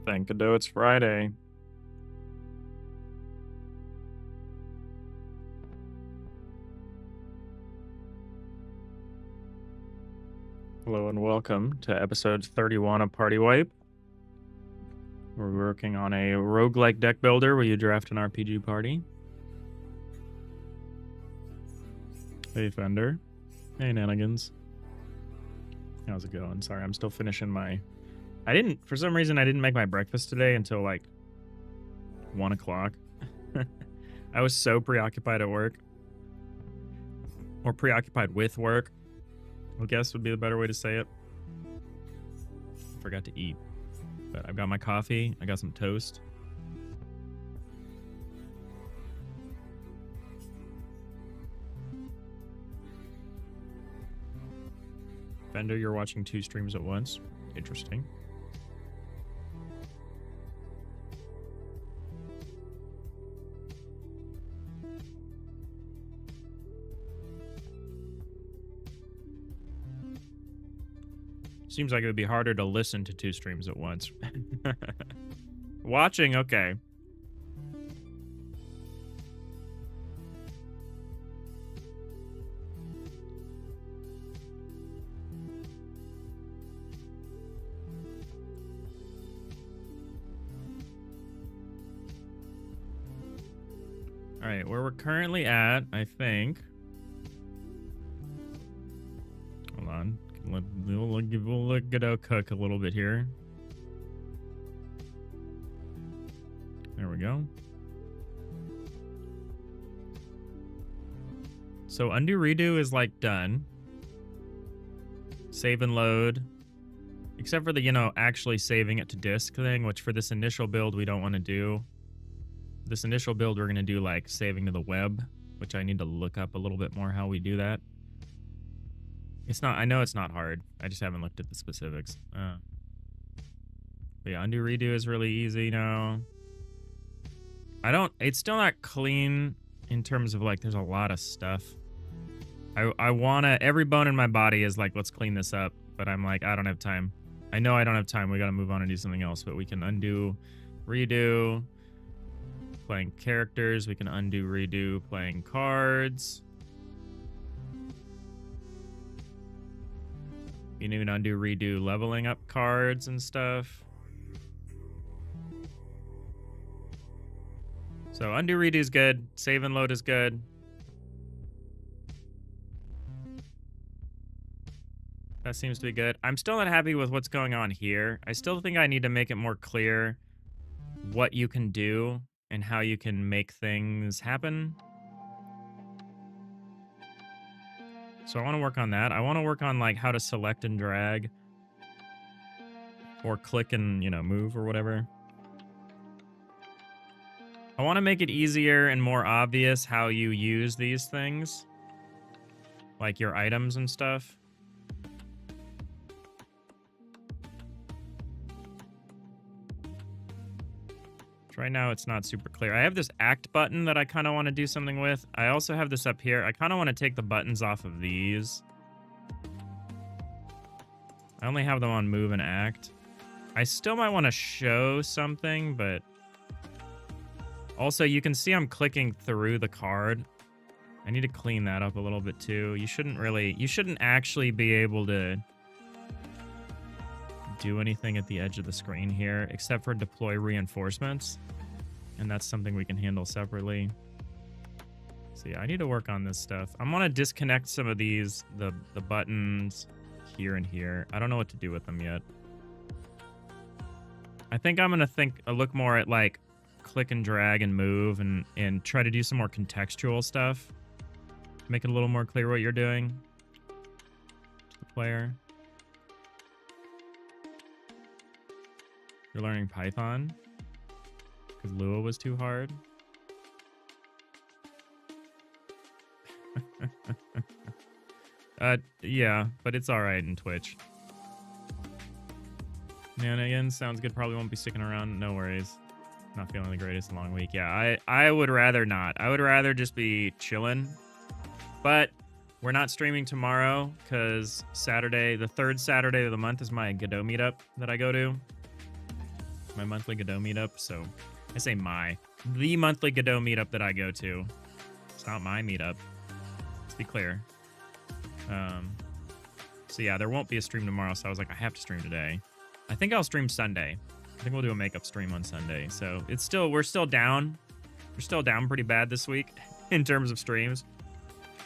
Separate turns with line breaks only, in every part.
Thank Godot, it's Friday. Hello and welcome to episode 31 of Party Wipe. We're working on a roguelike deck builder where you draft an RPG party. Hey Fender. Hey Nanigans. How's it going? Sorry, I'm still finishing my... for some reason, I didn't make my breakfast today until like 1 o'clock. I was so preoccupied at work. Or preoccupied with work, I guess would be the better way to say it. Forgot to eat. But I've got my coffee. I got some toast. Fender, you're watching 2 streams at once. Interesting. Seems like it would be harder to listen to 2 streams at once. Watching, okay. All right, where we're currently at, I think. Hold on. We'll let Godot cook a little bit here. There we go. So undo redo is like done. Save and load. Except for the, you know, actually saving it to disk thing, which for this initial build we don't want to do. This initial build we're going to do like saving to the web, which I need to look up a little bit more how we do that. It's not, I know it's not hard. I just haven't looked at the specifics. But yeah, undo redo is really easy now. It's still not clean in terms of like, there's a lot of stuff. I wanna, every bone in my body is like, let's clean this up. But I'm like, I don't have time. I know I don't have time. We gotta move on and do something else. But we can undo, redo. Playing characters. We can undo, redo. Playing cards. You can even undo, redo leveling up cards and stuff. So undo, redo is good. Save and load is good. That seems to be good. I'm still not happy with what's going on here. I still think I need to make it more clear what you can do and how you can make things happen. So I want to work on that. I want to work on like how to select and drag or click and, you know, move or whatever. I want to make it easier and more obvious how you use these things. like your items and stuff. Right now it's not super clear. I have this act button that I kind of want to do something with. I also have this up here. I kind of want to take the buttons off of these. I only have them on move and act. I still might want to show something, but also you can see I'm clicking through the card. I need to clean that up a little bit too. You shouldn't actually be able to do anything at the edge of the screen here except for deploy reinforcements, and that's something we can handle separately. So yeah, I need to work on this stuff. I'm gonna disconnect some of these, the buttons here and here. I don't know what to do with them yet. I think I'm gonna look more at like click and drag and move and try to do some more contextual stuff. Make it a little more clear what you're doing to the player. You're learning Python because Lua was too hard. Yeah, but it's all right in Twitch. Nanigans sounds good. Probably won't be sticking around. No worries. Not feeling the greatest long week. Yeah, I would rather not. I would rather just be chilling. But we're not streaming tomorrow because Saturday, the third Saturday of the month, is my Godot meetup that I go to. My monthly Godot meetup. So I say the monthly Godot meetup that I go to. It's not my meetup. Let's be clear. So yeah, there won't be a stream tomorrow. So I was like, I have to stream today. I think I'll stream Sunday. I think we'll do a makeup stream on Sunday. So we're still down. We're still down pretty bad this week in terms of streams.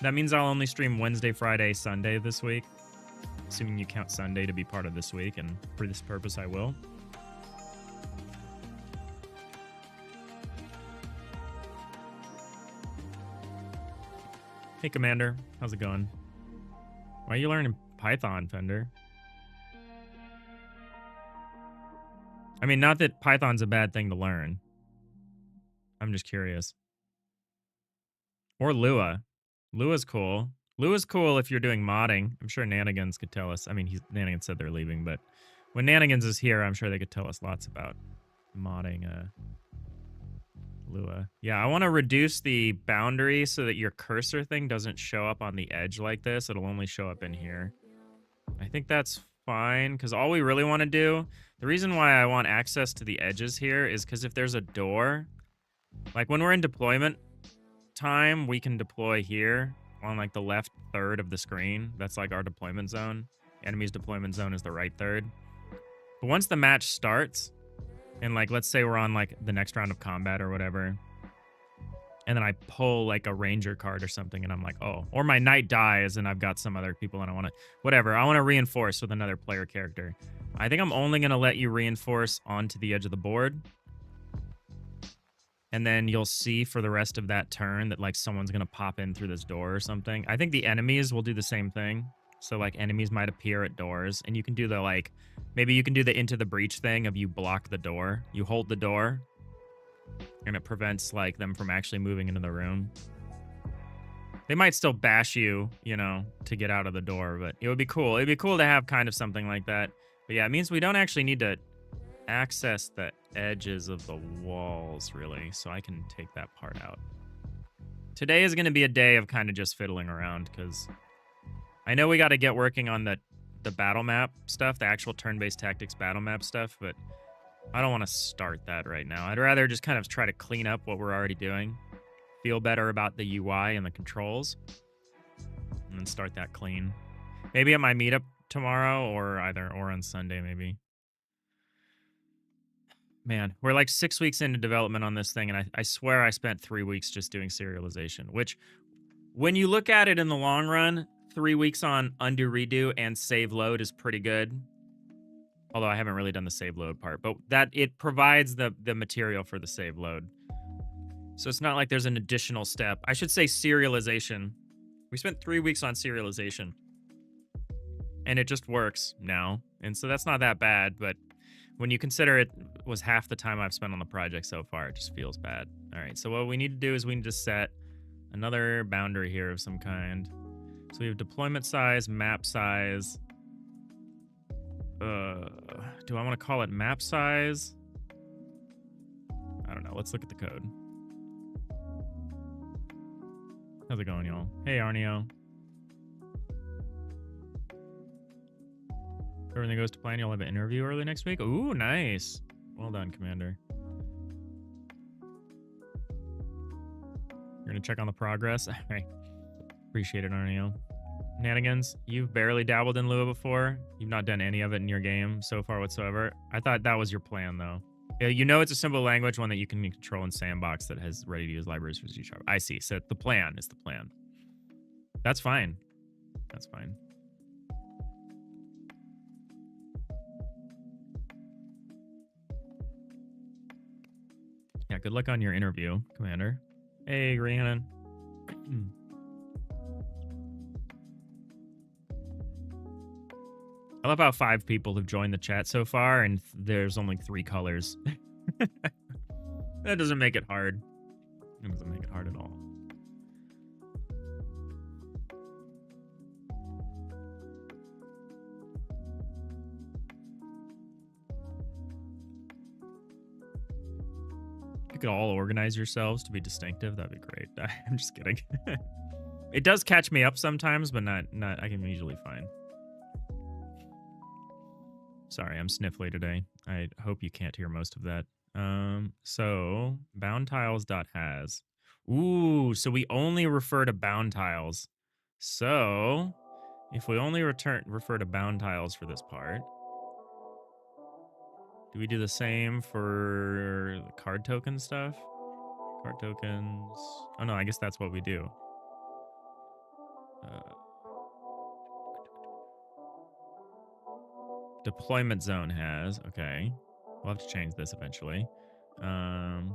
That means I'll only stream Wednesday, Friday, Sunday this week. Assuming you count Sunday to be part of this week, and for this purpose I will. Hey Commander, how's it going? Why are you learning Python, Fender? I mean, not that Python's a bad thing to learn. I'm just curious. Or Lua. Lua's cool. Lua's cool if you're doing modding. I'm sure Nanigans could tell us. I mean, Nanigans said they're leaving, but when Nanigans is here, I'm sure they could tell us lots about modding Lua. Yeah, I want to reduce the boundary so that your cursor thing doesn't show up on the edge like this. It'll only show up in here. I think that's fine, because all we really want to do, the reason why I want access to the edges here is because if there's a door, like when we're in deployment time, we can deploy here on like the left third of the screen. That's like our deployment zone. Enemy's deployment zone is the right third. But once the match starts, and like let's say we're on like the next round of combat or whatever, and then I pull like a ranger card or something, and I'm like, oh, or my knight dies and I've got some other people and I want to reinforce with another player character. I think I'm only going to let you reinforce onto the edge of the board. And then you'll see for the rest of that turn that like someone's going to pop in through this door or something. I think the enemies will do the same thing. So like enemies might appear at doors, and you can do the like, maybe you can do the into the breach thing of you block the door, you hold the door, and it prevents like them from actually moving into the room. They might still bash you, you know, to get out of the door, but it would be cool. It'd be cool to have kind of something like that. But yeah, it means we don't actually need to access the edges of the walls really, so I can take that part out. Today is going to be a day of kind of just fiddling around, because I know we got to get working on the battle map stuff, the actual turn-based tactics battle map stuff, but I don't want to start that right now. I'd rather just kind of try to clean up what we're already doing, feel better about the UI and the controls, and then start that clean. Maybe at my meetup tomorrow, or on Sunday maybe. Man, we're like 6 weeks into development on this thing, and I swear I spent 3 weeks just doing serialization, which, when you look at it in the long run, 3 weeks on undo, redo, and save load is pretty good. Although I haven't really done the save load part, but that it provides the material for the save load. So it's not like there's an additional step. I should say serialization. We spent 3 weeks on serialization, and it just works now. And so that's not that bad, but when you consider it was half the time I've spent on the project so far, it just feels bad. All right, so what we need to do is we need to set another boundary here of some kind. So we have deployment size, map size. Do I want to call it map size? I don't know. Let's look at the code. How's it going, y'all? Hey, Arneo. If everything goes to plan, you'll have an interview early next week. Ooh, nice. Well done, Commander. You're going to check on the progress? All right. Appreciate it, Arneo. Nanigans, you've barely dabbled in Lua before. You've not done any of it in your game so far whatsoever. I thought that was your plan, though. You know it's a simple language, one that you can control in Sandbox that has ready-to-use libraries for C#. I see. So the plan is the plan. That's fine. That's fine. Yeah, good luck on your interview, Commander. Hey, Rhiannon. I love how 5 people have joined the chat so far, and there's only 3 colors. That doesn't make it hard. It doesn't make it hard at all. If you could all organize yourselves to be distinctive, that'd be great. I'm just kidding. It does catch me up sometimes, but not I can usually find. Sorry, I'm sniffly today. I hope you can't hear most of that. So boundtiles.has. Ooh, so we only refer to bound tiles. So if we only refer to bound tiles for this part, do we do the same for the card token stuff? Card tokens. Oh no, I guess that's what we do. Deployment zone has. Okay. We'll have to change this eventually. Bound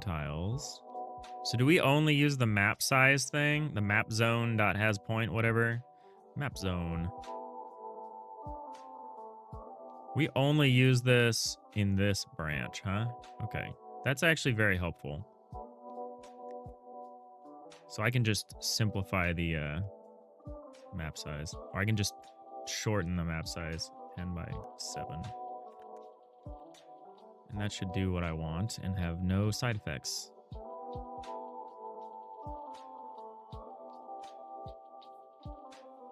tiles. So do we only use the map size thing? The map zone dot has point, whatever. Map zone. We only use this in this branch, huh? Okay. That's actually very helpful. So I can just simplify the map size. Or I can just shorten the map size 10 by 7. And that should do what I want and have no side effects.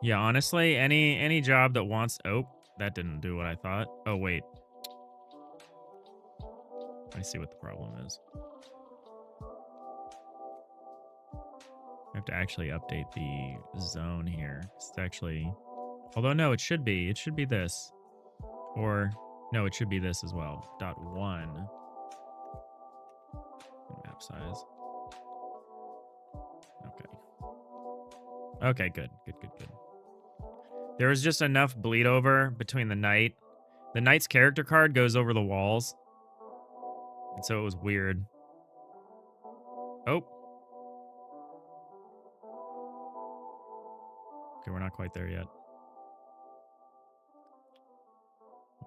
Yeah, honestly, any job that wants... Oh, that didn't do what I thought. Oh, wait. I see what the problem is. I have to actually update the zone here. It's actually... Although, no, it should be. It should be this. Or... No, it should be this as well. .1. Map size. Okay. Okay, good. Good. There was just enough bleed over between the knight. The knight's character card goes over the walls. And so it was weird. Oh. Okay, we're not quite there yet.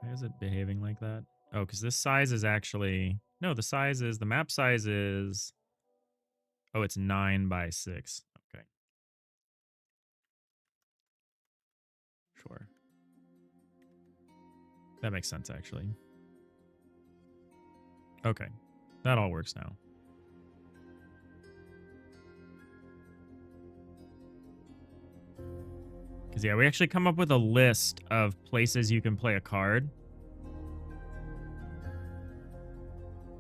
Why is it behaving like that? Oh, because this size is actually... No, the size is... The map size is... Oh, it's 9 by 6. Okay. Sure. That makes sense, actually. Okay. That all works now. Because, yeah, we actually come up with a list of places you can play a card.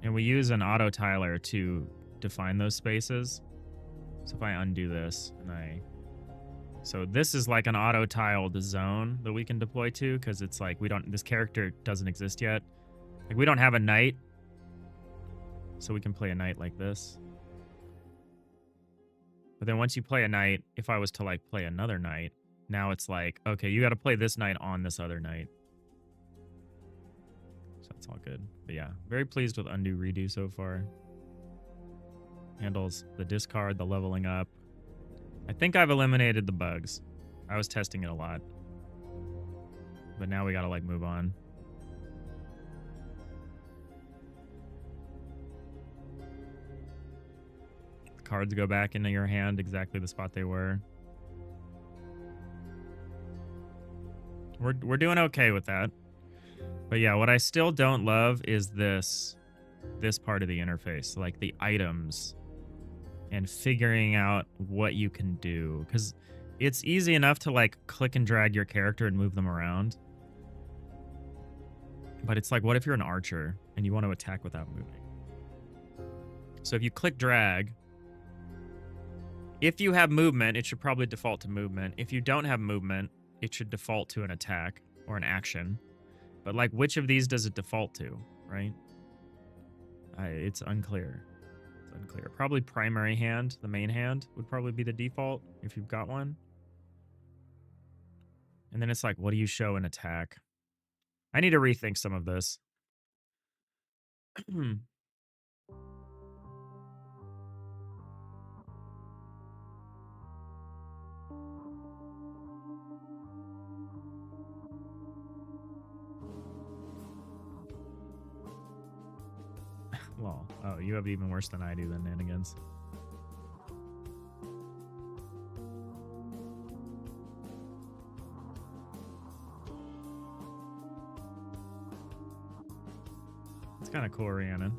And we use an auto tiler to define those spaces. So if I undo this and I... So this is like an auto tiled zone that we can deploy to, because it's like we don't... This character doesn't exist yet. Like we don't have a knight. So we can play a knight like this. But then once you play a knight, if I was to like play another knight, now it's like, okay, you got to play this knight on this other knight. So that's all good. But yeah, very pleased with undo redo so far. Handles the discard, the leveling up. I think I've eliminated the bugs. I was testing it a lot. But now we got to like move on. cards go back into your hand exactly the spot they were. We're doing okay with that. But yeah, what I still don't love is this part of the interface, like the items and figuring out what you can do. Because it's easy enough to like click and drag your character and move them around. But it's like, what if you're an archer and you want to attack without moving? So if you click drag, if you have movement, it should probably default to movement. If you don't have movement, it should default to an attack or an action. But like, which of these does it default to, right? It's unclear. It's unclear. Probably primary hand, the main hand, would probably be the default if you've got one. And then it's like, what do you show in attack? I need to rethink some of this. Lol. Oh, you have even worse than I do then, Nanigans. It's kind of cool, Rhiannon.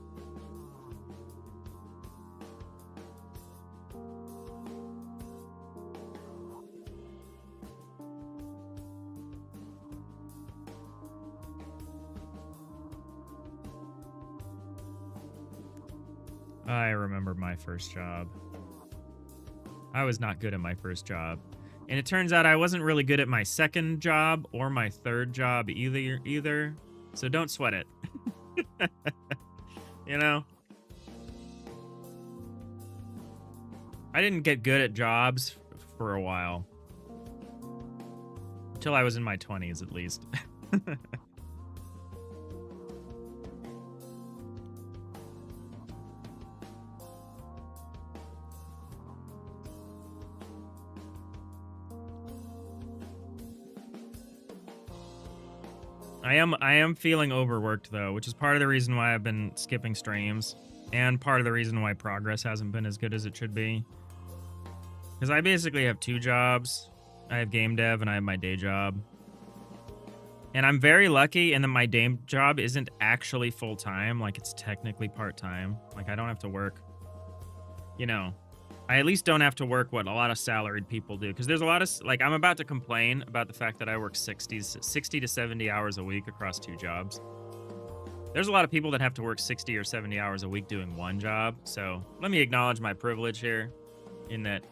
I remember my first job. I was not good at my first job. And it turns out I wasn't really good at my second job or my third job either. So don't sweat it. You know? I didn't get good at jobs for a while. Until I was in my 20s, at least. I am feeling overworked though, which is part of the reason why I've been skipping streams and part of the reason why progress hasn't been as good as it should be. Because I basically have two jobs. I have game dev and I have my day job. And I'm very lucky in that my day job isn't actually full-time. Like, it's technically part-time. Like, I don't have to work, you know, I at least don't have to work what a lot of salaried people do. Because there's a lot of, like, I'm about to complain about the fact that I work 60 to 70 hours a week across two jobs. There's a lot of people that have to work 60 or 70 hours a week doing one job. So let me acknowledge my privilege here in that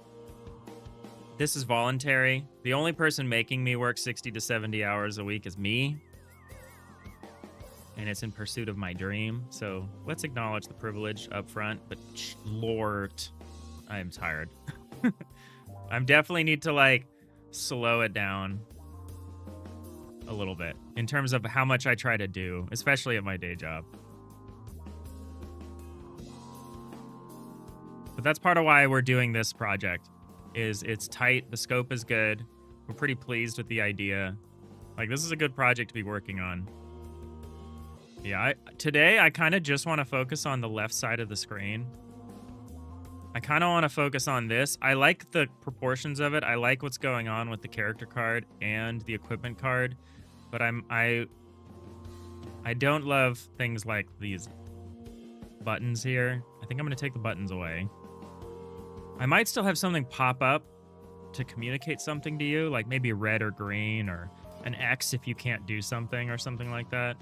this is voluntary. The only person making me work 60 to 70 hours a week is me. And it's in pursuit of my dream. So let's acknowledge the privilege up front. But Lord, I am tired. I definitely need to, like, slow it down a little bit in terms of how much I try to do, especially at my day job. But that's part of why we're doing this project. Is it's tight, the scope is good, we're pretty pleased with the idea. Like, this is a good project to be working on. Yeah, today I kind of just want to focus on the left side of the screen. I kind of want to focus on this. I like the proportions of it. I like what's going on with the character card and the equipment card, but I don't love things like these buttons here. I think I'm going to take the buttons away. I might still have something pop up to communicate something to you, like maybe red or green or an X if you can't do something or something like that.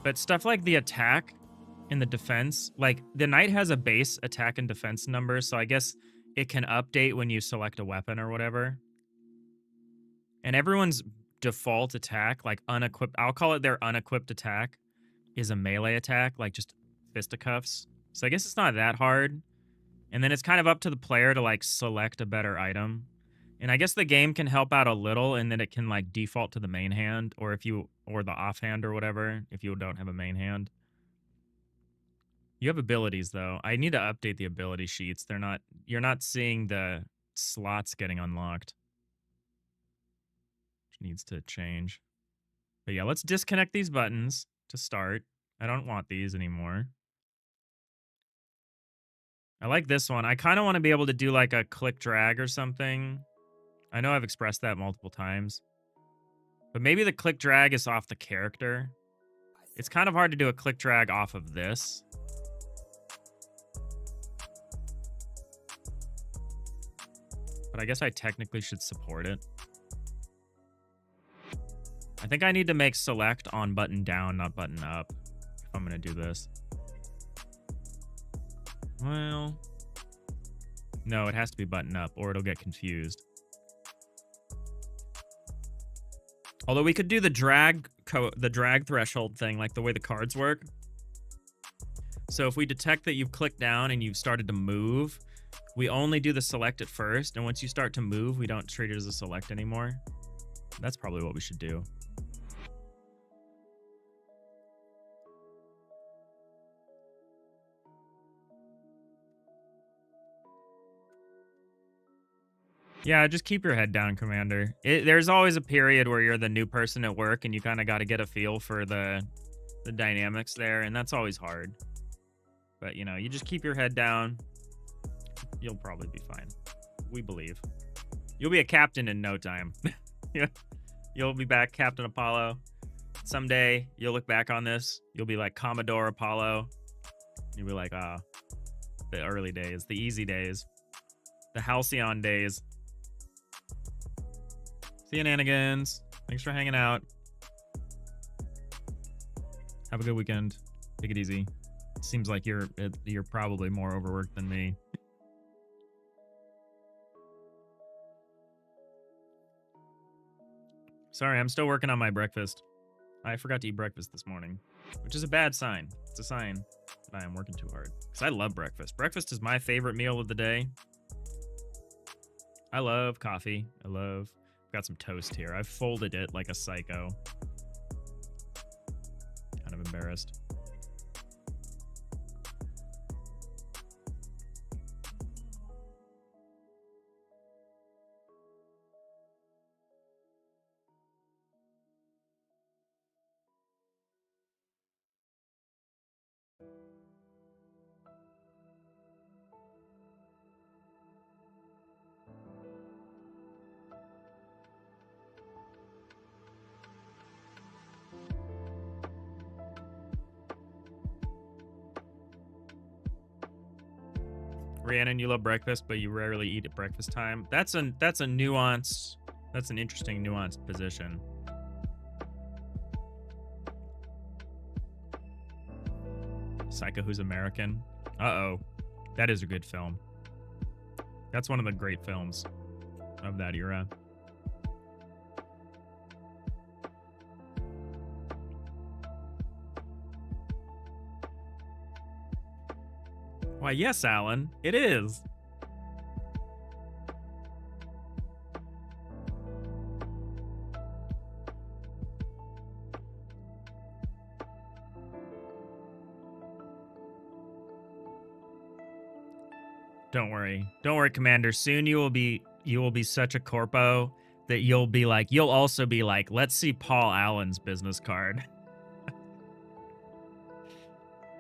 But stuff like the attack and the defense, like the knight has a base attack and defense number, so I guess it can update when you select a weapon or whatever. And everyone's default attack, like unequipped, I'll call it their unequipped attack, is a melee attack, like just fisticuffs. So I guess it's not that hard. And then it's kind of up to the player to, like, select a better item. And I guess the game can help out a little in that it can, like, default to the main hand or the offhand or whatever if you don't have a main hand. You have abilities though. I need to update the ability sheets. You're not seeing the slots getting unlocked. Which needs to change. But yeah, let's disconnect these buttons to start. I don't want these anymore. I like this one. I kind of want to be able to do like a click drag or something. I know I've expressed that multiple times. But maybe the click drag is off the character. It's kind of hard to do a click drag off of this. But I guess I technically should support it. I think I need to make select on button down, not button up, if I'm going to do this. Well, no, it has to be button up or it'll get confused. Although we could do the drag threshold thing, like the way the cards work. So if we detect that you've clicked down and you've started to move, we only do the select at first. And once you start to move, we don't treat it as a select anymore. That's probably what we should do. Yeah, just keep your head down, Commander. There's always a period where you're the new person at work and you kind of got to get a feel for the dynamics there, and that's always hard. But, you know, you just keep your head down. You'll probably be fine. We believe. You'll be a captain in no time. Yeah, you'll be back, Captain Apollo. Someday, you'll look back on this. You'll be like Commodore Apollo. You'll be like, ah, the early days, the easy days, the halcyon days. See you, Nanigans. Thanks for hanging out. Have a good weekend. Take it easy. It seems like you're probably more overworked than me. Sorry, I'm still working on my breakfast. I forgot to eat breakfast this morning, which is a bad sign. It's a sign that I am working too hard. Because I love breakfast. Breakfast is my favorite meal of the day. I love coffee. Got some toast here. I've folded it like a psycho. Kind of embarrassed. Rhiannon, you love breakfast, but you rarely eat at breakfast time. That's a nuanced, that's an interesting nuanced position. Psycho Who's American. Uh-oh. That is a good film. That's one of the great films of that era. Why, yes, Alan, it is. Don't worry. Don't worry, Commander. Soon you will be such a corpo that you'll also be like, let's see Paul Allen's business card.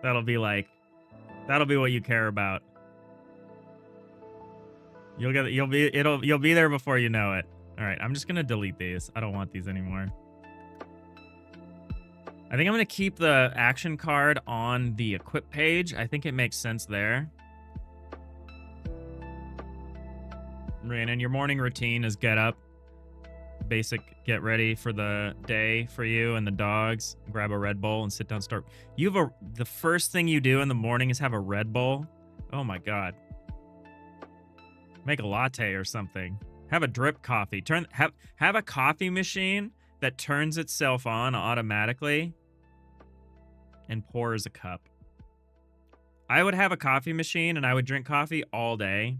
That'll be what you care about. You'll be there before you know it. All right, I'm just gonna delete these. I don't want these anymore. I think I'm gonna keep the action card on the equip page. I think it makes sense there. Rhiannon, your morning routine is get up, basic get ready for the day for you and the dogs, grab a Red Bull and sit down, start. The first thing you do in the morning is have a Red Bull. Oh my God. Make a latte or something. Have a drip coffee. Have a coffee machine that turns itself on automatically and pours a cup. I would have a coffee machine and I would drink coffee all day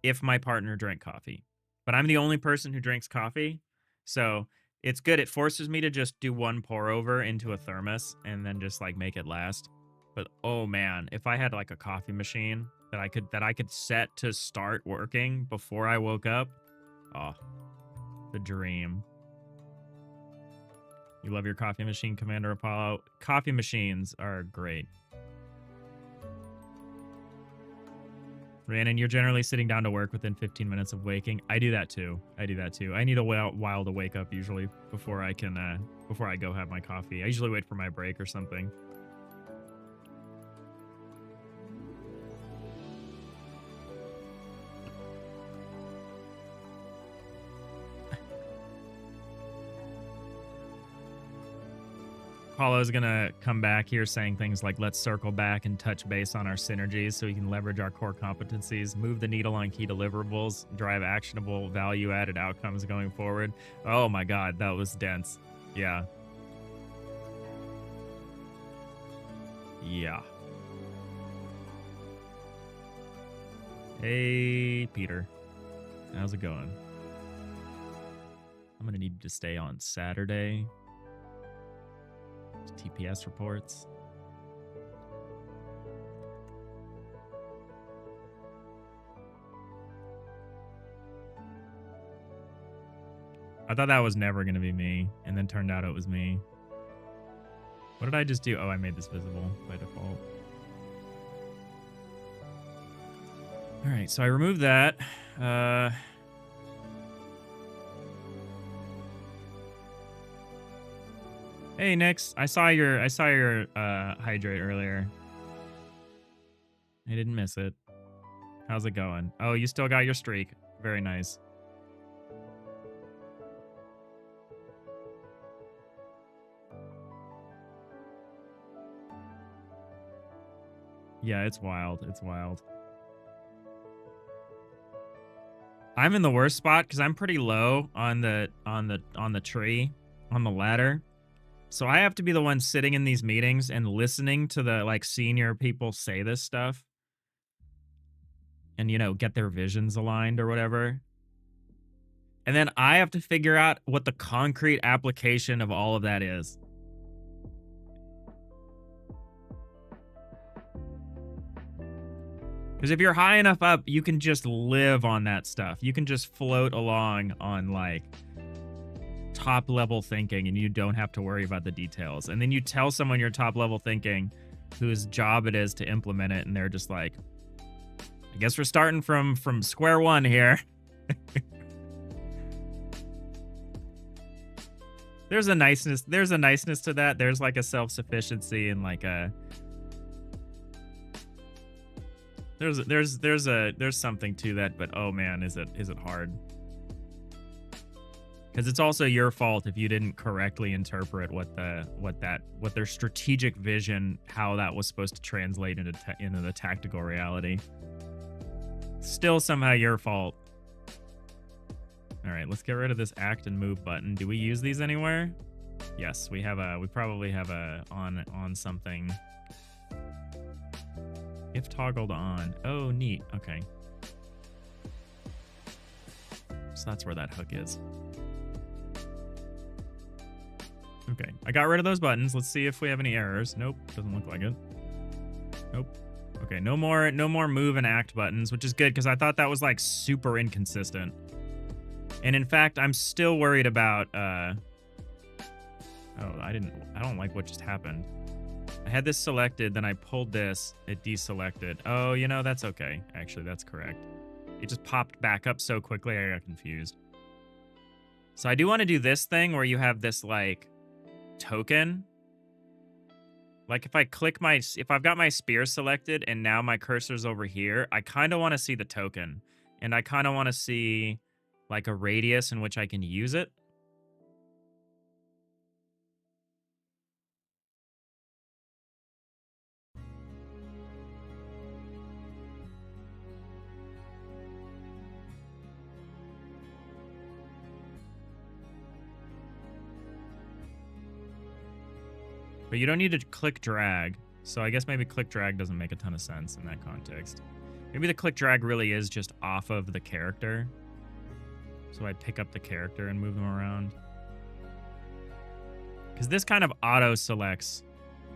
if my partner drank coffee. But I'm the only person who drinks coffee, so it's good. It forces me to just do one pour over into a thermos and then just like make it last. But oh man, if I had like a coffee machine that I could set to start working before I woke up, oh, the dream. You love your coffee machine, Commander Apollo? Coffee machines are great. Rhiannon, you're generally sitting down to work within 15 minutes of waking. I do that too. I need a while to wake up usually before I go have my coffee. I usually wait for my break or something. Paulo's gonna come back here saying things like, let's circle back and touch base on our synergies so we can leverage our core competencies, move the needle on key deliverables, drive actionable value-added outcomes going forward. Oh my god, that was dense. Yeah. Yeah. Hey, Peter. How's it going? I'm gonna need to stay on Saturday. TPS reports. I thought that was never going to be me, and then turned out it was me. What did I just do? Oh, I made this visible by default. All right, so I removed that. Hey, Nix. I saw your hydrate earlier. I didn't miss it. How's it going? Oh, you still got your streak. Very nice. Yeah, it's wild. It's wild. I'm in the worst spot because I'm pretty low on the tree, on the ladder. So I have to be the one sitting in these meetings and listening to the like senior people say this stuff. And, you know, get their visions aligned or whatever. And then I have to figure out what the concrete application of all of that is. Because if you're high enough up, you can just live on that stuff. You can just float along on like top level thinking and you don't have to worry about the details. And then you tell someone you're top level thinking whose job it is to implement it, and they're just like, I guess we're starting from square one here. There's a niceness to that. There's like a self-sufficiency and like a there's something to that, but oh man, is it hard? Because it's also your fault if you didn't correctly interpret what their strategic vision, how that was supposed to translate into the tactical reality. Still somehow your fault. All right, let's get rid of this act and move button. Do we use these anywhere? Yes, we probably have a on something. If toggled on. Oh, neat. Okay. So that's where that hook is. Okay, I got rid of those buttons. Let's see if we have any errors. Nope, doesn't look like it. Nope. Okay, no more move and act buttons, which is good because I thought that was like super inconsistent. And in fact, I'm still worried about oh, I don't like what just happened. I had this selected, then I pulled this, it deselected. Oh, you know, that's okay. Actually, that's correct. It just popped back up so quickly I got confused. So I do want to do this thing where you have this like token. Like if I've got my spear selected and now my cursor's over here, I kind of want to see the token. And I kind of want to see like a radius in which I can use it. But you don't need to click drag. So I guess maybe click drag doesn't make a ton of sense in that context. Maybe the click drag really is just off of the character. So I pick up the character and move them around. Because this kind of auto selects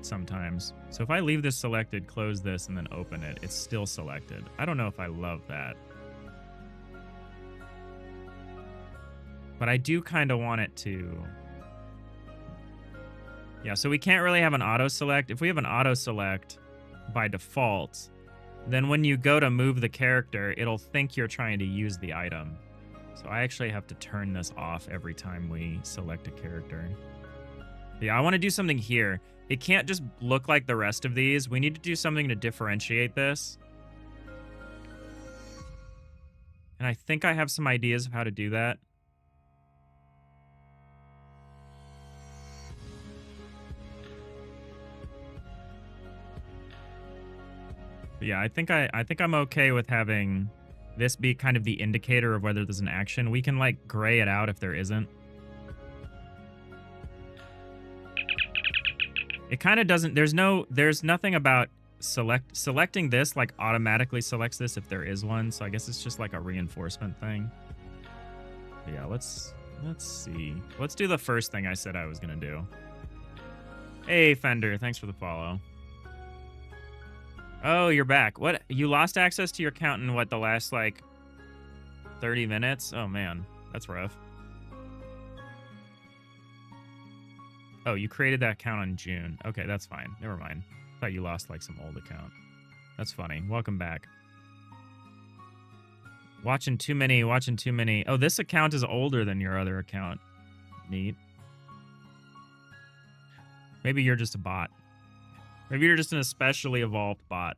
sometimes. So if I leave this selected, close this, and then open it, it's still selected. I don't know if I love that. But I do kind of want it to... Yeah, so we can't really have an auto select. If we have an auto select by default, then when you go to move the character, it'll think you're trying to use the item. So I actually have to turn this off every time we select a character. But yeah, I want to do something here. It can't just look like the rest of these. We need to do something to differentiate this. And I think I have some ideas of how to do that. But yeah, I think I'm okay with having this be kind of the indicator of whether there's an action. We can like gray it out if there isn't. It kind of doesn't, there's nothing about selecting this like automatically selects this if there is one. So I guess it's just like a reinforcement thing. But yeah, let's see. Let's do the first thing I said I was going to do. Hey, Fender, thanks for the follow. Oh, you're back. What? You lost access to your account in what, the last like 30 minutes? Oh man, that's rough. Oh, you created that account in June. Okay, that's fine. Never mind. Thought you lost like some old account. That's funny. Welcome back. Watching too many. Oh, this account is older than your other account. Neat. Maybe you're just a bot. Maybe you're just an especially evolved bot.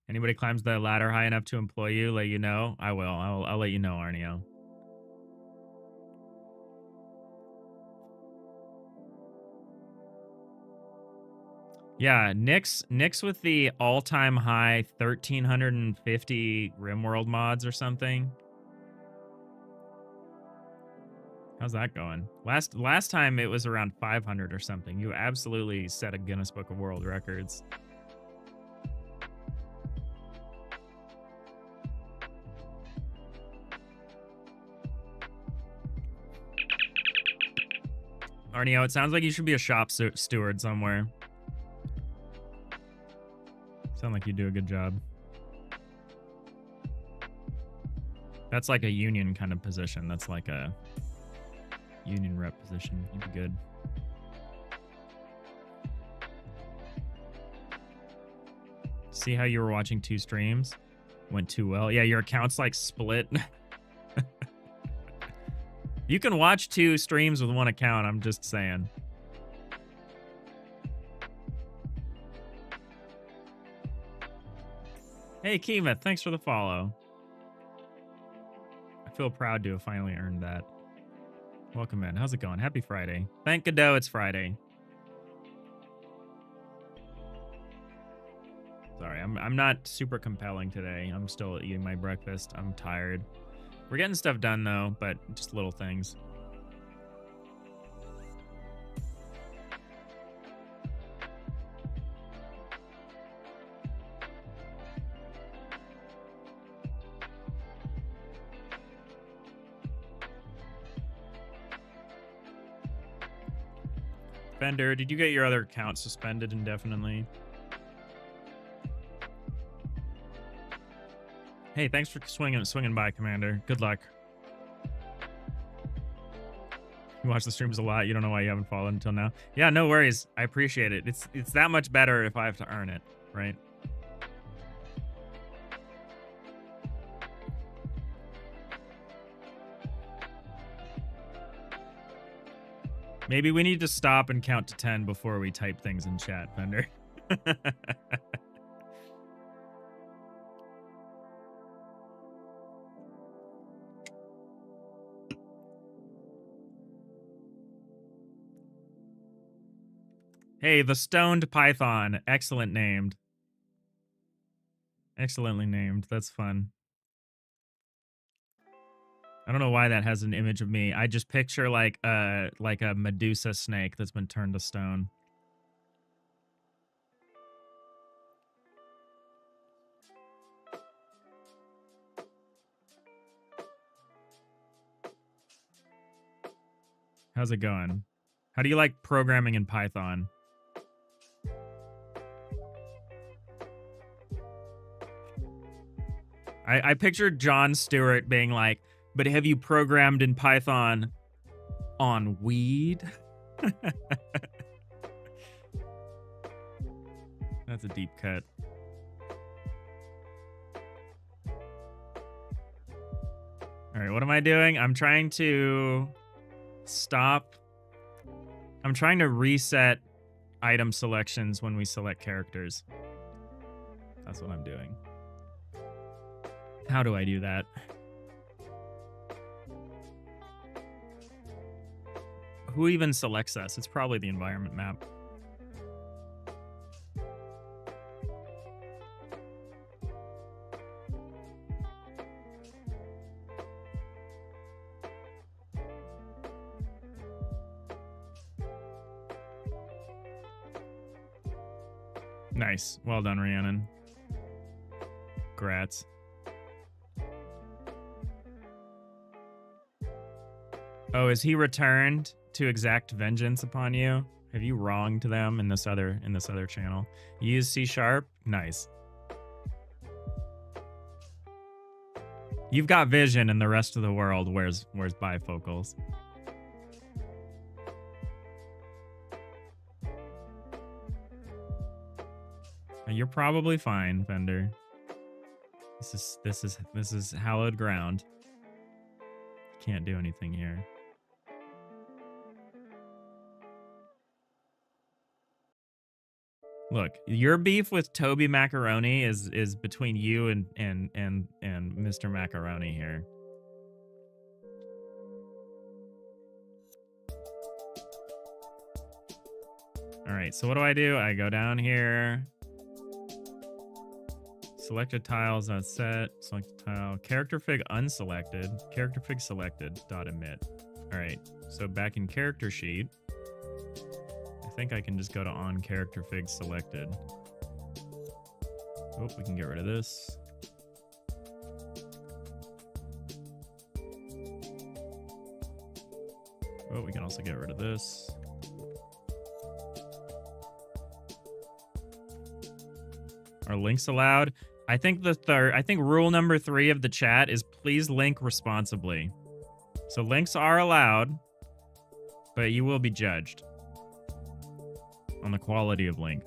Anybody climbs the ladder high enough to employ you, let you know. I will. I'll let you know, Arneo. Yeah, Nick's with the all-time high 1,350 RimWorld mods or something. How's that going? Last time it was around 500 or something. You absolutely set a Guinness Book of World Records. Arneo, it sounds like you should be a shop steward somewhere. Sound like you do a good job. That's like a union kind of position. That's like a union rep position. You'd be good. See how you were watching 2 streams? Went too well. Yeah, your account's like split. You can watch 2 streams with 1 account, I'm just saying. Hey, Kima, thanks for the follow. I feel proud to have finally earned that. Welcome in. How's it going? Happy Friday. Thank Godot it's Friday. Sorry, I'm not super compelling today. I'm still eating my breakfast. I'm tired. We're getting stuff done, though, but just little things. Bender, did you get your other account suspended indefinitely? Hey, thanks for swinging by, Commander. Good luck. You watch the streams a lot. You don't know why you haven't followed until now. Yeah, no worries. I appreciate it. It's that much better if I have to earn it, right? Maybe we need to stop and count to 10 before we type things in chat, Bender. Hey, the Stoned Python. Excellent named. Excellently named. That's fun. I don't know why that has an image of me. I just picture like a Medusa snake that's been turned to stone. How's it going? How do you like programming in Python? I pictured Jon Stewart being like, but have you programmed in Python on weed? That's a deep cut. All right, what am I doing? I'm trying to stop. I'm trying to reset item selections when we select characters. That's what I'm doing. How do I do that? Who even selects us? It's probably the environment map. Nice. Well done, Rhiannon. Grats. Oh, is he returned to exact vengeance upon you? Have you wronged them in this other channel? You use C#? Nice. You've got vision and the rest of the world wears bifocals. You're probably fine, Fender. This is hallowed ground. Can't do anything here. Look, your beef with Toby Macaroni is between you and Mr. Macaroni here. All right, so what do? I go down here. Selected tiles not set. Selected tile. Character fig unselected. Character fig selected. .emit. All right. So back in character sheet, I think I can just go to on character fig selected. Oh, we can get rid of this. Oh, we can also get rid of this. Are links allowed? I think rule number 3 of the chat is please link responsibly. So links are allowed, but you will be judged on the quality of link.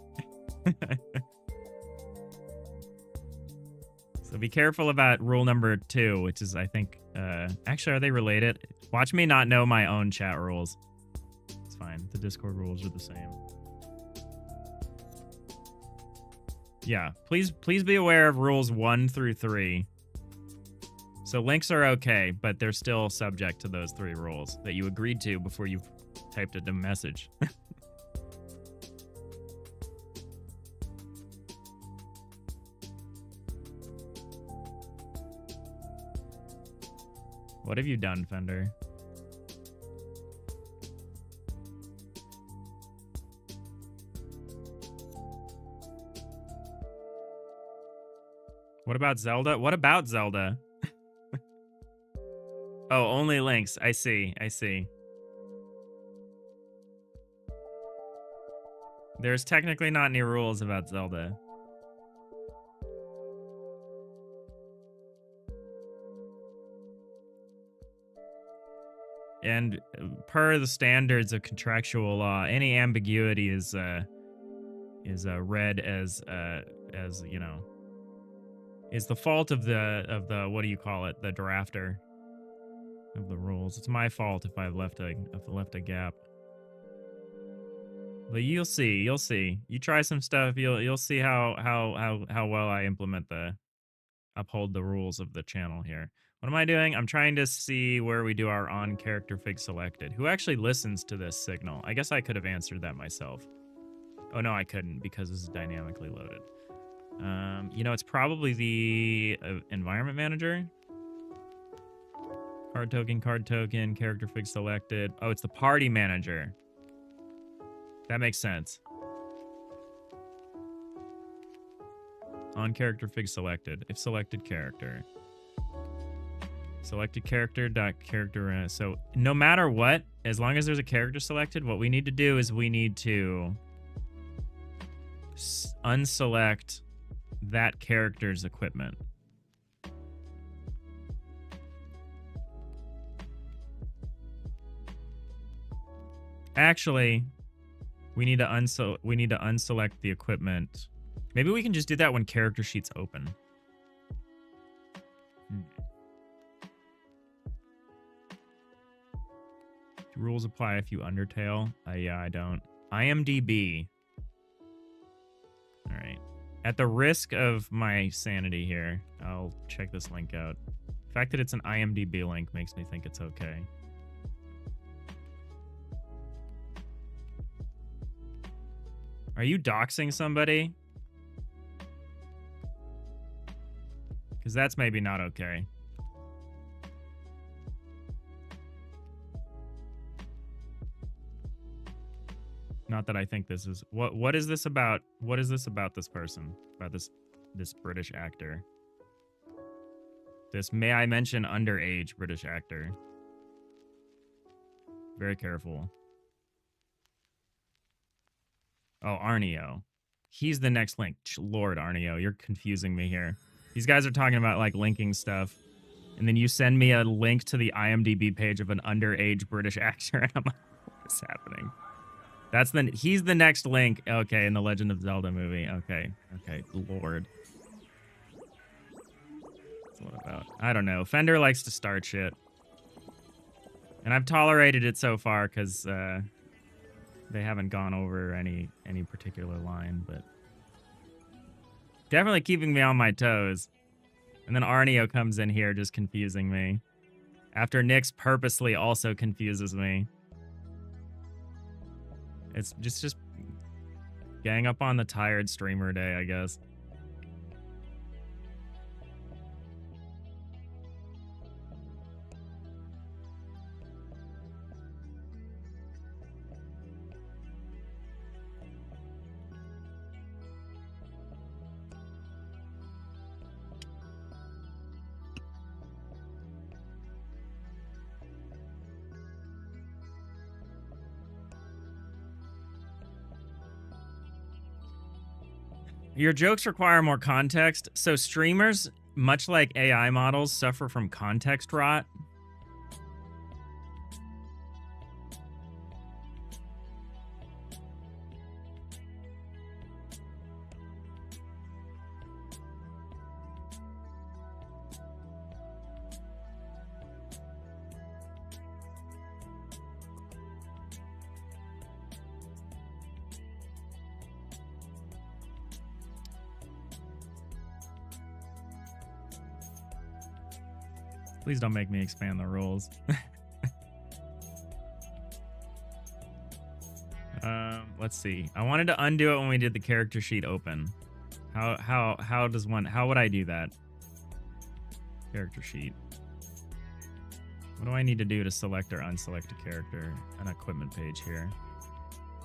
So be careful about rule number 2, which is, I think, actually, are they related? Watch me not know my own chat rules. It's fine. The Discord rules are the same. Yeah, please be aware of rules 1 through 3. So links are okay, but they're still subject to those 3 rules that you agreed to before you typed a message. What have you done, Fender? What about Zelda? What about Zelda? Oh, only links. I see. There's technically not any rules about Zelda. And per the standards of contractual law, any ambiguity is read as you know, is the fault of the what do you call it? The drafter of the rules. It's my fault if I've left a gap. But you'll see. You try some stuff, you'll see how well I uphold the rules of the channel here. What am I doing? I'm trying to see where we do our on character fig selected. Who actually listens to this signal? I guess I could have answered that myself. Oh no, I couldn't because this is dynamically loaded. You know, it's probably the environment manager. Card token, character fig selected. Oh, it's the party manager. That makes sense. On character fig selected. If selected character. Selected character dot character. So no matter what, as long as there's a character selected, what we need to do is we need to unselect that character's equipment. Actually, we need to unselect the equipment Maybe we can just do that when character sheets open. Do rules apply if you Undertale? Yeah, I don't. IMDb. All right. At the risk of my sanity here, I'll check this link out. The fact that it's an IMDb link makes me think it's okay. Are you doxing somebody? Because that's maybe not okay. Not that I think this is... What is this about? What is this about this person? About this British actor? This, may I mention, underage British actor. Very careful. Oh, Arneo. He's the next link. Lord Arneo, you're confusing me here. These guys are talking about, like, linking stuff. And then you send me a link to the IMDb page of an underage British actor. And I'm like, what's happening? He's the next link. Okay, in the Legend of Zelda movie. Okay. Lord. What about? I don't know. Fender likes to start shit. And I've tolerated it so far because they haven't gone over any particular line, but definitely keeping me on my toes. And then Arneo comes in here just confusing me. After Nyx purposely also confuses me. It's just gang up on the tired streamer day, I guess. Your jokes require more context. So streamers, much like AI models, suffer from context rot. Please don't make me expand the rules. Let's see. I wanted to undo it when we did the character sheet open. How would I do that? Character sheet. What do I need to do to select or unselect a character? An equipment page here.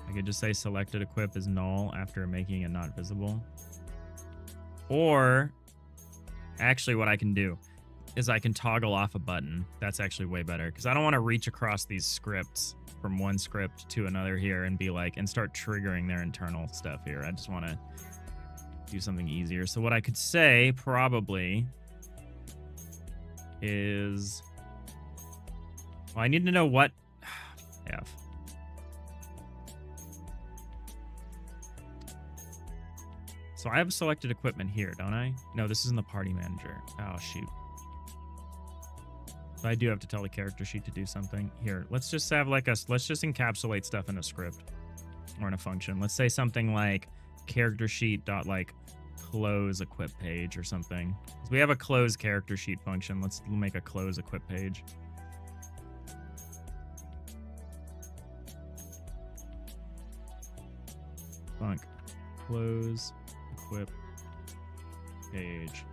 I could just say selected equip is null after making it not visible. Or actually what I can do is I can toggle off a button. That's actually way better because I don't want to reach across these scripts from one script to another here and be like, and start triggering their internal stuff here. I just want to do something easier. So what I could say probably is, well, I need to know what F. So I have selected equipment here, don't I? No, this is in the party manager. Oh, shoot. So I do have to tell the character sheet to do something. Here, let's just have like let's just encapsulate stuff in a script or in a function. Let's say something like character sheet dot like close equip page or something. So we have a close character sheet function. Let's make a close equip page. Func close equip page.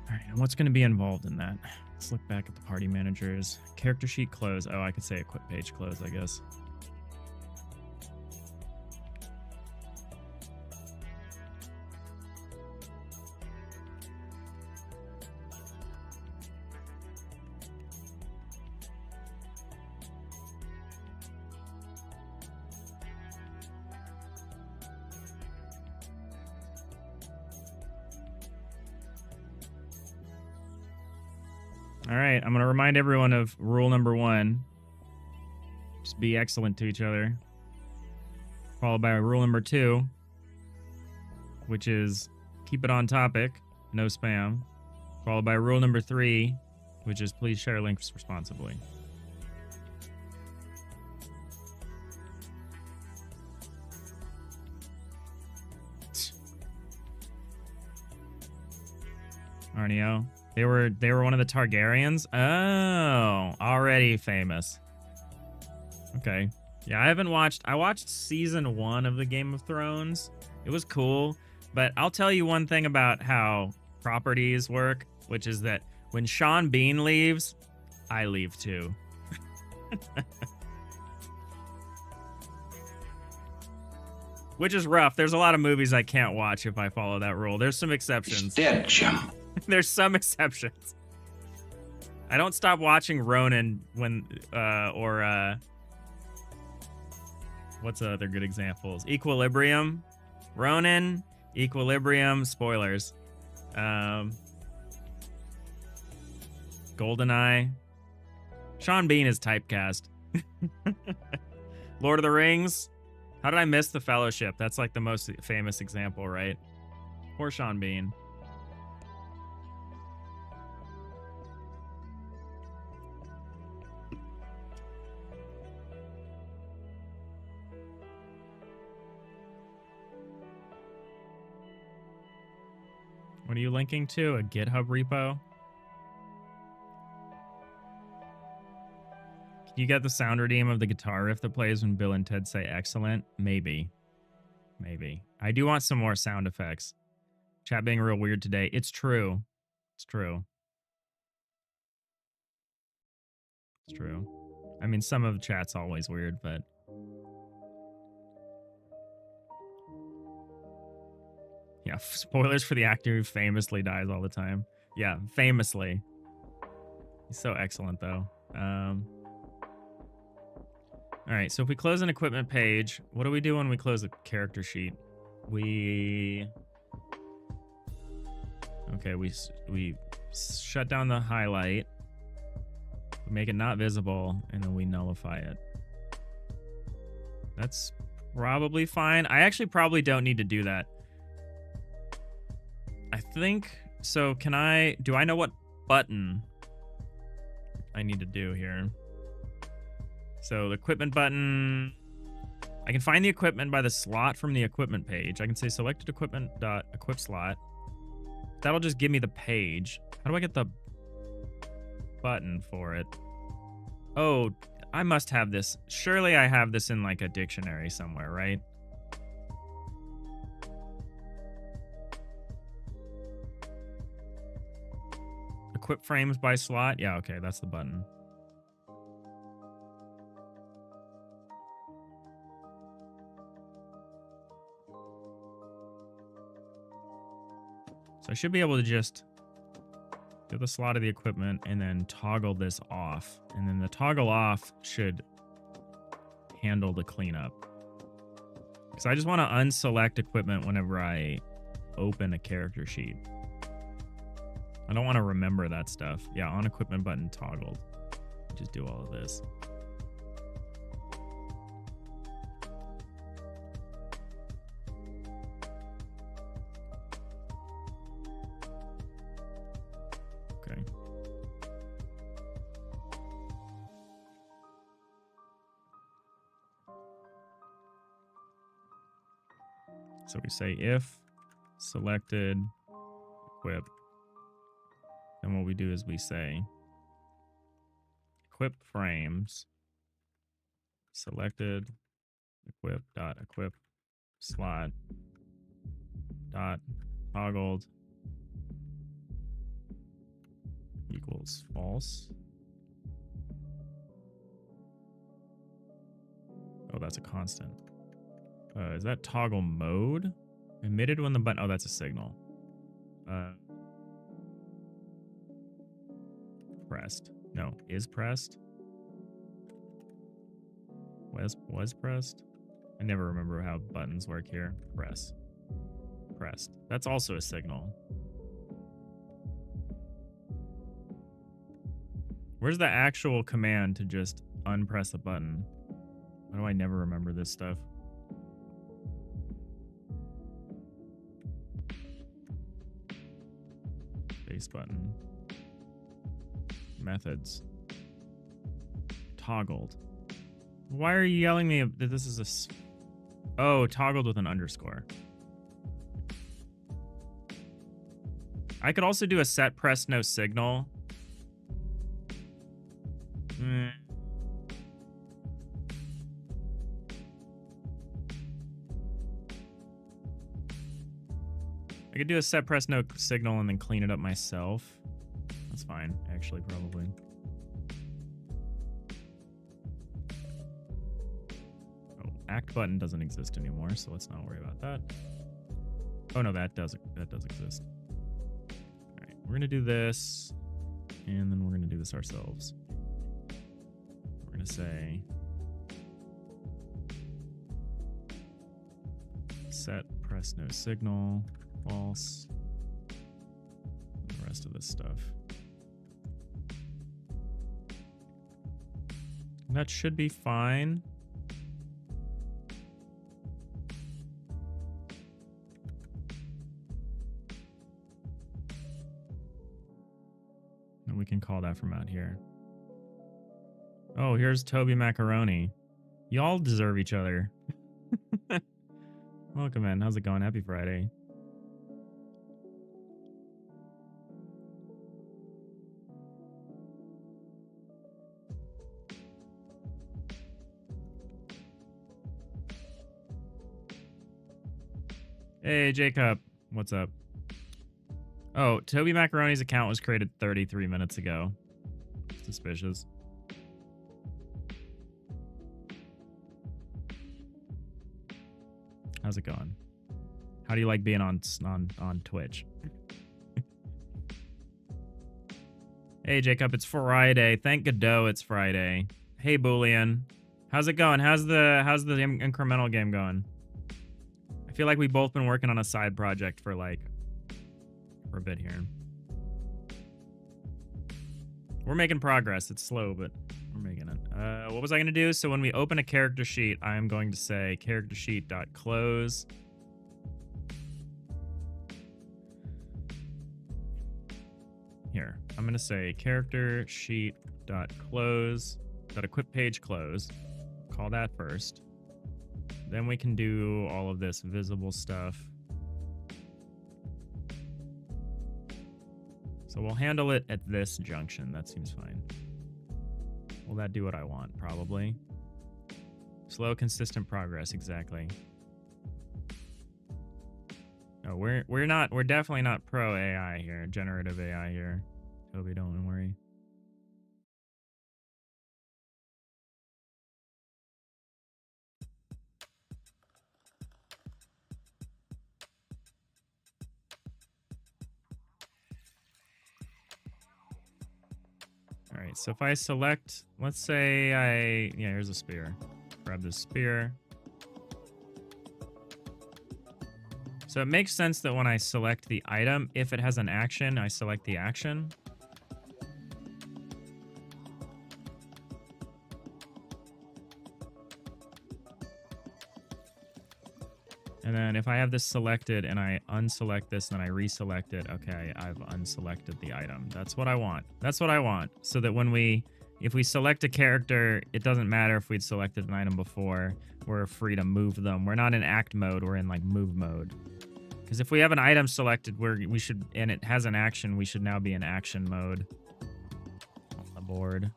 All right, and what's going to be involved in that? Let's look back at the party managers. Character sheet close. Oh, I could say equip page close, I guess. All right, I'm going to remind everyone of rule number 1. Just be excellent to each other. Followed by rule number 2, which is keep it on topic, no spam. Followed by rule number 3, which is please share links responsibly. Arneo. They were one of the Targaryens? Oh, already famous. Okay. Yeah, I watched season 1 of the Game of Thrones. It was cool, but I'll tell you one thing about how properties work, which is that when Sean Bean leaves, I leave too. Which is rough. There's a lot of movies I can't watch if I follow that rule. There's some exceptions.
He's dead, Jim.
There's some exceptions. I don't stop watching Ronin when, what's other good examples? Equilibrium, Ronin, Equilibrium, spoilers. GoldenEye. Sean Bean is typecast. Lord of the Rings. How did I miss the Fellowship? That's like the most famous example, right? Poor Sean Bean. What are you linking to? A GitHub repo? Can you get the sound redeem of the guitar riff that plays when Bill and Ted say excellent? Maybe. Maybe. I do want some more sound effects. Chat being real weird today. It's true. It's true. It's true. I mean, some of the chat's always weird, but... yeah, spoilers for the actor who famously dies all the time. Yeah, famously. He's so excellent, though. All right, so if we close an equipment page, what do we do when we close a character sheet? We shut down the highlight, we make it not visible, and then we nullify it. That's probably fine. I actually probably don't need to do that. I think, so do I know what button I need to do here? So the equipment button, I can find the equipment by the slot from the equipment page. I can say selected equipment.equip slot. That'll just give me the page. How do I get the button for it? Oh, I must have this. Surely I have this in like a dictionary somewhere, right? Equip frames by slot. Yeah, okay, that's the button. So I should be able to just get the slot of the equipment and then toggle this off. And then the toggle off should handle the cleanup. Because I just want to unselect equipment whenever I open a character sheet. I don't want to remember that stuff. Yeah, on equipment button toggled. Just do all of this. Okay. So we say if selected equip. Then what we do is we say equip frames selected equip dot equip slot dot toggled equals false. Oh, that's a constant. Is that toggle mode? Emitted when the button, oh, that's a signal. Pressed. No, is pressed. Was pressed. I never remember how buttons work here. Press. Pressed. That's also a signal. Where's the actual command to just unpress a button? Why do I never remember this stuff? Space button. Methods. Toggled. Why are you yelling me that this is a... Oh, toggled with an underscore. I could also do a set press no signal. I could do a set press no signal and then clean it up myself. That's fine, actually, probably. Oh, act button doesn't exist anymore, so let's not worry about that. Oh no, that does exist. All right, we're gonna do this, and then we're gonna do this ourselves. We're gonna say set press no signal. False. The rest of this stuff. That should be fine. And we can call that from out here. Oh, here's Toby Macaroni. Y'all deserve each other. Welcome in. How's it going? Happy Friday. Hey, Jacob. What's up? Oh, Toby Macaroni's account was created 33 minutes ago. Suspicious. How's it going? How do you like being on Twitch? Hey, Jacob, it's Friday. Thank Godot it's Friday. Hey, Boolean. How's it going? How's the incremental game going? I feel like we've both been working on a side project for a bit here. We're making progress. It's slow, but we're making it. What was I going to do? So when we open a character sheet, I am going to say character sheet.close. Here, I'm going to say character sheet.close. .equip page close. Call that first. Then we can do all of this visible stuff. So we'll handle it at this junction. That seems fine. Will that do what I want? Probably. Slow, consistent progress. Exactly. No, we're definitely not pro AI here. Generative AI here. Toby, don't worry. All right, so if I select, let's say yeah, here's a spear. Grab this spear. So it makes sense that when I select the item, if it has an action, I select the action. And then if I have this selected and I unselect this and then I reselect it, okay, I've unselected the item. That's what I want. That's what I want. So that if we select a character, it doesn't matter if we'd selected an item before, we're free to move them. We're not in act mode, we're in like move mode. Because if we have an item selected and it has an action, we should now be in action mode on the board.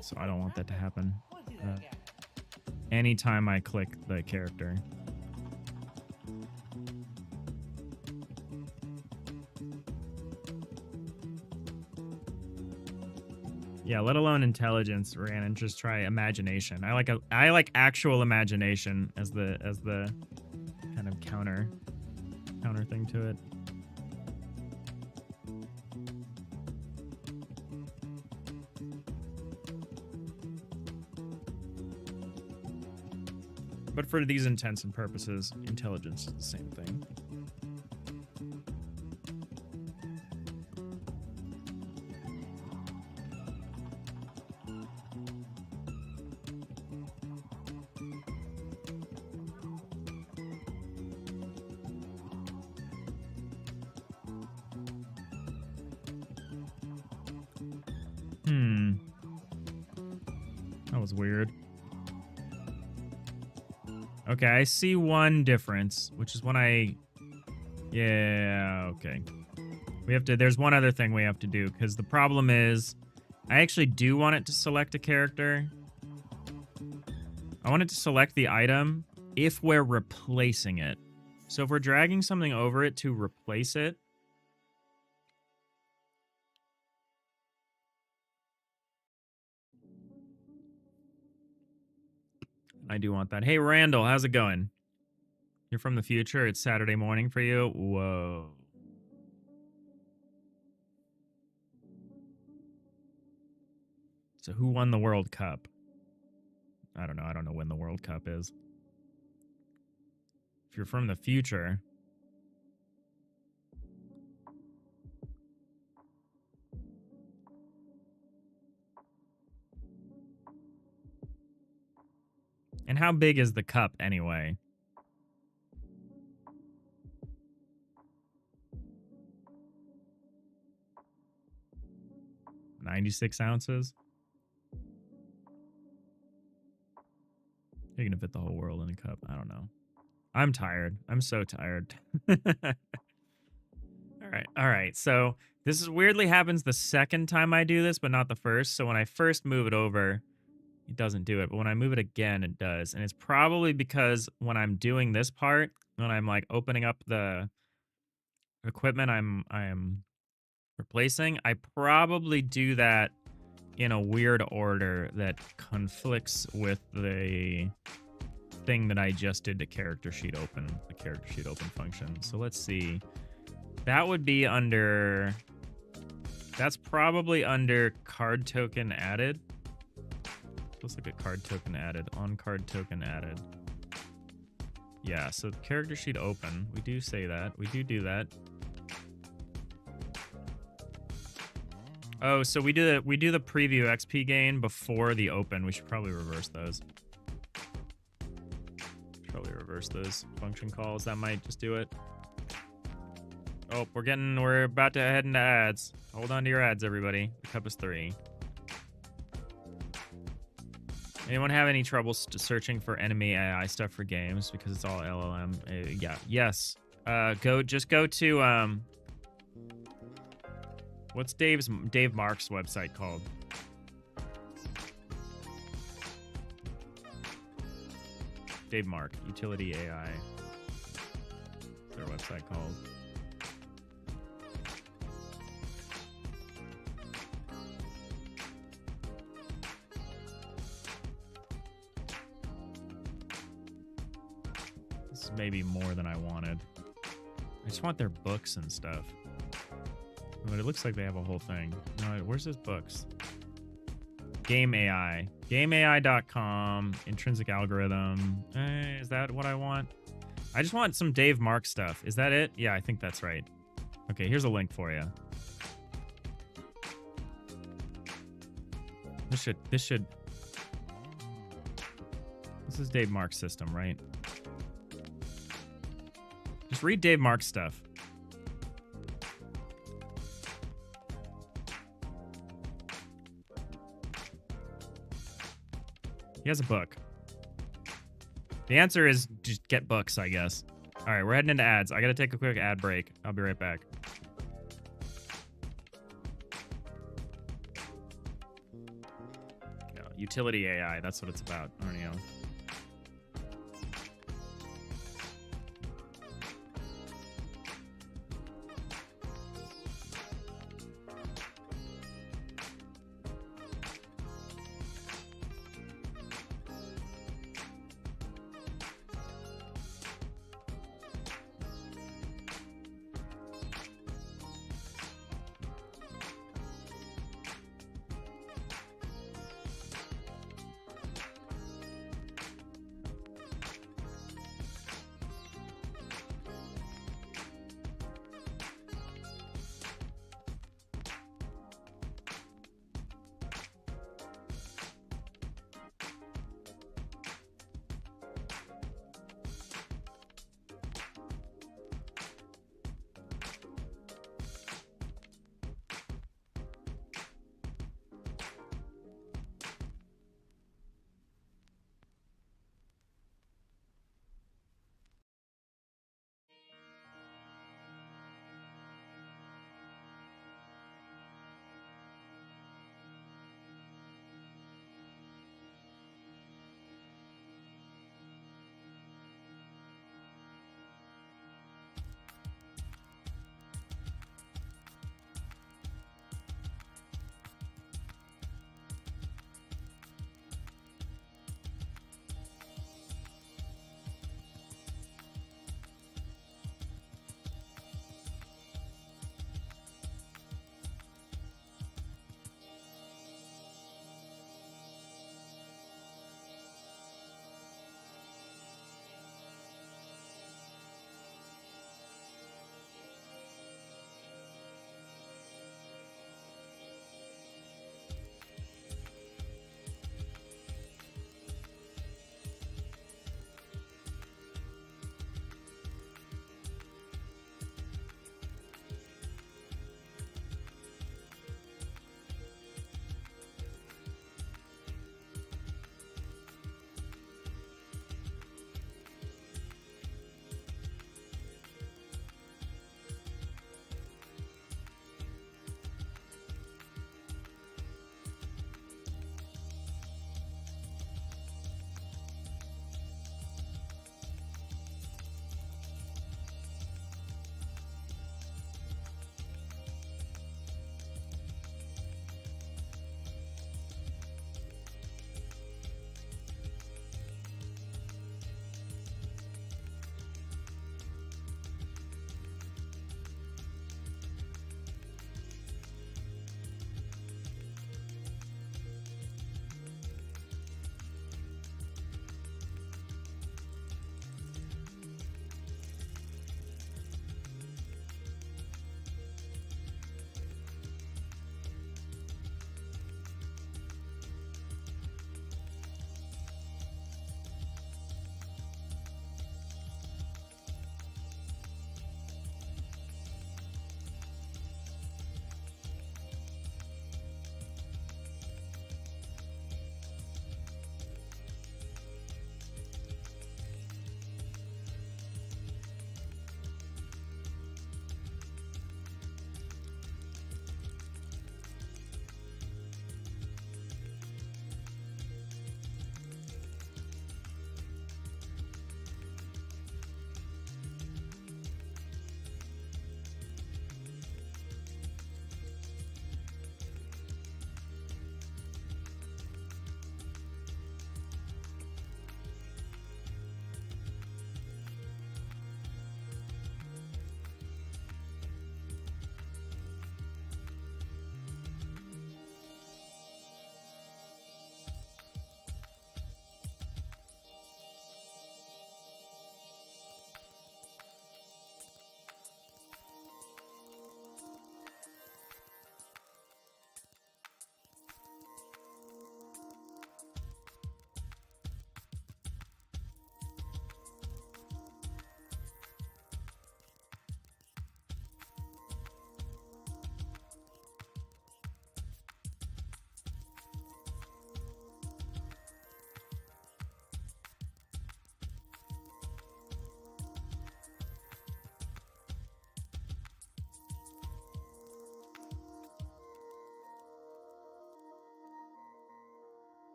So I don't want that to happen. Anytime I click the character. Yeah, let alone intelligence, Rhiannon. Just try imagination. I like actual imagination as the kind of counter thing to it. But for these intents and purposes, intelligence is the same thing. That was weird. Okay, I see one difference, which is when I... Yeah, okay. We have to... There's one other thing we have to do, because the problem is I actually do want it to select a character. I want it to select the item if we're replacing it. So if we're dragging something over it to replace it, I do want that. Hey, Randall, how's it going? You're from the future. It's Saturday morning for you. Whoa. So who won the World Cup? I don't know. I don't know when the World Cup is. If you're from the future... And how big is the cup anyway? $96 ounces? You're gonna fit the whole world in a cup. I don't know. I'm tired. I'm so tired. All right. So this is weirdly happens the second time I do this, but not the first. So when I first move it over, it doesn't do it. But when I move it again, it does. And it's probably because when I'm doing this part, when I'm like opening up the equipment I'm replacing, I probably do that in a weird order that conflicts with the thing that I just did to character sheet open, the character sheet open function. So let's see. That would be under... That's probably under card token added. Let's look at card token added. On card token added. Yeah, so character sheet open. We do say that. We do that. Oh, so we do the preview XP gain before the open. We should probably reverse those. Probably reverse those function calls. That might just do it. Oh, we're about to head into ads. Hold on to your ads, everybody. The cup is 3. Anyone have any trouble searching for enemy AI stuff for games because it's all LLM? Yeah. Yes. Just go to what's Dave Mark's website called? Dave Mark, Utility AI. What's their website called? This is maybe more than I wanted. I just want their books and stuff. But it looks like they have a whole thing. No, where's his books? Game AI. GameAI.com. Intrinsic algorithm. Is that what I want? I just want some Dave Mark stuff. Is that it? Yeah, I think that's right. Okay, here's a link for you. This is Dave Mark's system, right? Just read Dave Mark's stuff. He has a book. The answer is just get books, I guess. All right, we're heading into ads. I gotta take a quick ad break. I'll be right back. No, utility AI, that's what it's about. Arneo.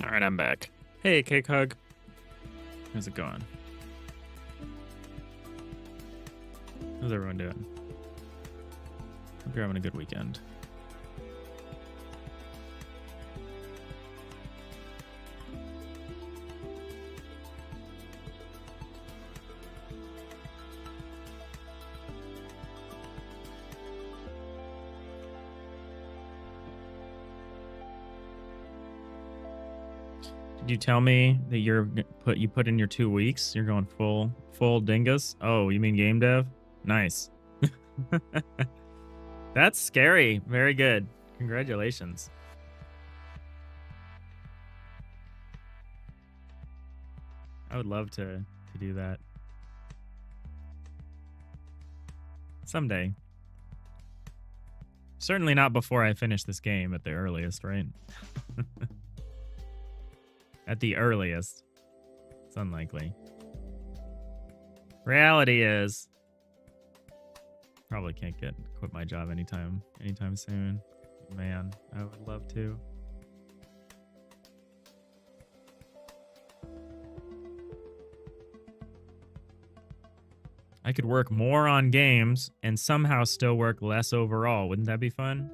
All right, I'm back. Hey, Cake Hug. How's it going? How's everyone doing? Hope you're having a good weekend. Did you tell me that you put in your 2 weeks? You're going full dingus? Oh, you mean game dev? Nice. That's scary. Very good. Congratulations. I would love to do that. Someday. Certainly not before I finish this game at the earliest, right? At the earliest. It's unlikely. Reality is probably can't quit my job anytime soon. Man, I would love to. I could work more on games and somehow still work less overall. Wouldn't that be fun?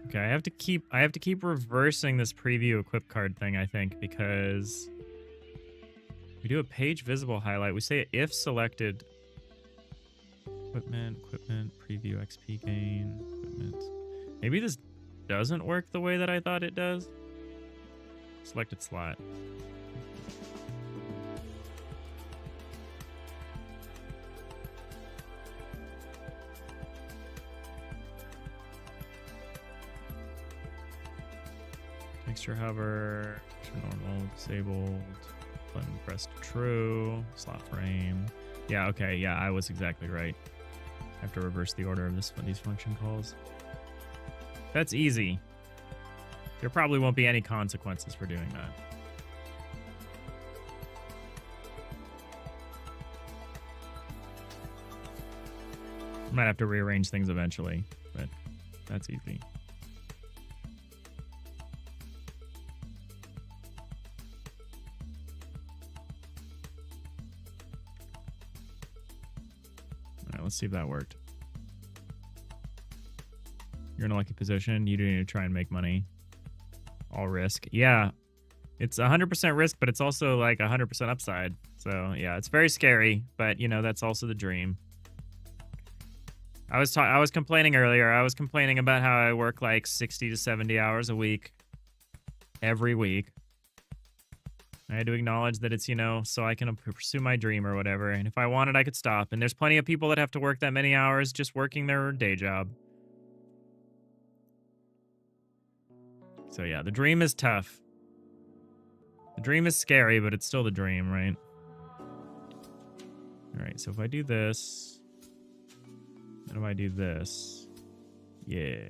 Okay, I have to keep reversing this preview equip card thing, I think, because we do a page visible highlight. We say if selected equipment, preview XP gain, equipment. Maybe this doesn't work the way that I thought it does. Selected slot. Texture hover, normal, disabled, button pressed true, slot frame. Yeah, okay, yeah, I was exactly right. I have to reverse the order of these function calls. That's easy. There probably won't be any consequences for doing that. I might have to rearrange things eventually, but that's easy. Let's see if that worked. You're in a lucky position. You do need to try and make money. All risk. Yeah. It's 100% risk, but it's also like 100% upside. So, yeah, it's very scary, but, you know, that's also the dream. I was complaining earlier. I was complaining about how I work like 60 to 70 hours a week every week. I had to acknowledge that it's, you know, so I can pursue my dream or whatever. And if I wanted, I could stop. And there's plenty of people that have to work that many hours just working their day job. So yeah, the dream is tough. The dream is scary, but it's still the dream, right? All right, so if I do this, then if I do this, yeah.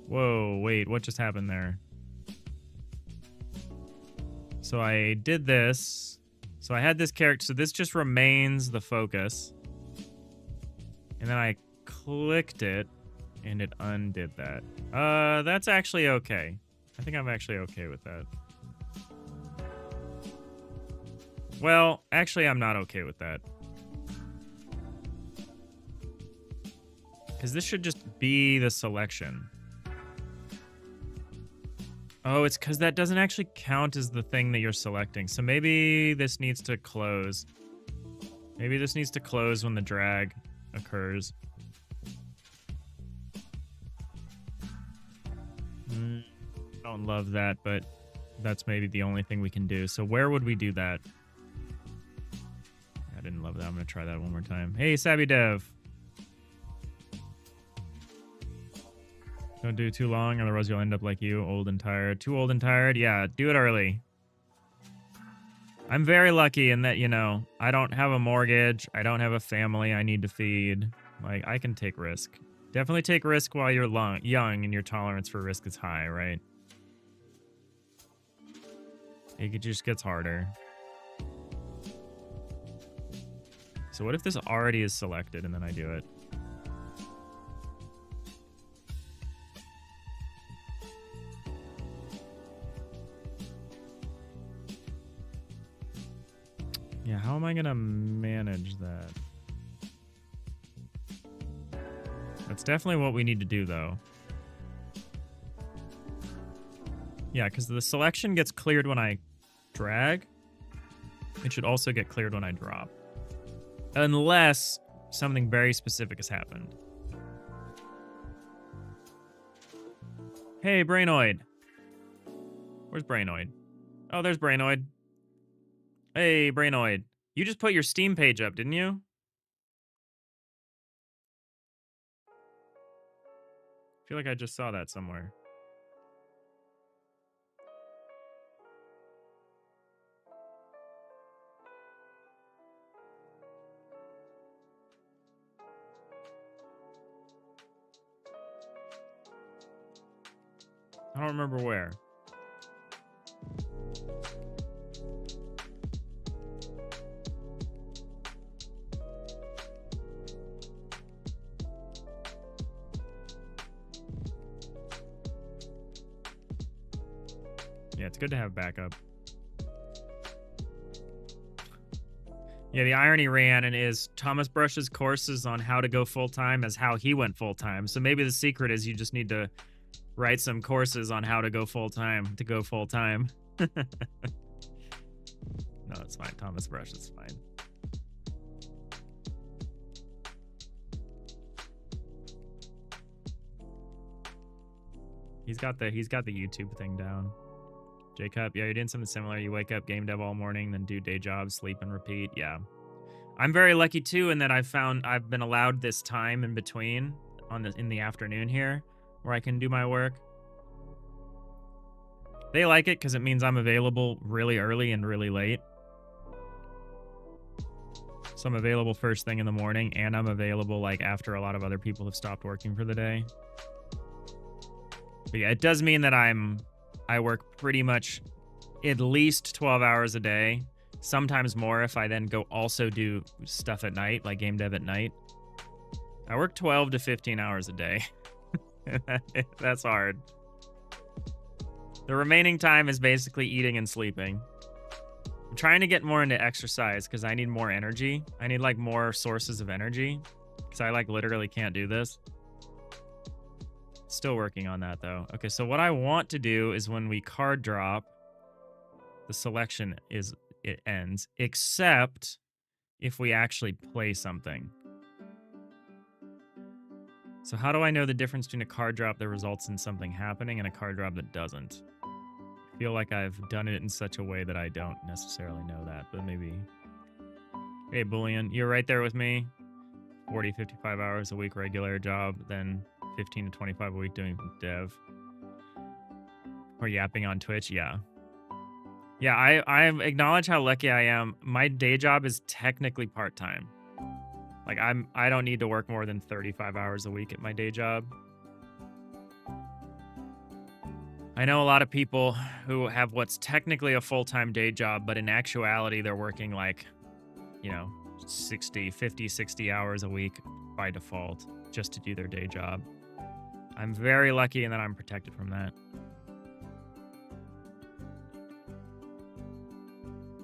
Whoa, wait, what just happened there? So I did this. So I had this character. So this just remains the focus. And then I clicked it and it undid that. That's actually okay. I think I'm actually okay with that. Well, actually, I'm not okay with that. Because this should just be the selection. Oh, it's because that doesn't actually count as the thing that you're selecting. So maybe this needs to close. Maybe this needs to close when the drag occurs. I don't love that, but that's maybe the only thing we can do. So where would we do that? I didn't love that. I'm going to try that one more time. Hey, Savvy Dev. Don't do too long, otherwise you'll end up like you, old and tired. Too old and tired? Yeah, do it early. I'm very lucky in that, you know, I don't have a mortgage. I don't have a family I need to feed. Like, I can take risk. Definitely take risk while you're young and your tolerance for risk is high, right? It just gets harder. So what if this already is selected and then I do it? Yeah, how am I gonna manage that? That's definitely what we need to do, though. Yeah, because the selection gets cleared when I drag. It should also get cleared when I drop. Unless something very specific has happened. Hey, Brainoid. Where's Brainoid? Oh, there's Brainoid. Hey, Brainoid. You just put your Steam page up, didn't you? I feel like I just saw that somewhere. I don't remember where. Yeah, it's good to have backup. Yeah, the irony, Rhiannon, is Thomas Brush's courses on how to go full-time as how he went full-time. So maybe the secret is you just need to write some courses on how to go full-time to go full-time. No, it's fine. Thomas Brush is fine. He's got the YouTube thing down. Jacob, yeah, you're doing something similar. You wake up, game dev all morning, then do day jobs, sleep, and repeat. Yeah. I'm very lucky, too, in that I've been allowed this time in between in the afternoon here where I can do my work. They like it because it means I'm available really early and really late. So I'm available first thing in the morning, and I'm available like after a lot of other people have stopped working for the day. But yeah, it does mean that I work pretty much at least 12 hours a day, sometimes more if I then go also do stuff at night, like game dev at night. I work 12 to 15 hours a day. That's hard. The remaining time is basically eating and sleeping. I'm trying to get more into exercise because I need more energy. I need like more sources of energy because I like literally can't do this. Still working on that though. Okay, so what I want to do is when we card drop, the selection it ends, except if we actually play something. So how do I know the difference between a card drop that results in something happening and a card drop that doesn't? I feel like I've done it in such a way that I don't necessarily know that, but maybe. Hey, Boolean, you're right there with me. 40, 55 hours a week regular job, then 15 to 25 a week doing dev. Or yapping on Twitch, yeah. Yeah, I acknowledge how lucky I am. My day job is technically part-time. Like I don't need to work more than 35 hours a week at my day job. I know a lot of people who have what's technically a full-time day job, but in actuality they're working like, you know, 50, 60 hours a week by default just to do their day job. I'm very lucky in that I'm protected from that.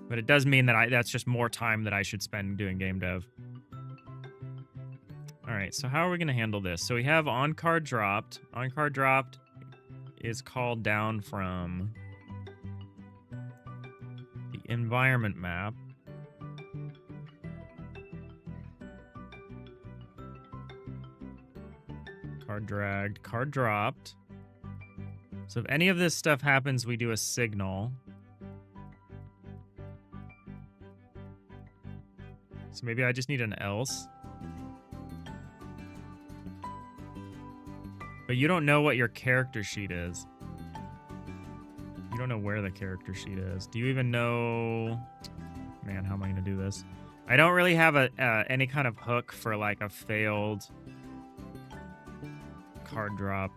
But it does mean that that's just more time that I should spend doing game dev. All right, so how are we going to handle this? So we have on card dropped. On card dropped is called down from the environment map. Card dragged, card dropped. So if any of this stuff happens, we do a signal. So maybe I just need an else. But you don't know what your character sheet is. You don't know where the character sheet is. Do you even know... Man, how am I going to do this? I don't really have any kind of hook for like a failed card drop.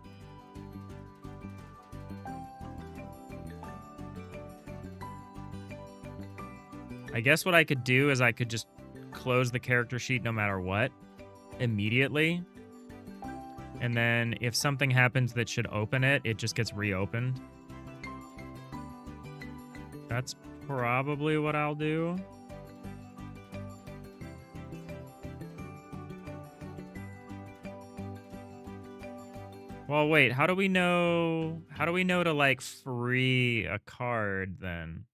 I guess what I could do is I could just close the character sheet no matter what immediately. And then if something happens that should open it, it just gets reopened. That's probably what I'll do. Well, wait, how do we know to like free a card then?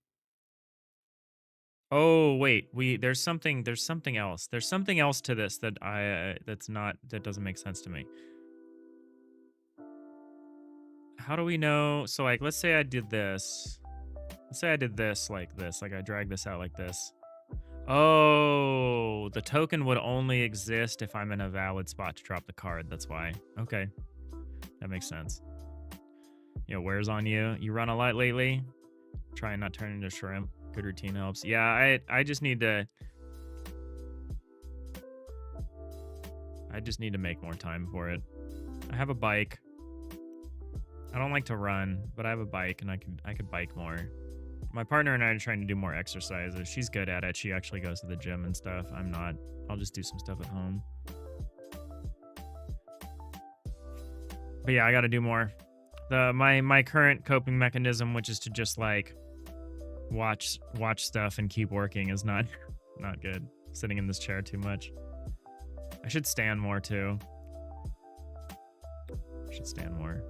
Oh, wait, there's something else. There's something else to this that that doesn't make sense to me. How do we know? So like, let's say I did this. Let's say I did this, like I drag this out like this. Oh, the token would only exist if I'm in a valid spot to drop the card. That's why. Okay, that makes sense. You know, wears on you. You run a lot lately. Try and not turn into shrimp. Good routine helps. Yeah, I just need to make more time for it. I have a bike. I don't like to run, but I have a bike and I could bike more. My partner and I are trying to do more exercises. She's good at it. She actually goes to the gym and stuff. I'm not. I'll just do some stuff at home. But yeah, I got to do more. My current coping mechanism, which is to just like watch stuff and keep working, is not good. Sitting in this chair too much. I should stand more too. I should stand more.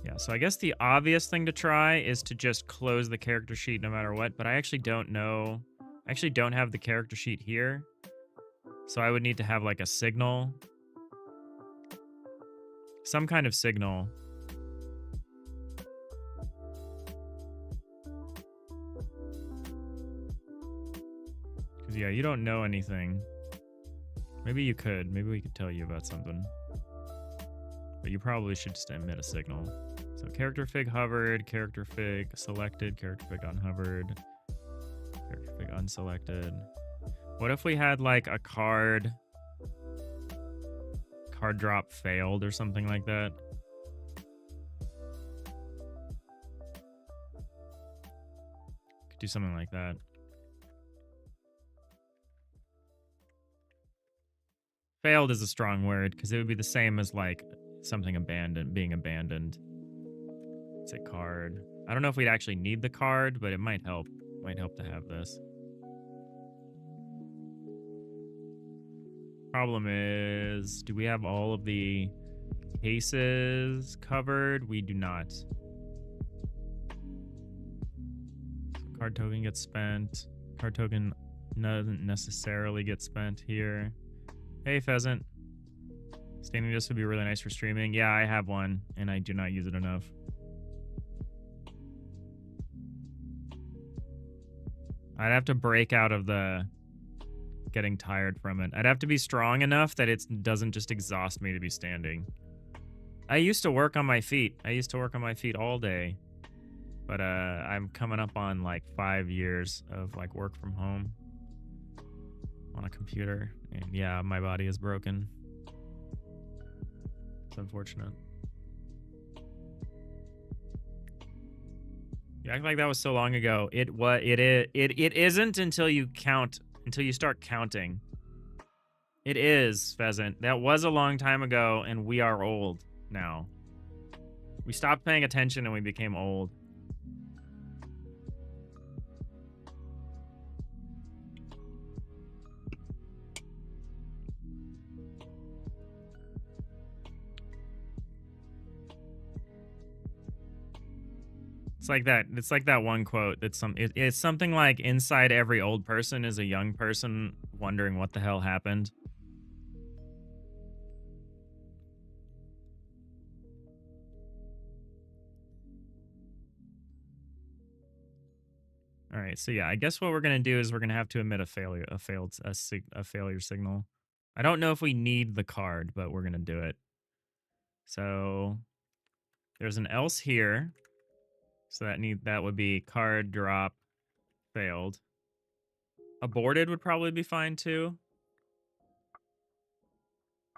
Yeah, so I guess the obvious thing to try is to just close the character sheet no matter what, but I actually don't know. I actually don't have the character sheet here. So I would need to have like a signal. Some kind of signal. Because yeah, you don't know anything. Maybe you could. Maybe we could tell you about something. But you probably should just emit a signal. So character fig hovered, character fig selected, character fig unhovered, character fig unselected. What if we had like a card drop failed or something like that? Could do something like that. Failed is a strong word because it would be the same as like something being abandoned. It's a card. I don't know if we'd actually need the card, but it might help. Might help to have this. Problem is, do we have all of the cases covered? We do not. So card token gets spent. Card token doesn't necessarily get spent here. Hey, Pheasant. Standing disc would be really nice for streaming. Yeah, I have one, and I do not use it enough. I'd have to break out of the getting tired from it. I'd have to be strong enough that it doesn't just exhaust me to be standing. I used to work on my feet. I used to work on my feet all day. But I'm coming up on like 5 years of like work from home on a computer. And yeah, my body is broken. It's unfortunate. You act like that was so long ago. It isn't until you start counting. It is, Pheasant. That was a long time ago, and we are old now. We stopped paying attention and we became old. It's like that. It's like that one quote. It's something like inside every old person is a young person wondering what the hell happened. All right. So yeah, I guess what we're gonna do is we're gonna have to emit a failure signal. I don't know if we need the card, but we're gonna do it. So there's an else here. So that would be card drop failed. Aborted would probably be fine too.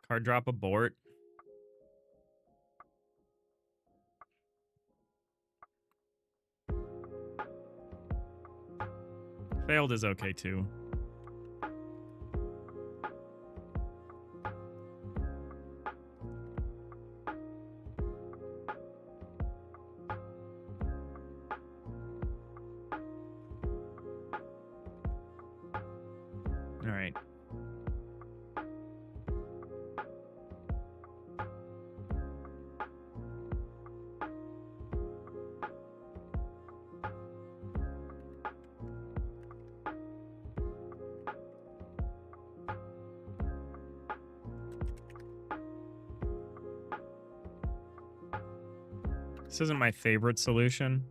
Card drop abort. Failed is okay too. All right. This isn't my favorite solution.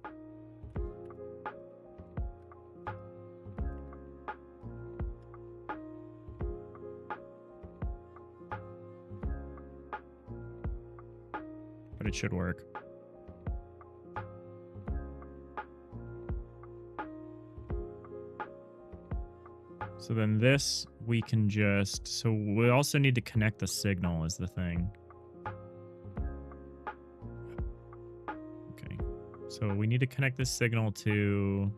But it should work. So then this, we can just... So we also need to connect the signal is the thing. Okay. So we need to connect this signal to...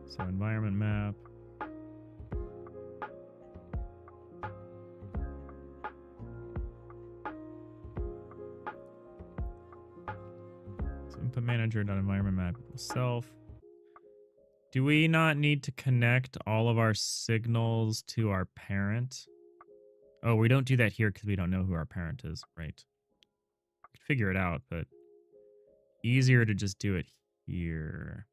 So environment map. So input manager.environment map equals self. Do we not need to connect all of our signals to our parent? Oh, we don't do that here because we don't know who our parent is. Right. Could figure it out, but easier to just do it here.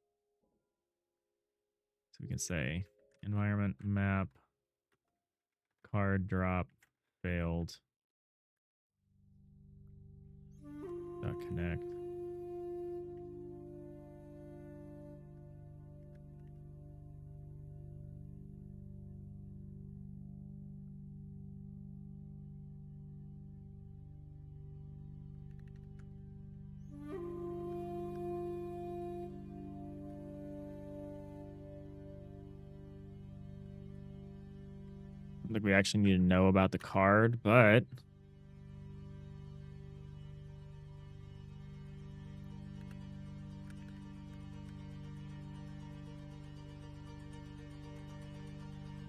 So we can say environment map card drop failed. Dot connect. I think we actually need to know about the card, but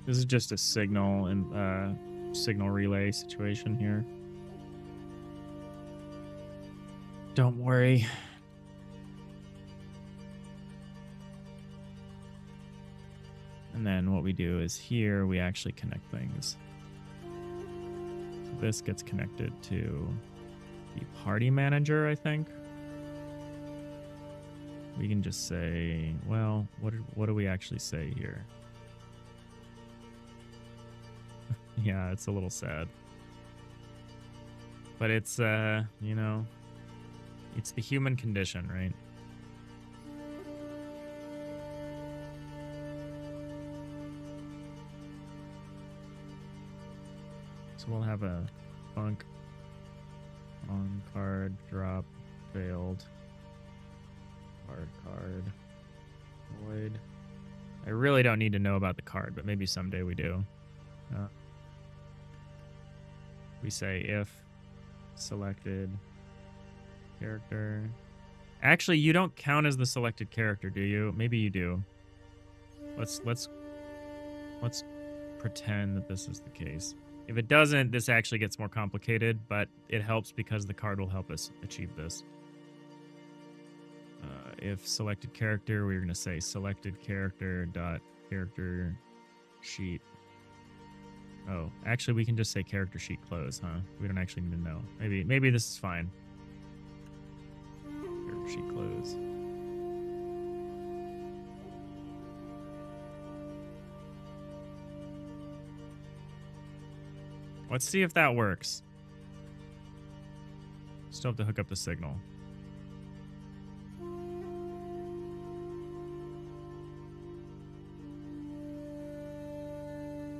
this is just a signal and signal relay situation here. Don't worry. And then what we do is here we actually connect things. So this gets connected to the party manager, I think. We can just say, well, what do we actually say here? Yeah, it's a little sad. But it's, you know, it's the human condition, right? So we'll have a funk on card drop failed. Card void. I really don't need to know about the card, but maybe someday we do. We say if selected character. Actually, you don't count as the selected character, do you? Maybe you do. Let's pretend that this is the case. If it doesn't, this actually gets more complicated, but it helps because the card will help us achieve this. If selected character, we're going to say selected character dot character sheet. Oh, actually, we can just say character sheet close, huh? We don't actually need to know. Maybe this is fine. Character sheet close. Let's see if that works. Still have to hook up the signal.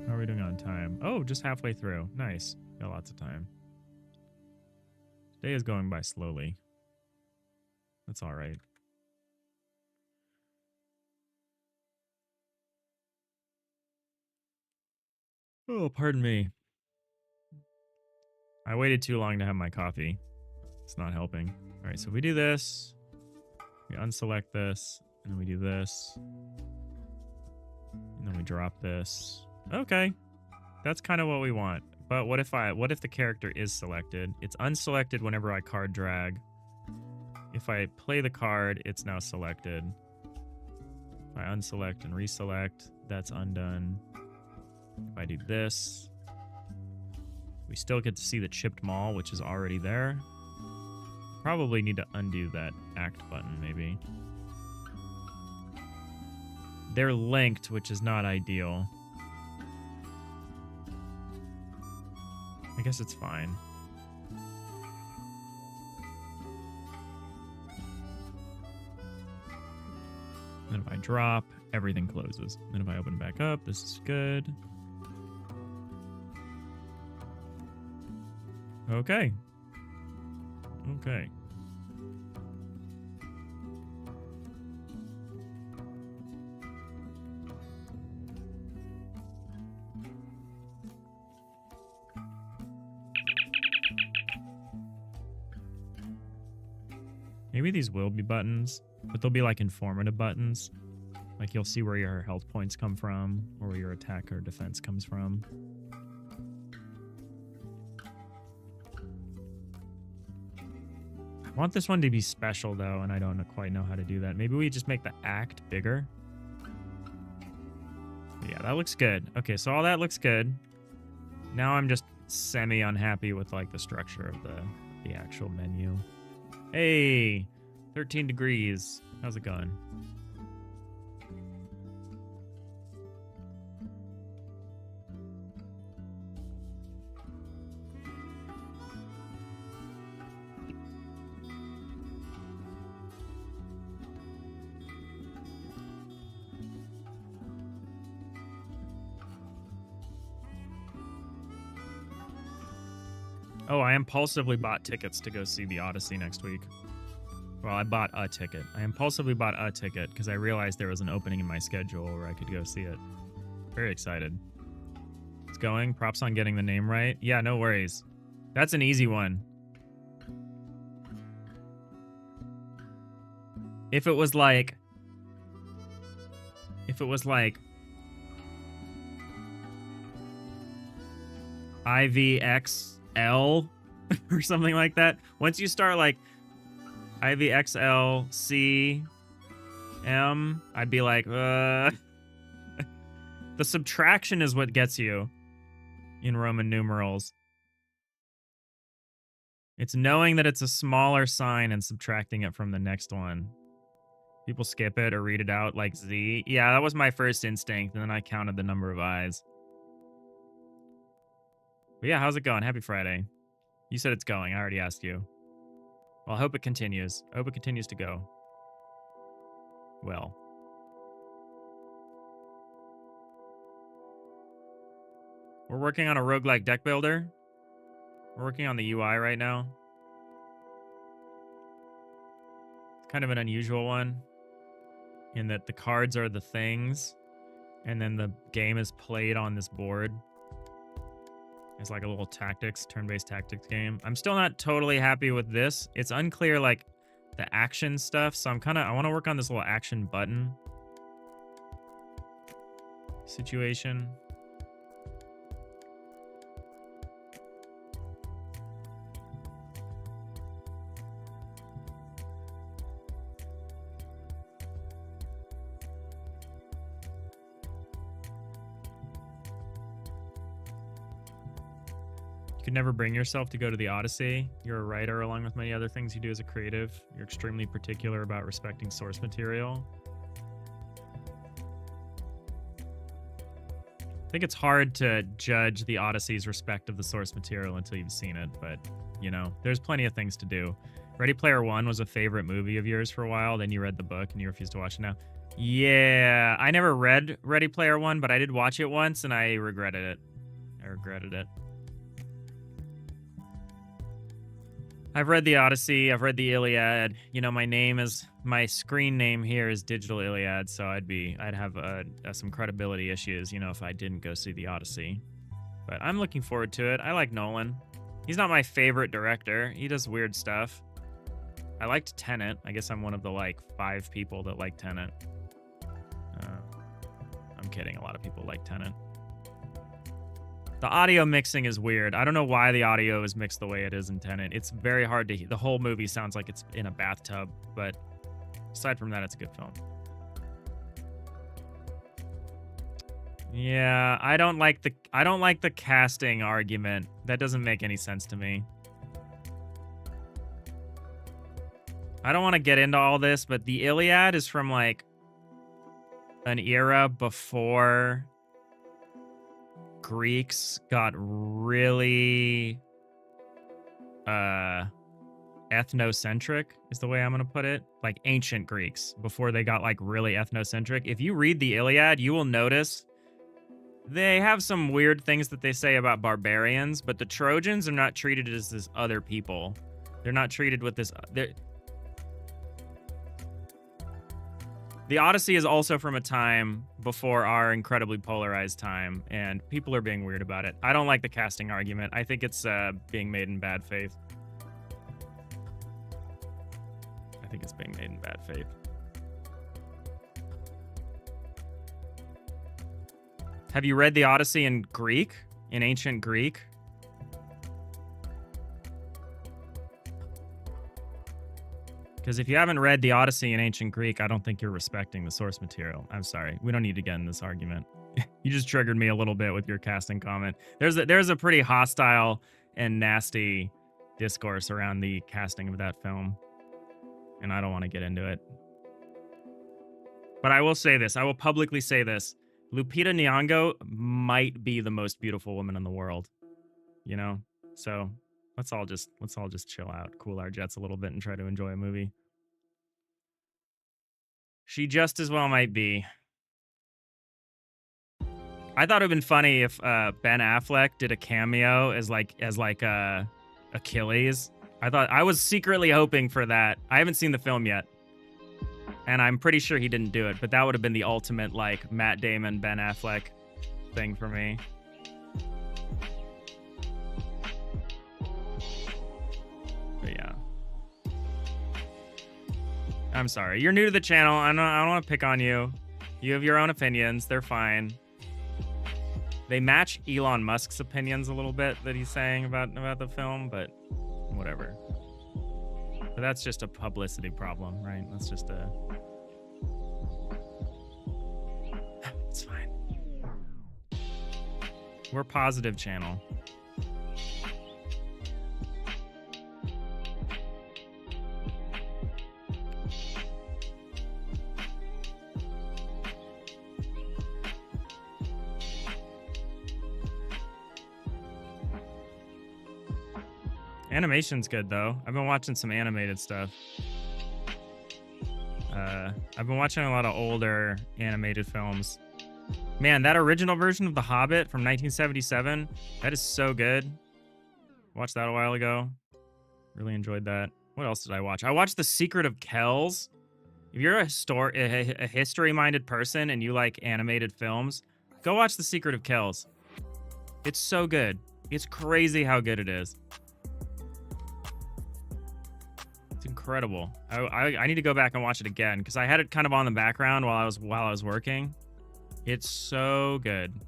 How are we doing on time? Oh, just halfway through. Nice. Got lots of time. Day is going by slowly. That's all right. Oh, pardon me. I waited too long to have my coffee. It's not helping. All right, so we do this. We unselect this. And then we do this. And then we drop this. Okay. That's kind of what we want. But what if the character is selected? It's unselected whenever I card drag. If I play the card, it's now selected. If I unselect and reselect, that's undone. If I do this, we still get to see the chipped mall, which is already there. Probably need to undo that act button, maybe. They're linked, which is not ideal. I guess it's fine. Then if I drop, everything closes. Then if I open back up, this is good. Okay. Okay. Maybe these will be buttons, but they'll be like informative buttons. Like you'll see where your health points come from or where your attack or defense comes from. I want this one to be special though, and I don't quite know how to do that. Maybe we just make the act bigger. Yeah, that looks good. Okay, so all that looks good. Now I'm just semi-unhappy with like the structure of the actual menu. Hey, 13 degrees. How's it going? Oh, I impulsively bought tickets to go see the Odyssey next week. Well, I bought a ticket. I impulsively bought a ticket because I realized there was an opening in my schedule where I could go see it. Very excited. It's going. Props on getting the name right. Yeah, no worries. That's an easy one. If it was like IVXL or something like that. Once you start like IVXL C M, I'd be like, The subtraction is what gets you in Roman numerals. It's knowing that it's a smaller sign and subtracting it from the next one. People skip it or read it out like Z. Yeah, that was my first instinct, and then I counted the number of I's. But yeah, how's it going? Happy Friday. You said it's going. I already asked you. Well, I hope it continues. I hope it continues to go. Well. We're working on a roguelike deck builder. We're working on the UI right now. It's kind of an unusual one in that the cards are the things and then the game is played on this board. It's like a little tactics, turn-based tactics game. I'm still not totally happy with this. It's unclear, like, the action stuff, so I want to work on this little action button situation. You could never bring yourself to go to the Odyssey. You're a writer along with many other things you do as a creative. You're extremely particular about respecting source material. I think it's hard to judge the Odyssey's respect of the source material until you've seen it, but, you know, there's plenty of things to do. Ready Player One was a favorite movie of yours for a while, then you read the book and you refuse to watch it now. Yeah, I never read Ready Player One, but I did watch it once and I regretted it. I've read the Odyssey, I've read the Iliad. You know, my screen name here is Digital Iliad, so I'd have some credibility issues, you know, if I didn't go see the Odyssey. But I'm looking forward to it. I like Nolan. He's not my favorite director. He does weird stuff. I liked Tenet. I guess I'm one of the, like, 5 people that like Tenet. I'm kidding. A lot of people like Tenet. The audio mixing is weird. I don't know why the audio is mixed the way it is in Tenet. It's very hard to hear. The whole movie sounds like it's in a bathtub, but aside from that, it's a good film. Yeah, I don't like the casting argument. That doesn't make any sense to me. I don't want to get into all this, but the Iliad is from like an era before Greeks got really ethnocentric is the way I'm going to put it. Like ancient Greeks before they got like really ethnocentric. If you read the Iliad, you will notice they have some weird things that they say about barbarians, but the Trojans are not treated as this other people. They're not treated with this. The Odyssey is also from a time before our incredibly polarized time, and people are being weird about it. I don't like the casting argument. I think it's being made in bad faith. I think it's being made in bad faith. Have you read the Odyssey in Greek? In ancient Greek? Because if you haven't read the Odyssey in ancient Greek, I don't think you're respecting the source material. I'm sorry. We don't need to get in this argument. You just triggered me a little bit with your casting comment. There's a pretty hostile and nasty discourse around the casting of that film, and I don't want to get into it. But I will say this. I will publicly say this. Lupita Nyong'o might be the most beautiful woman in the world. You know? So let's all just chill out, cool our jets a little bit, and try to enjoy a movie. She just as well might be. I thought it'd been funny if Ben Affleck did a cameo as Achilles. I was secretly hoping for that. I haven't seen the film yet, and I'm pretty sure he didn't do it. But that would have been the ultimate like Matt Damon, Ben Affleck thing for me. But yeah. I'm sorry. You're new to the channel. I don't want to pick on you. You have your own opinions. They're fine. They match Elon Musk's opinions a little bit that he's saying about the film, but whatever. But that's just a publicity problem, right? That's just a... It's fine. We're a positive channel. Animation's good though. I've been watching some animated stuff. I've been watching a lot of older animated films. Man, that original version of The Hobbit from 1977, that is so good. Watched that a while ago. Really enjoyed that. What else did I watch? I watched The Secret of Kells. If you're a history-minded person and you like animated films, go watch The Secret of Kells. It's so good. It's crazy how good it is. It's incredible. I need to go back and watch it again because I had it kind of on the background while I was working. It's so good.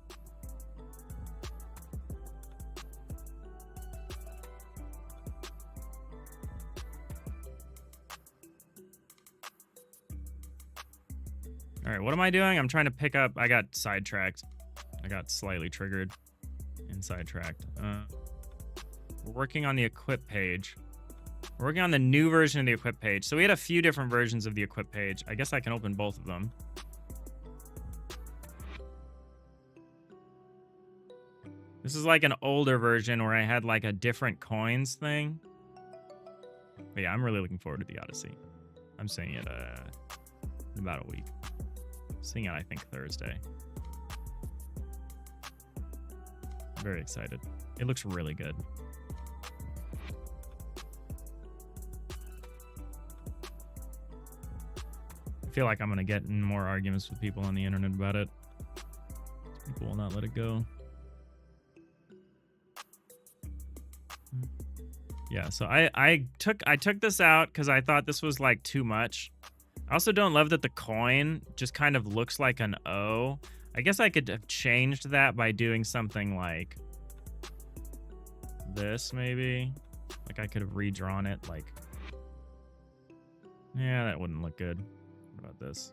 All right, what am I doing? I'm trying to pick up. I got sidetracked. I got slightly triggered and sidetracked. We're working on the equip page. We're working on the new version of the equip page. So we had a few different versions of the equip page. I guess I can open both of them. This is like an older version where I had like a different coins thing. But yeah, I'm really looking forward to the Odyssey. I'm seeing it in about a week. Seeing it, I think, Thursday. Very excited. It looks really good. I feel like I'm going to get in more arguments with people on the internet about it. People will not let it go. Yeah, so I took this out because I thought this was like too much. I also don't love that the coin just kind of looks like an O. I guess I could have changed that by doing something like this, maybe. Like I could have redrawn it like... Yeah, that wouldn't look good. What about this?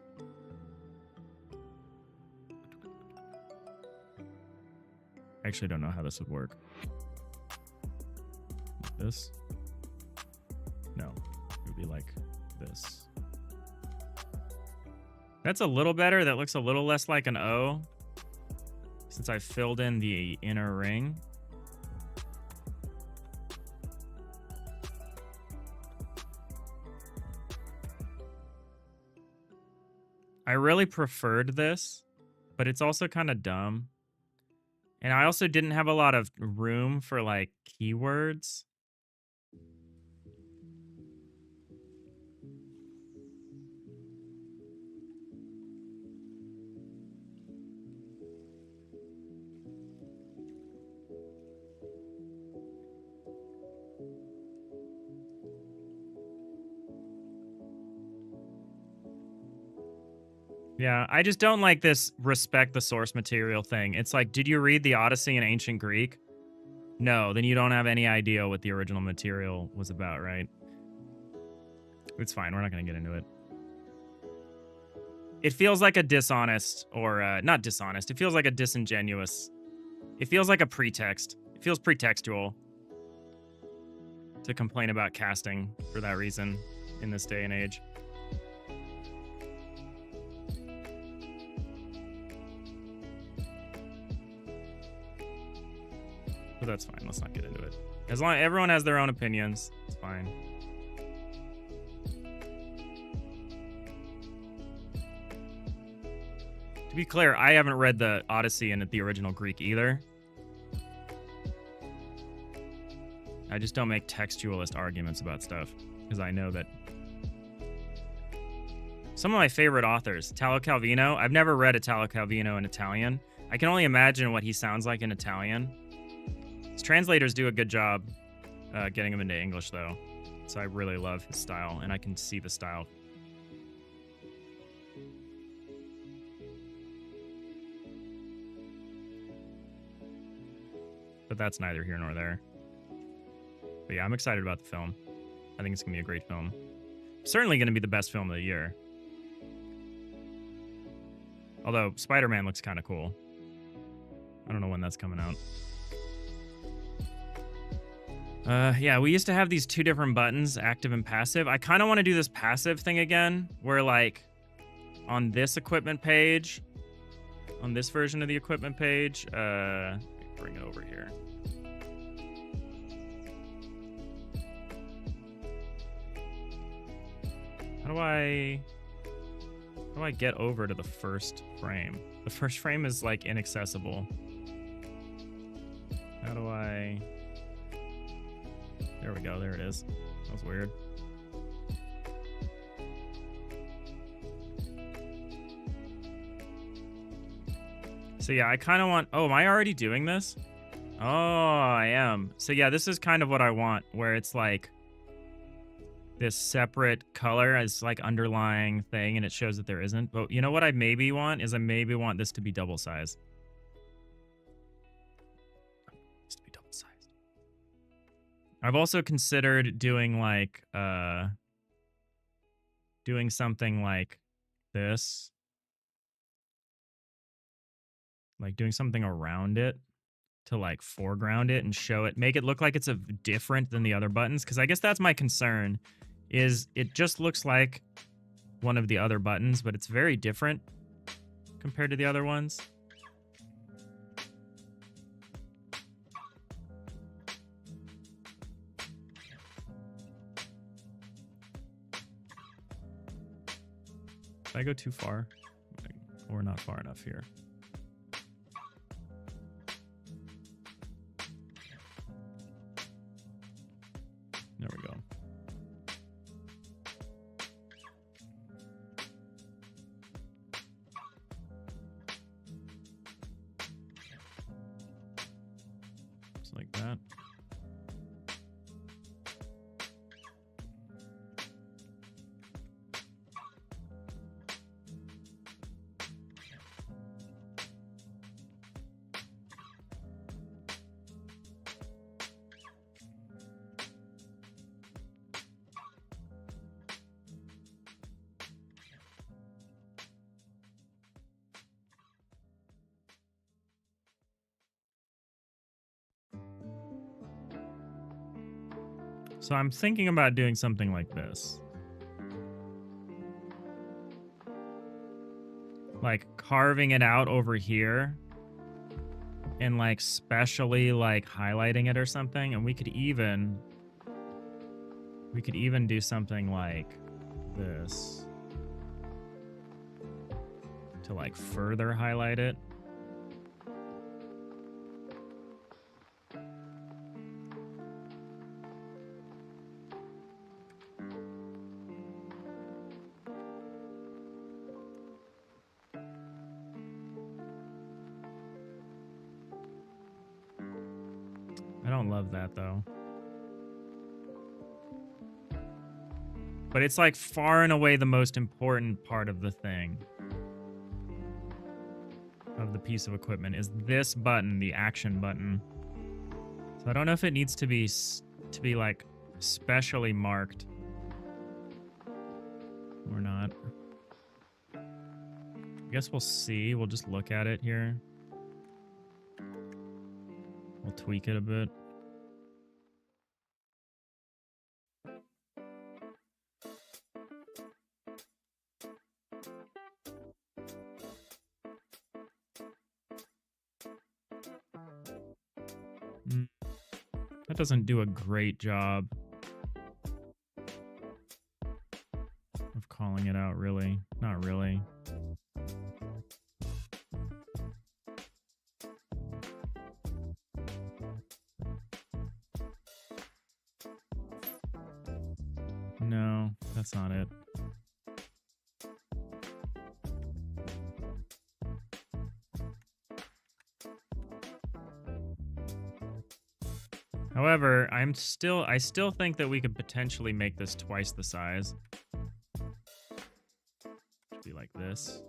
I actually don't know how this would work. Like this? No, it would be like this. That's a little better. That looks a little less like an O since I filled in the inner ring. I really preferred this, but it's also kind of dumb. And I also didn't have a lot of room for like keywords. Yeah, I just don't like this respect the source material thing. It's like, did you read the Odyssey in ancient Greek? No, then you don't have any idea what the original material was about, right? It's fine. We're not going to get into it. It feels like a dishonest, or not dishonest. It feels like a disingenuous. It feels like a pretext. It feels pretextual to complain about casting for that reason in this day and age. But that's fine. Let's not get into it. As long as everyone has their own opinions, it's fine. To be clear, I haven't read the Odyssey in the original Greek either. I just don't make textualist arguments about stuff because I know that some of my favorite authors, Italo Calvino, I've never read Italo Calvino in Italian. I can only imagine what he sounds like in Italian. His translators do a good job getting him into English, though. So I really love his style, and I can see the style. But that's neither here nor there. But yeah, I'm excited about the film. I think it's going to be a great film. Certainly going to be the best film of the year. Although, Spider-Man looks kind of cool. I don't know when that's coming out. Yeah, we used to have these two different buttons, active and passive. I kind of want to do this passive thing again, where like on this equipment page, on this version of the equipment page, bring it over here. How do I get over to the first frame? The first frame is like inaccessible. How do I... There we go, there it is. That was weird. So yeah, I kind of want... Oh, am I already doing this? Oh, I am. So yeah, this is kind of what I want, where it's like this separate color as like underlying thing, and it shows that there isn't. But you know what I maybe want is I maybe want this to be double sized. This to be double sized. I've also considered doing like doing something like this. Like doing something around it to like foreground it and show it, make it look like it's different than the other buttons. Because I guess that's my concern, is it just looks like one of the other buttons, but it's very different compared to the other ones. Did I go too far? Or not far enough here? There we go. Just like that. So I'm thinking about doing something like this. Like carving it out over here and like specially like highlighting it or something. And we could even do something like this. to like further highlight it. I don't love that though. But it's like far and away the most important part of the thing. Of the piece of equipment is this button, the action button. So I don't know if it needs to be like specially marked or not. I guess we'll see. We'll just look at it here. We'll tweak it a bit. That doesn't do a great job of calling it out, really. Not really. No, that's not it. However, I still think that we could potentially make this twice the size. Should be like this.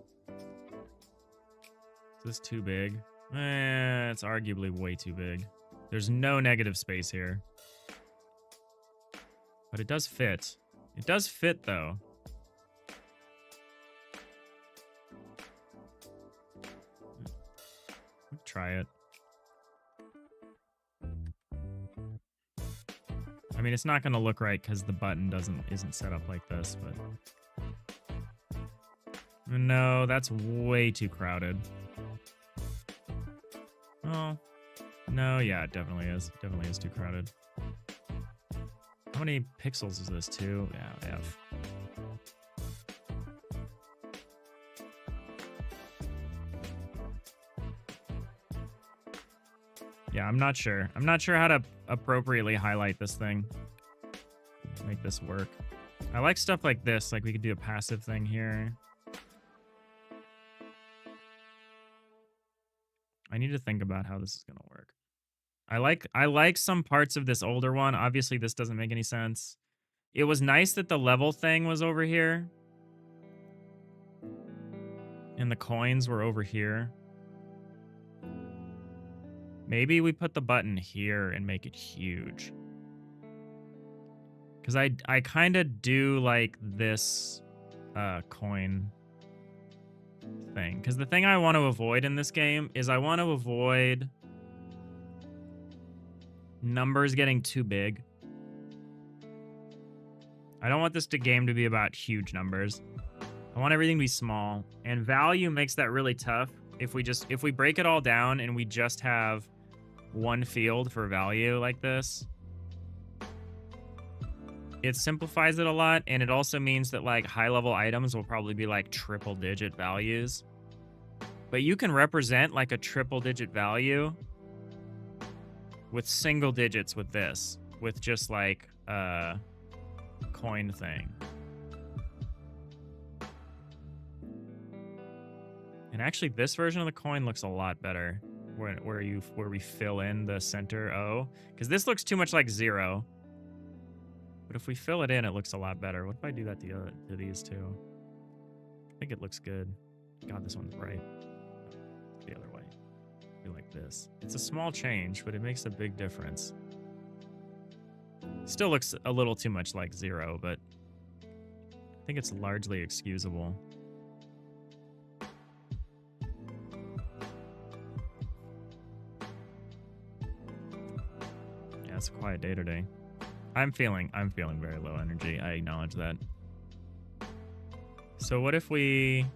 Is this too big? It's arguably way too big. There's no negative space here. But it does fit. It does fit, though. Let's try it. I mean, it's not going to look right because the button isn't set up like this, but... No, that's way too crowded. Oh. No, yeah, it definitely is. It definitely is too crowded. How many pixels is this, too? Yeah, F. Yeah, I'm not sure. I'm not sure how to appropriately highlight this thing. Make this work. I like stuff like this. Like we could do a passive thing here. I need to think about how this is gonna work. I like some parts of this older one. Obviously, this doesn't make any sense. It was nice that the level thing was over here. And the coins were over here. Maybe we put the button here and make it huge. Because I kind of do like this coin thing. Because the thing I want to avoid in this game is I want to avoid numbers getting too big. I don't want this game to be about huge numbers. I want everything to be small. And value makes that really tough. If we break it all down and we just have one field for value like this, it simplifies it a lot, and it also means that like high level items will probably be like triple digit values. But you can represent like a triple digit value with single digits with this, with just like a coin thing. And actually this version of the coin looks a lot better. Where we fill in the center O, because this looks too much like 0. But if we fill it in, it looks a lot better. What if I do that to these two? I think it looks good. God, this one's bright. The other way. Be like this. It's a small change, but it makes a big difference. Still looks a little too much like 0, but I think it's largely excusable. It's a quiet day today. I'm feeling very low energy. I acknowledge that. So what if we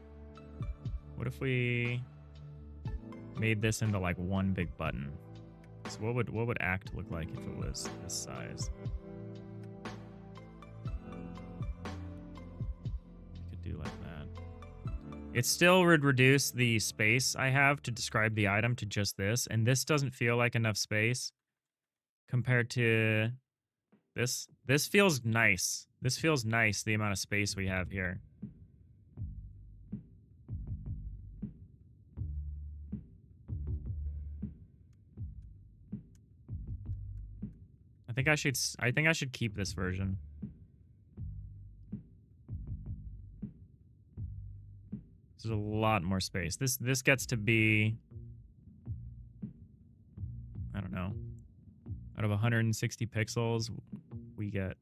made this into like one big button? So what would act look like if it was this size? We could do like that. It still would reduce the space I have to describe the item to just this, and this doesn't feel like enough space compared to this. This feels nice. This feels nice, the amount of space we have here. I think I should keep this version. There's a lot more space. This gets to be, I don't know. Out of 160 pixels, we get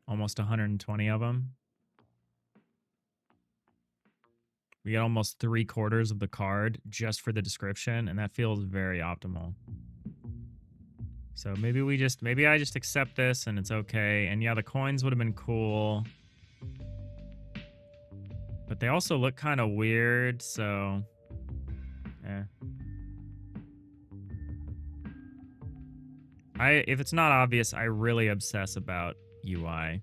almost 120 of them. We get almost 3/4 of the card just for the description, and that feels very optimal. So maybe I just accept this and it's okay. And yeah, the coins would have been cool. But they also look kind of weird, so yeah. If it's not obvious, I really obsess about UI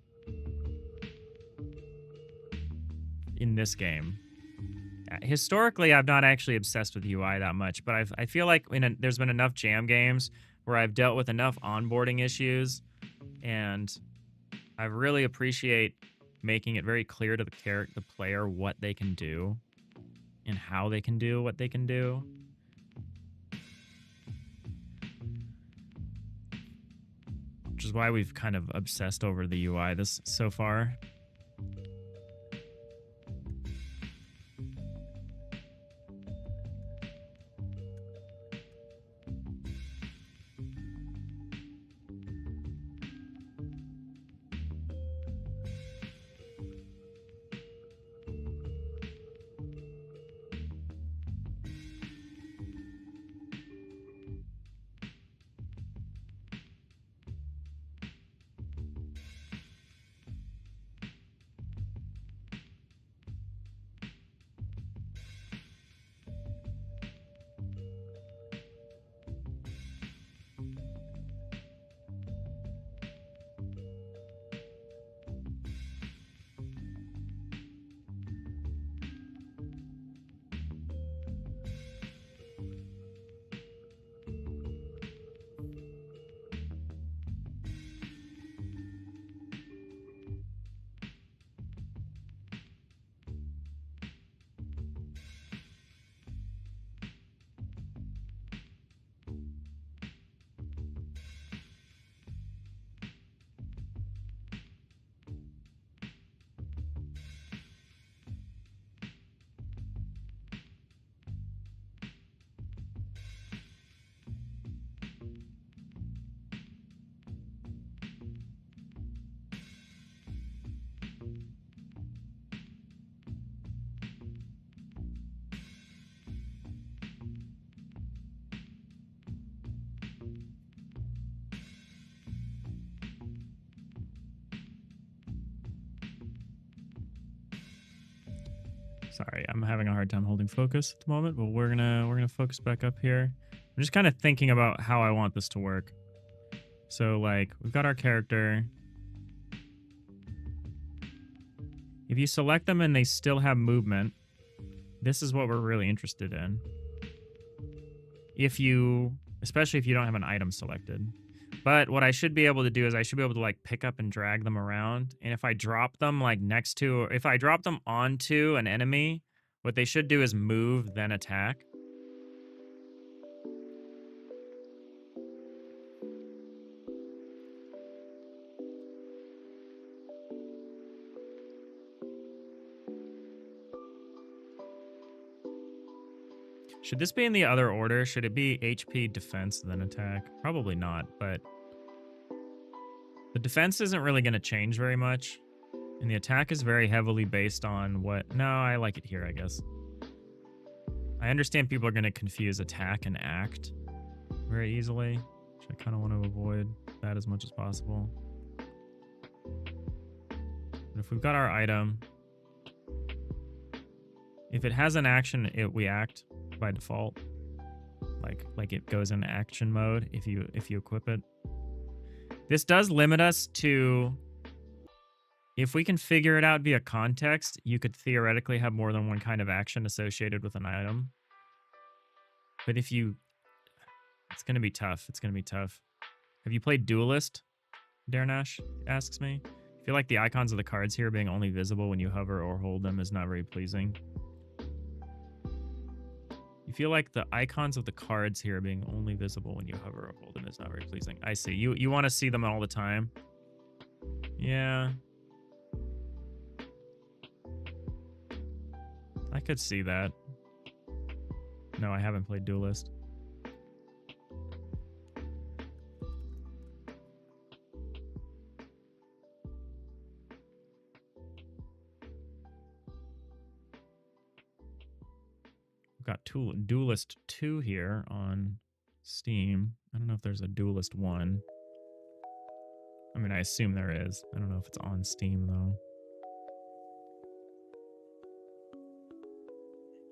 in this game. Historically, I've not actually obsessed with UI that much, but I feel like there's been enough jam games where I've dealt with enough onboarding issues, and I really appreciate making it very clear to the player what they can do and how they can do what they can do. Which is why we've kind of obsessed over the UI so far. Sorry, I'm having a hard time holding focus at the moment, but we're gonna focus back up here. I'm just kind of thinking about how I want this to work. So like, we've got our character. If you select them and they still have movement, this is what we're really interested in. Especially if you don't have an item selected. But what I should be able to do is I should be able to like pick up and drag them around. And if I drop them like if I drop them onto an enemy, what they should do is move, then attack. Should this be in the other order? Should it be HP, defense, then attack? Probably not, but the defense isn't really going to change very much. And the attack is very heavily based on what... No, I like it here, I guess. I understand people are going to confuse attack and act very easily, which I kind of want to avoid that as much as possible. But if we've got our item, if it has an action, we act by default. Like it goes in action mode if you equip it. This does limit us to If we can figure it out via context, you could theoretically have more than one kind of action associated with an item. But if you... It's going to be tough. It's going to be tough. Have you played Duelist? Darnash asks me. I feel like the icons of the cards here being only visible when you hover or hold them is not very pleasing. You feel like the icons of the cards here being only visible when you hover or hold them is not very pleasing. I see. You want to see them all the time? Yeah. I could see that. No, I haven't played Duelist. We've got Duelist 2 here on Steam. I don't know if there's a Duelist 1. I mean, I assume there is. I don't know if it's on Steam, though.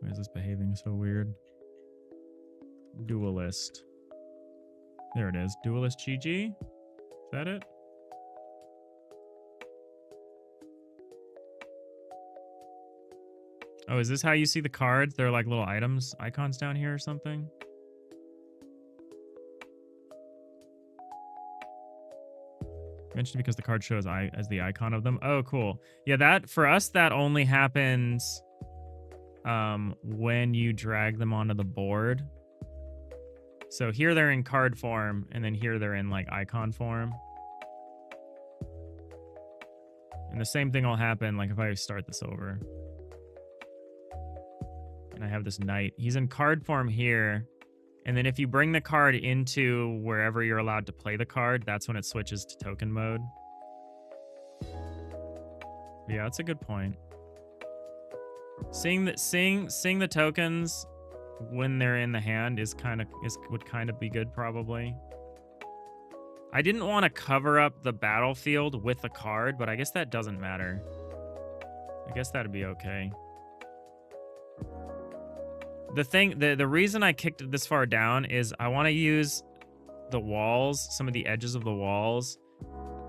Why is this behaving so weird? Duelist. There it is. Duelist GG? Is that it? Oh, is this how you see the cards? They're like little items, icons down here or something? Mentioned because the card shows as the icon of them. Oh, cool. Yeah, that for us, that only happens when you drag them onto the board. So here they're in card form, and then here they're in like icon form. And the same thing will happen like if I start this over. And I have this knight. He's in card form here. And then if you bring the card into wherever you're allowed to play the card, that's when it switches to token mode. But yeah, that's a good point. Seeing the tokens when they're in the hand would kind of be good probably. I didn't want to cover up the battlefield with the card, but I guess that doesn't matter. I guess that'd be okay. The reason I kicked it this far down is I want to use the walls, some of the edges of the walls,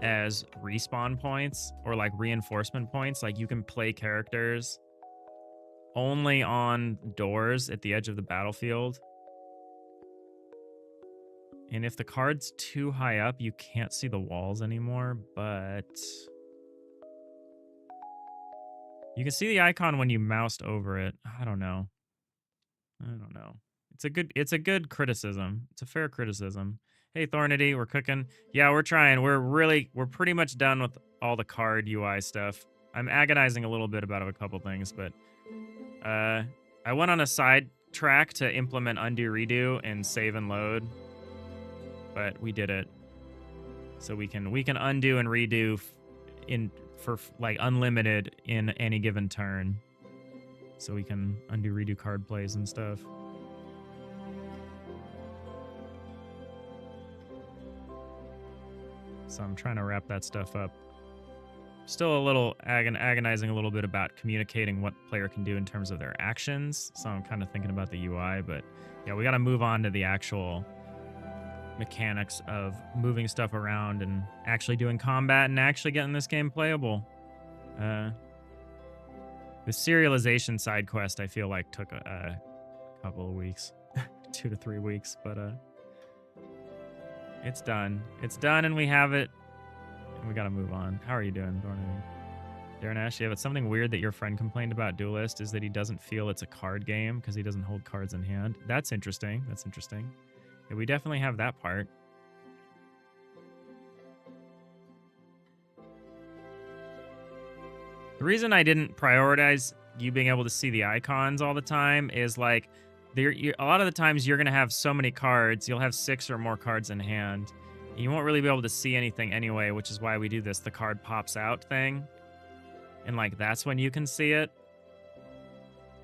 as respawn points or like reinforcement points. Like you can play characters only on doors at the edge of the battlefield. And if the card's too high up, you can't see the walls anymore, but you can see the icon when you moused over it. I don't know. It's a good criticism. It's a fair criticism. Hey, Thornity, we're cooking. Yeah, we're trying. We're pretty much done with all the card UI stuff. I'm agonizing a little bit about a couple things, but I went on a side track to implement undo redo and save and load, but we did it. So we can undo and redo for like unlimited in any given turn. So we can undo redo card plays and stuff. So I'm trying to wrap that stuff up. Still a little agonizing a little bit about communicating what player can do in terms of their actions. So I'm kind of thinking about the UI, but yeah, we got to move on to the actual mechanics of moving stuff around and actually doing combat and actually getting this game playable. The serialization side quest, I feel like, took a couple of weeks, 2 to 3 weeks, but it's done. It's done, and we have it, and we gotta move on. How are you doing, Darnash? Yeah, but something weird that your friend complained about Duelist is that he doesn't feel it's a card game because he doesn't hold cards in hand. That's interesting. That's interesting. Yeah, we definitely have that part. The reason I didn't prioritize you being able to see the icons all the time is like, a lot of the times you're going to have so many cards, you'll have 6 or more cards in hand. You won't really be able to see anything anyway, which is why we do this, the card pops out thing. And like, that's when you can see it.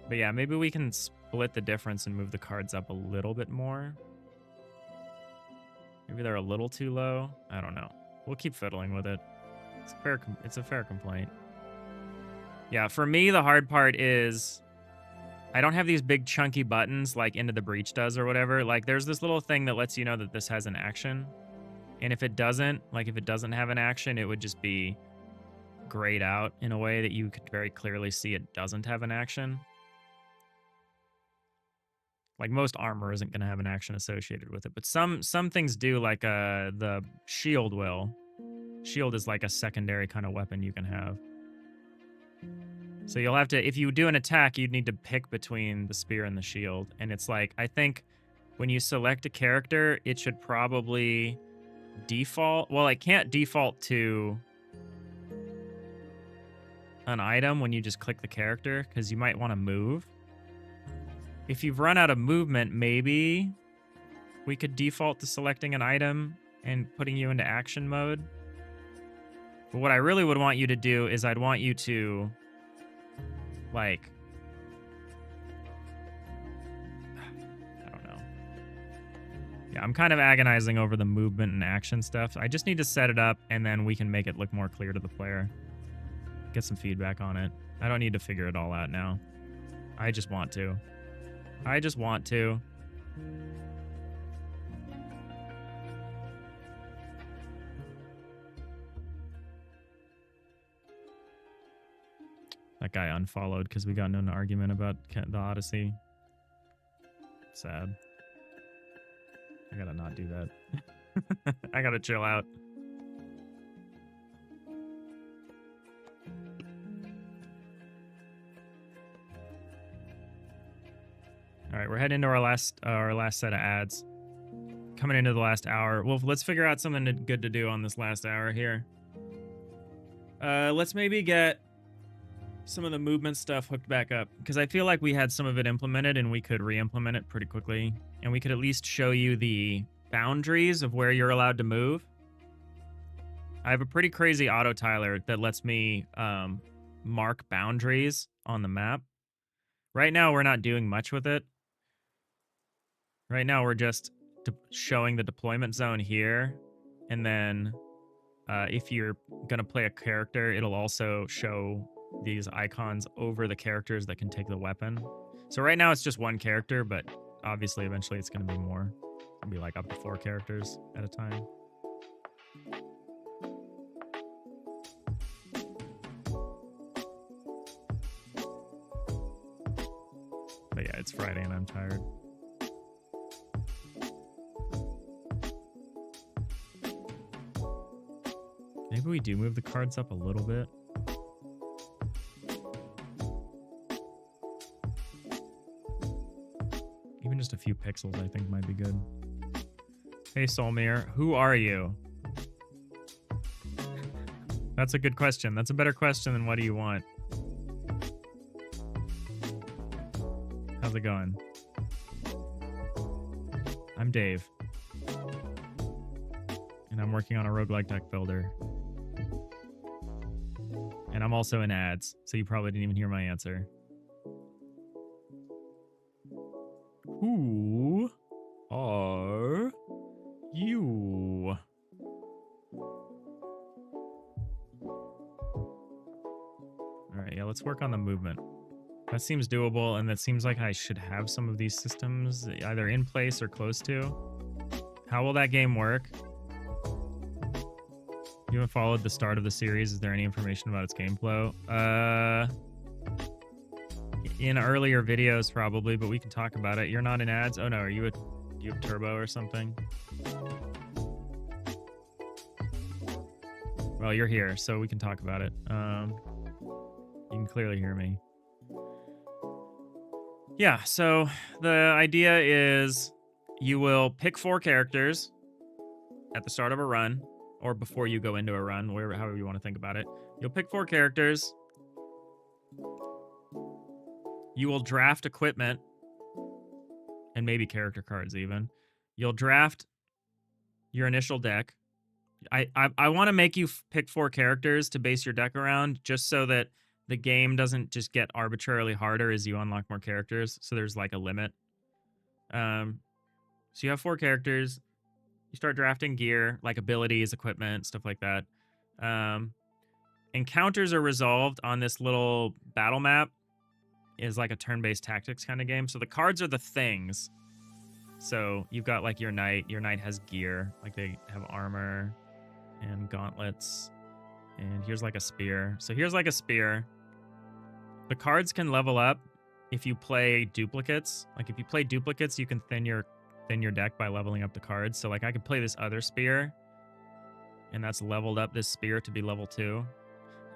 But yeah, maybe we can split the difference and move the cards up a little bit more. Maybe they're a little too low. I don't know. We'll keep fiddling with it. It's a fair complaint. Yeah, for me, the hard part is I don't have these big chunky buttons like Into the Breach does or whatever. Like, there's this little thing that lets you know that this has an action. And if it doesn't, like if it doesn't have an action, it would just be grayed out in a way that you could very clearly see it doesn't have an action. Like most armor isn't going to have an action associated with it, but some things do, like the shield will. Shield is like a secondary kind of weapon you can have. So you'll have to, if you do an attack, you'd need to pick between the spear and the shield. And it's like, I think when you select a character, it should probably default. Well, it can't default to an item when you just click the character, because you might want to move. If you've run out of movement, maybe we could default to selecting an item and putting you into action mode. But what I really would want you to do is I'd want you to, like, I don't know. Yeah, I'm kind of agonizing over the movement and action stuff. I just need to set it up, and then we can make it look more clear to the player. Get some feedback on it. I don't need to figure it all out now. I just want to. I just want to. That guy unfollowed because we got into an argument about the Odyssey. Sad. I gotta not do that. I gotta chill out. All right, we're heading into our last set of ads. Coming into the last hour. Well, let's figure out something good to do on this last hour here. Let's maybe get some of the movement stuff hooked back up, because I feel like we had some of it implemented and we could re-implement it pretty quickly, and we could at least show you the boundaries of where you're allowed to move. I have a pretty crazy auto tiler that lets me mark boundaries on the map. Right now, we're not doing much with it. Right now, we're just showing the deployment zone here, and then if you're gonna play a character, it'll also show these icons over the characters that can take the weapon. So right now it's just one character, but obviously eventually it's going to be more. It'll be like up to 4 characters at a time. But yeah, it's Friday and I'm tired. Maybe we do move the cards up a little bit. Even just a few pixels, I think, might be good. Hey, Solmir, who are you? That's a good question. That's a better question than what do you want? How's it going? I'm Dave. And I'm working on a roguelike deck builder. And I'm also in ads, so you probably didn't even hear my answer. Who are you? All right, yeah, let's work on the movement. That seems doable, and that seems like I should have some of these systems either in place or close to. How will that game work? You haven't followed the start of the series. Is there any information about its game flow? In earlier videos, probably, but we can talk about it. You're not in ads? Oh, no. Are you you have Turbo or something? Well, you're here, so we can talk about it. You can clearly hear me. Yeah, so the idea is you will pick 4 characters at the start of a run, or before you go into a run, however you want to think about it. You'll pick 4 characters. You will draft equipment, and maybe character cards even. You'll draft your initial deck. I want to make you pick 4 characters to base your deck around, just so that the game doesn't just get arbitrarily harder as you unlock more characters. So there's like a limit. So you have 4 characters. You start drafting gear, like abilities, equipment, stuff like that. Encounters are resolved on this little battle map. Is like a turn-based tactics kind of game. So the cards are the things. So you've got like your knight. Your knight has gear. Like they have armor and gauntlets And here's like a spear. So here's like a spear. The cards can level up if you play duplicates. Like if you play duplicates, you can thin your deck by leveling up the cards. So like I could play this other spear, and that's leveled up this spear to be level 2.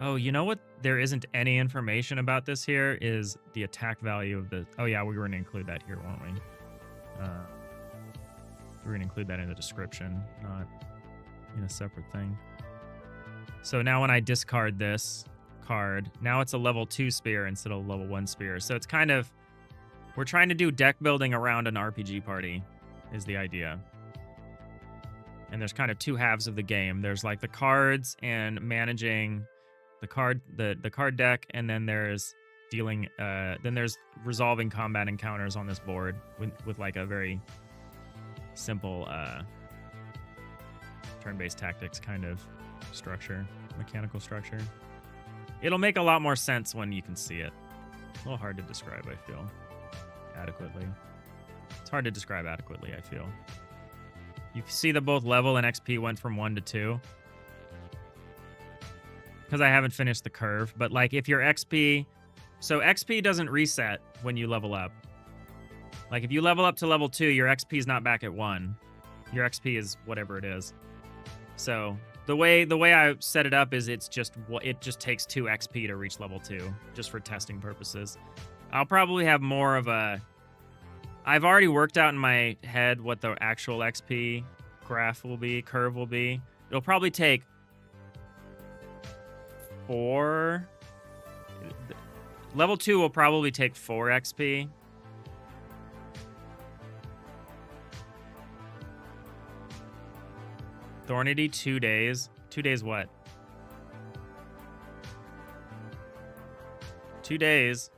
Oh, you know what? There isn't any information about this here is the attack value of the... Oh yeah, we were going to include that here, weren't we? We're going to include that in the description, not in a separate thing. So now when I discard this card, now it's a level 2 spear instead of a level 1 spear. So it's kind of... We're trying to do deck building around an RPG party, is the idea. And there's kind of 2 halves of the game. There's like the cards and managing the card deck, and then there's dealing then there's resolving combat encounters on this board with like a very simple turn-based tactics kind of structure, mechanical structure. It'll make a lot more sense when you can see it. A little hard to describe, I feel, adequately. It's hard to describe adequately, I feel. You see that both level and XP went from 1 to 2. Because I haven't finished the curve, but like if your XP... So XP doesn't reset when you level up. Like if you level up to level 2, your XP is not back at 1. Your XP is whatever it is. So the way I set it up is it just takes 2 XP to reach level 2, just for testing purposes. I'll probably have more of a... I've already worked out in my head what the actual XP curve will be. It'll probably take 4... Level 2 will probably take 4 XP. Thornity, 2 days. 2 days what? 2 days.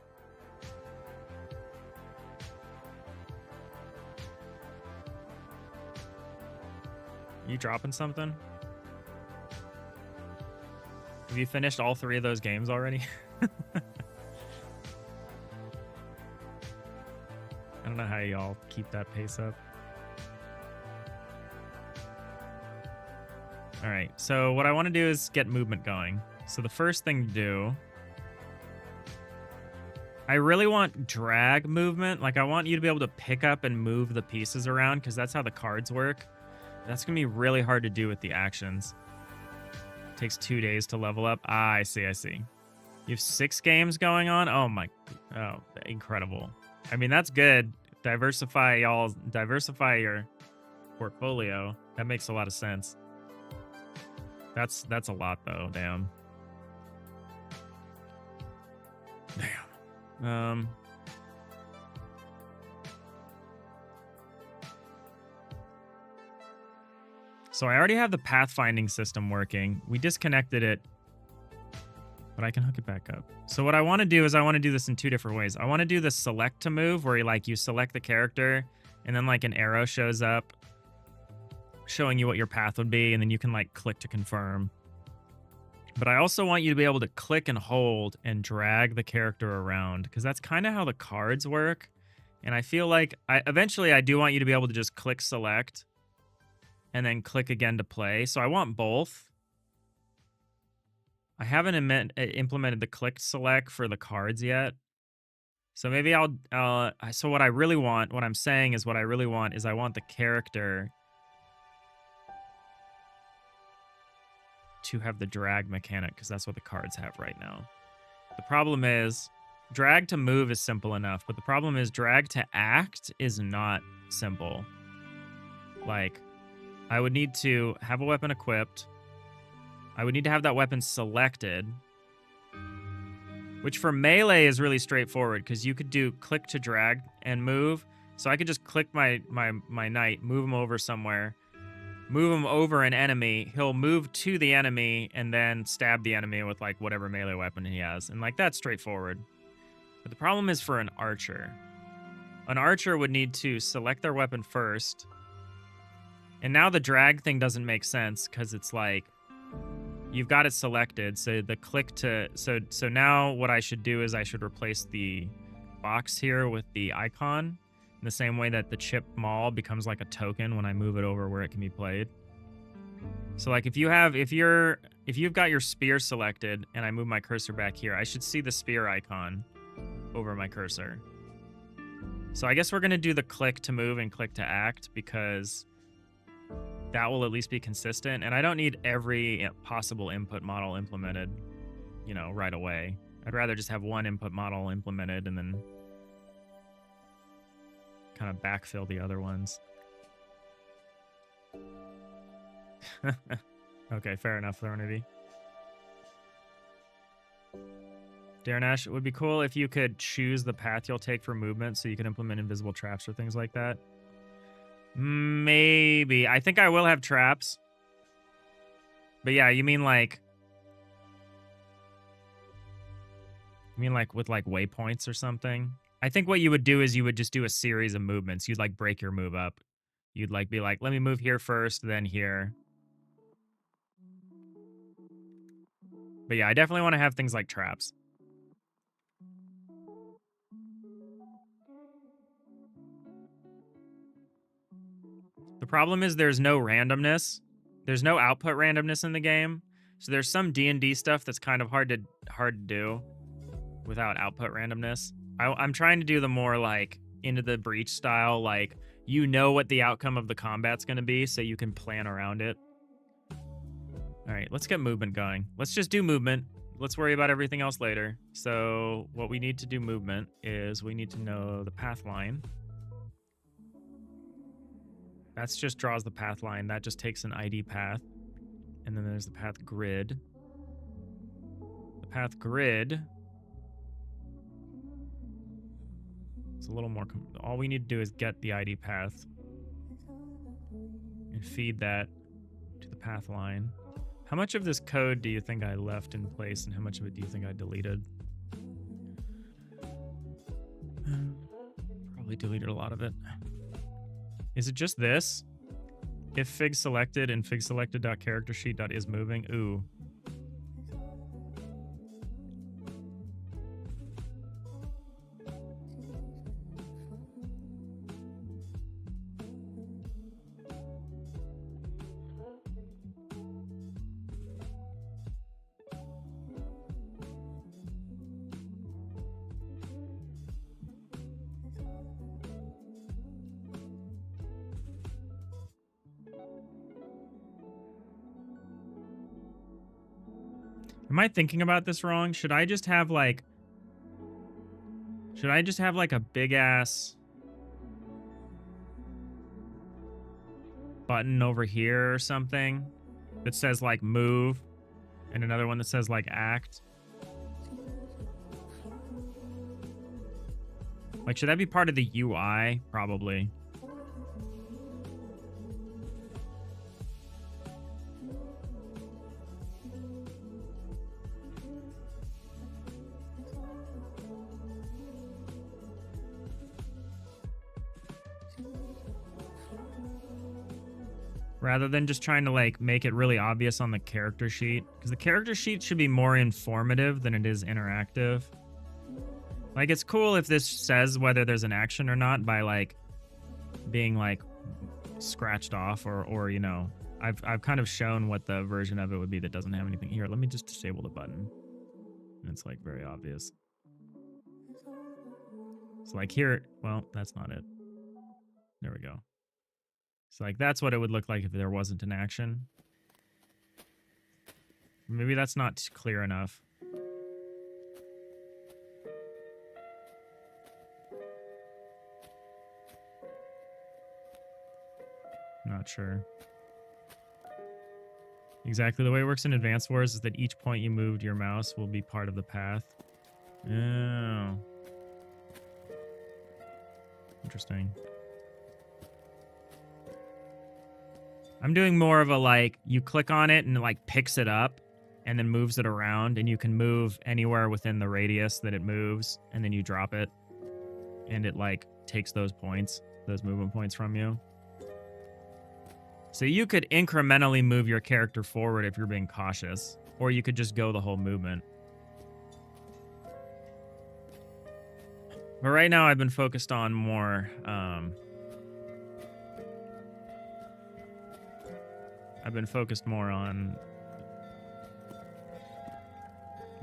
You dropping something? Have you finished all 3 of those games already? I don't know how y'all keep that pace up. All right, so what I want to do is get movement going. So the first thing to do, I really want drag movement. Like I want you to be able to pick up and move the pieces around because that's how the cards work. That's going to be really hard to do with the actions. It takes 2 days to level up. Ah, I see. You have 6 games going on? Oh, incredible. I mean, that's good. Diversify your portfolio. That makes a lot of sense. That's a lot though, damn. So I already have the pathfinding system working. We disconnected it, but I can hook it back up. So what I want to do is I want to do this in 2 different ways. I want to do the select to move where you select the character and then like an arrow shows up showing you what your path would be, and then you can like click to confirm. But I also want you to be able to click and hold and drag the character around because that's kind of how the cards work. And I feel like eventually I do want you to be able to just click select and then click again to play. So I want both. I haven't implemented the click select for the cards yet. So maybe so what I really want, what I'm saying is what I really want is I want the character to have the drag mechanic because that's what the cards have right now. The problem is drag to move is simple enough, but the problem is drag to act is not simple. Like, I would need to have a weapon equipped. I would need to have that weapon selected, which for melee is really straightforward because you could do click to drag and move. So I could just click my knight, move him over somewhere, move him over an enemy. He'll move to the enemy and then stab the enemy with like whatever melee weapon he has. And like that's straightforward. But the problem is for an archer. An archer would need to select their weapon first. And now the drag thing doesn't make sense because it's like you've got it selected. So the click to so now what I should do is I should replace the box here with the icon in the same way that the chip mall becomes like a token when I move it over where it can be played. So like if you're if you've got your spear selected and I move my cursor back here, I should see the spear icon over my cursor. So I guess we're going to do the click to move and click to act because that will at least be consistent. And I don't need every possible input model implemented, you know, right away. I'd rather just have one input model implemented and then kind of backfill the other ones. Okay, fair enough, Thornity. Darnash, it would be cool if you could choose the path you'll take for movement so you can implement invisible traps or things like that. Maybe. I think I will have traps. But yeah, you mean like... You mean like with like waypoints or something? I think what you would do is you would just do a series of movements. You'd like break your move up. You'd like be like, let me move here first, then here. But yeah, I definitely want to have things like traps. The problem is there's no randomness. There's no output randomness in the game. So there's some D&D stuff that's kind of hard to do without output randomness. I'm trying to do the more like Into the Breach style, like you know what the outcome of the combat's going to be so you can plan around it. All right, let's get movement going. Let's just do movement. Let's worry about everything else later. So what we need to do movement is we need to know the path line. That just draws the path line. That just takes an ID path. And then there's the path grid. The path grid is a little more... all we need to do is get the ID path and feed that to the path line. How much of this code do you think I left in place and how much of it do you think I deleted? Probably deleted a lot of it. Is it just this? If fig selected and fig selected.charactersheet.isMoving. Ooh. Am I thinking about this wrong? Should I just have like a big ass button over here or something that says like move and another one that says like act? Like, should that be part of the UI? Probably. Rather than just trying to like make it really obvious on the character sheet, because the character sheet should be more informative than it is interactive. Like, it's cool if this says whether there's an action or not by like being like scratched off or you know, I've kind of shown what the version of it would be that doesn't have anything here. Let me just disable the button. And it's like very obvious. So like here, well, that's not it. There we go. So like that's what it would look like if there wasn't an action. Maybe that's not clear enough. Not sure. Exactly the way it works in Advanced Wars is that each point you moved your mouse will be part of the path. Oh. Interesting. I'm doing more of a like, you click on it and it like picks it up and then moves it around, and you can move anywhere within the radius that it moves, and then you drop it and it like takes those points, those movement points from you. So you could incrementally move your character forward if you're being cautious, or you could just go the whole movement. But right now I've been focused on more,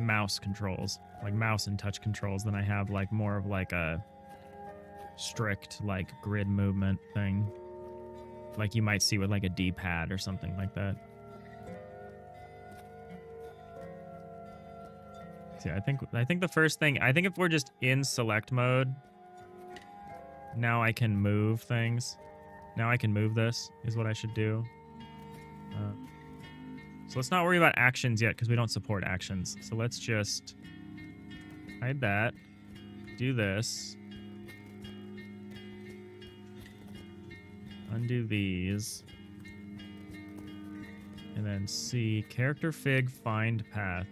mouse controls, like mouse and touch controls, than I have like more of like a strict like grid movement thing, like you might see with like a D-pad or something like that. See, I think the first thing, I think if we're just in select mode, now I can move things. Now I can move this is what I should do. So let's not worry about actions yet because we don't support actions. So let's just hide that, do this, undo these, and then see character fig find path.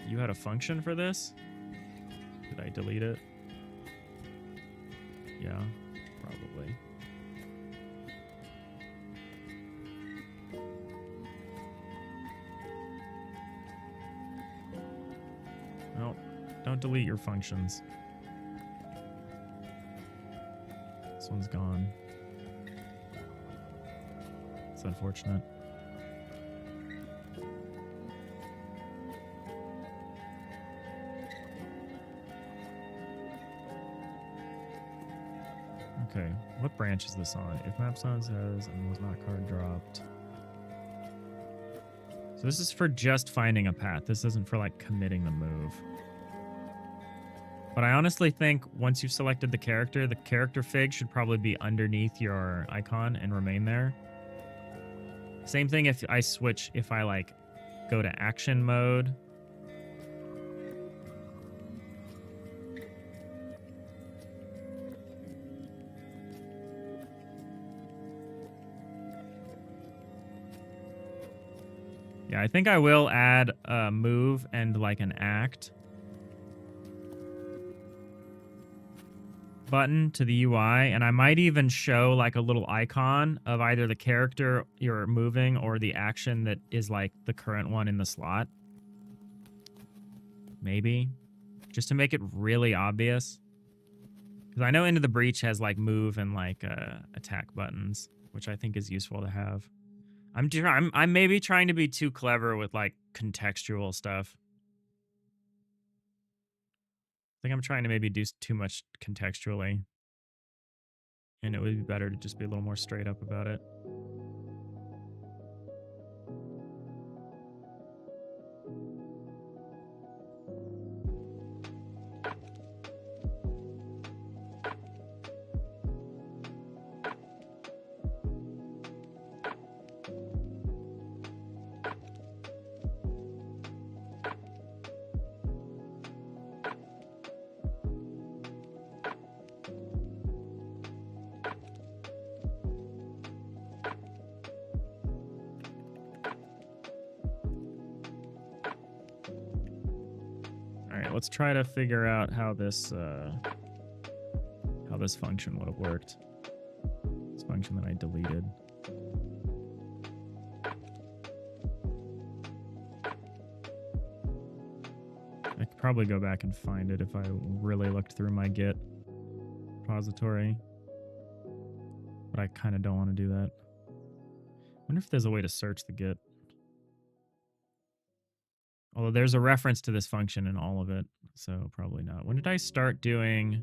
You had a function for this? Did I delete it? Yeah, probably. No, don't delete your functions. This one's gone. It's unfortunate. Okay, what branch is this on? If map sound says and was not card dropped. So this is for just finding a path. This isn't for like committing the move. But I honestly think once you've selected the character fig should probably be underneath your icon and remain there. Same thing if I like go to action mode. Yeah, I think I will add a move and like an act button to the UI, and I might even show like a little icon of either the character you're moving or the action that is like the current one in the slot. Maybe. Just to make it really obvious. Because I know Into the Breach has like move and like attack buttons, which I think is useful to have. I'm maybe trying to be too clever with like contextual stuff. I think I'm trying to maybe do too much contextually. And it would be better to just be a little more straight up about it. Let's try to figure out how this function would have worked. This function that I deleted. I could probably go back and find it if I really looked through my Git repository. But I kind of don't want to do that. I wonder if there's a way to search the Git. Although there's a reference to this function in all of it, so probably not. When did I start doing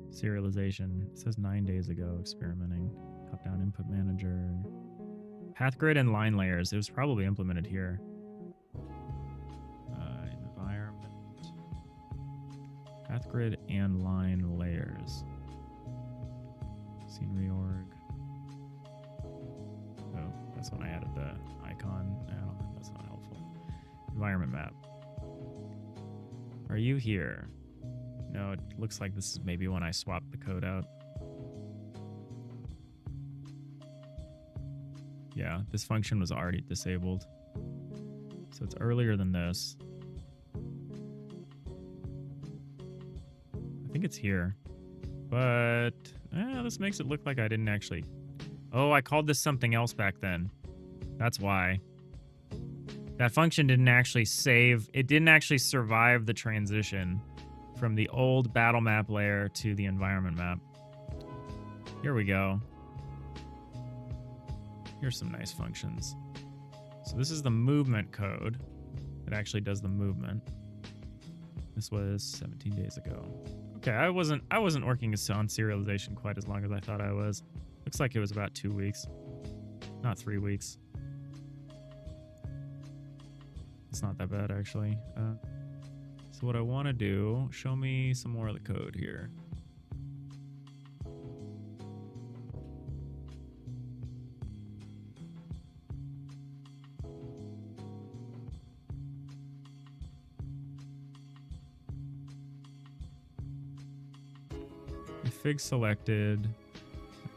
serialization? It says 9 days ago, experimenting. Top-down input manager. Path grid and line layers. It was probably implemented here. Environment. Path grid and line layers. Scene reorg. Oh, that's when I added the icon. No, that's not helpful. Environment map. Are you here? No, it looks like this is maybe when I swapped the code out. Yeah, this function was already disabled. So it's earlier than this. I think it's here. But this makes it look like I didn't actually... Oh, I called this something else back then. That's why. That function didn't actually save. It didn't actually survive the transition from the old battle map layer to the environment map. Here we go. Here's some nice functions. So this is the movement code. It actually does the movement. This was 17 days ago. Okay, I wasn't working on serialization quite as long as I thought I was. Looks like it was about 2 weeks, not 3 weeks. It's not that bad actually. So what I want to do, show me some more of the code here. Fig selected,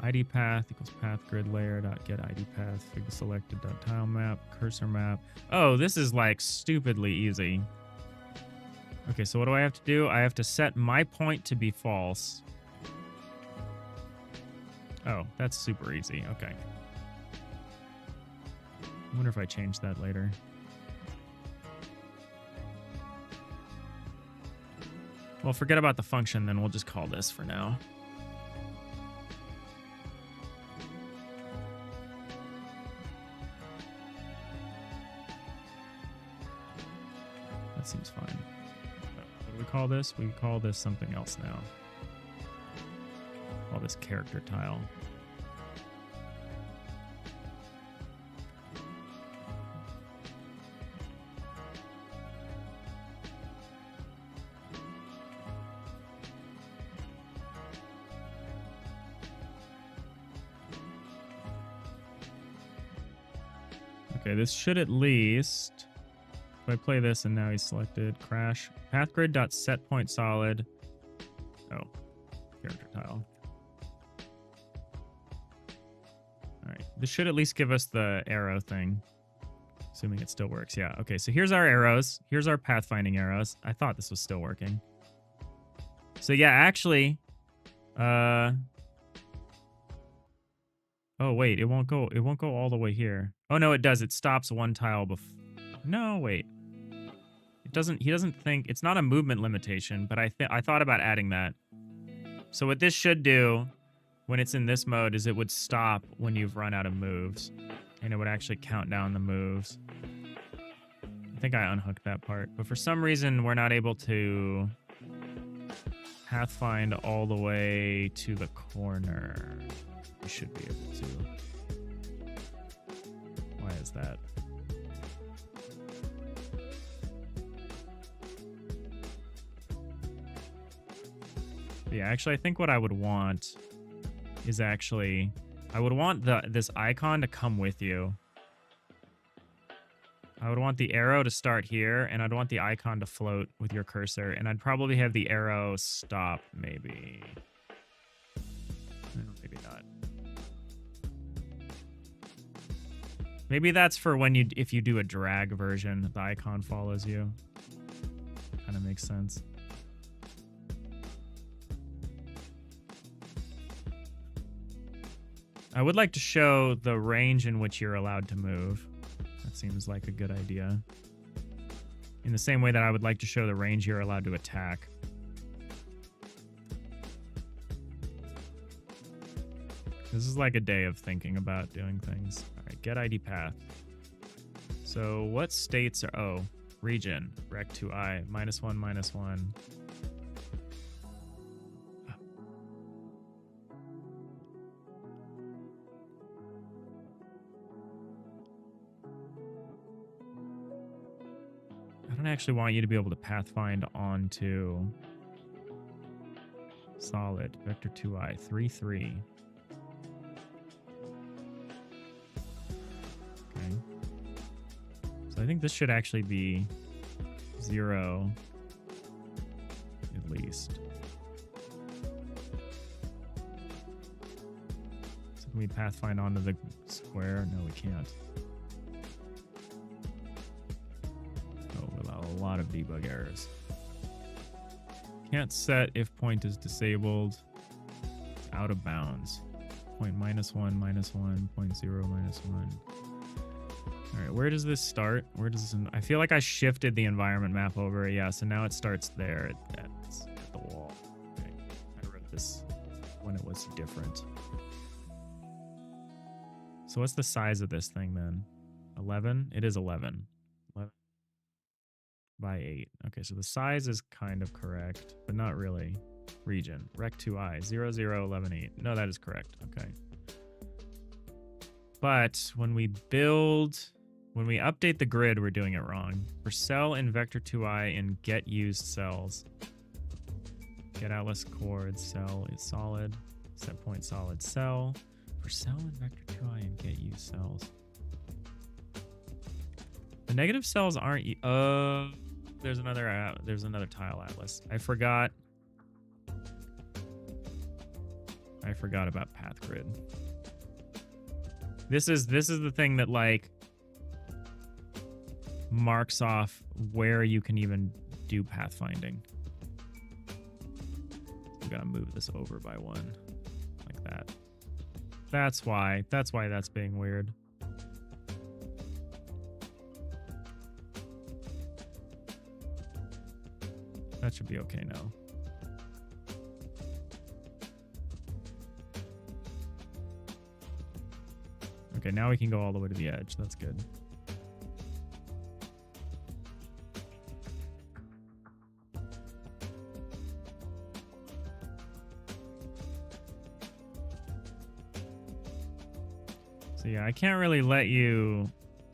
ID path equals path grid layer dot get ID path, fig selected dot tile map, cursor map. Oh, this is like stupidly easy. Okay, so what do I have to do? I have to set my point to be false. Oh, that's super easy. Okay. I wonder if I change that later. Well, forget about the function, then we'll just call this for now. That seems fine. What do we call this? We call this something else now. Call this character tile. Okay, this should at least, if I play this and now he's selected, crash, pathgrid.setPointSolid. Oh, character tile. All right, this should at least give us the arrow thing, assuming it still works. Yeah, okay, so here's our arrows. Here's our pathfinding arrows. I thought this was still working. So yeah, actually, oh wait, it won't go all the way here. Oh no, it does. It stops one tile No, wait. It doesn't, he doesn't think, it's not a movement limitation, but I thought about adding that. So what this should do when it's in this mode is it would stop when you've run out of moves, and it would actually count down the moves. I think I unhooked that part, but for some reason we're not able to pathfind all the way to the corner. We should be able to. Why is that? Yeah, actually, I think what I would want is actually, I would want this icon to come with you. I would want the arrow to start here, and I'd want the icon to float with your cursor, and I'd probably have the arrow stop, maybe. Maybe not. Maybe that's for when if you do a drag version, the icon follows you. Kind of makes sense. I would like to show the range in which you're allowed to move. That seems like a good idea. In the same way that I would like to show the range you're allowed to attack. This is like a day of thinking about doing things. All right, get ID path. So what states are, oh, region, rect2i, -1, -1. I don't actually want you to be able to pathfind onto solid, vector2i, 3, 3. Okay. So I think this should actually be 0 at least. So can we pathfind onto the square? No, we can't. A lot of debug errors. Can't set if point is disabled. It's out of bounds. Point -1, -1, point 0, -1. All right, where does this start? Where does this? I feel like I shifted the environment map over. Yeah, so now it starts there at the wall. Okay. I wrote this when it was different. So what's the size of this thing then? 11? It is 11. 11 by 8. Okay, so the size is kind of correct, but not really. Region. Rec2i. 00118. No, that is correct. Okay. But when we build... When we update the grid, we're doing it wrong. For cell in vector2i and get used cells. Get atlas chord, cell is solid. Set point solid cell. For cell in vector2i and get used cells. The negative cells aren't... there's another tile atlas. I forgot about path grid. This is the thing that like marks off where you can even do pathfinding. We gotta move this over by 1 like that. That's why that's being weird. That should be okay now. Okay, now we can go all the way to the edge. That's good. So yeah, I can't really let you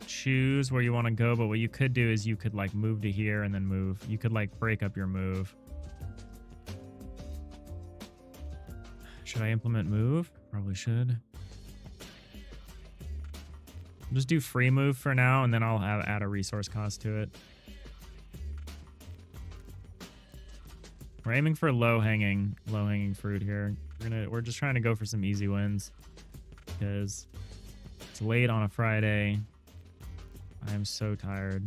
choose where you want to go, but what you could do is you could like move to here and then move. You could like break up your move. Should I implement move? Probably should. Just do free move for now, and then I'll add a resource cost to it. We're aiming for low hanging fruit here. We're just trying to go for some easy wins because it's late on a Friday. I am so tired.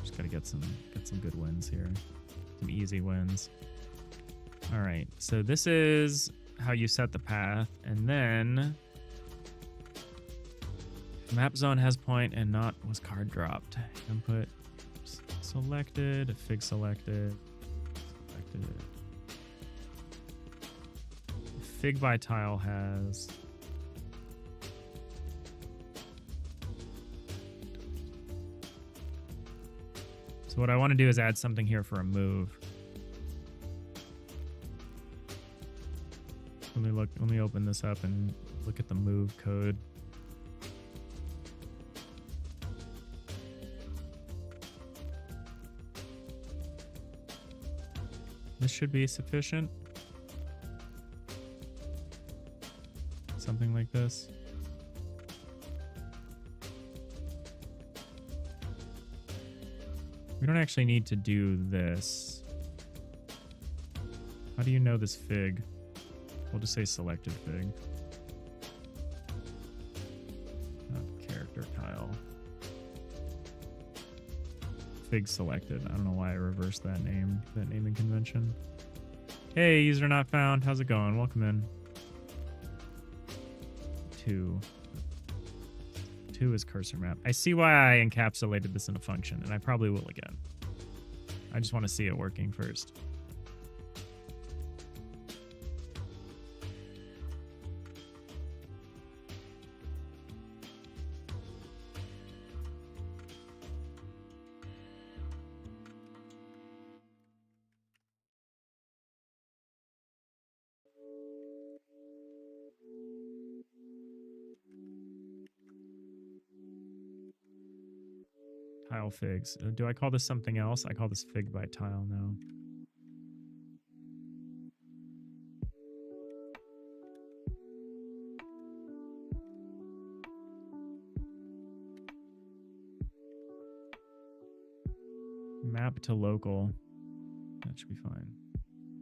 Just gotta get some good wins here. Some easy wins. All right, so this is how you set the path, and then map zone has point and not was card dropped. Input selected, fig selected. Fig by tile has so what I want to do is add something here for a move. Let me open this up and look at the move code. This should be sufficient. Something like this. We don't actually need to do this. How do you know this fig? We'll just say selected fig. Not character tile. Fig selected. I don't know why I reversed that naming convention. Hey, user not found. How's it going? Welcome in. 2 is cursor map. I see why I encapsulated this in a function, and I probably will again. I just want to see it working first. Tile figs. Do I call this something else? I call this fig by tile now. Map to local. That should be fine.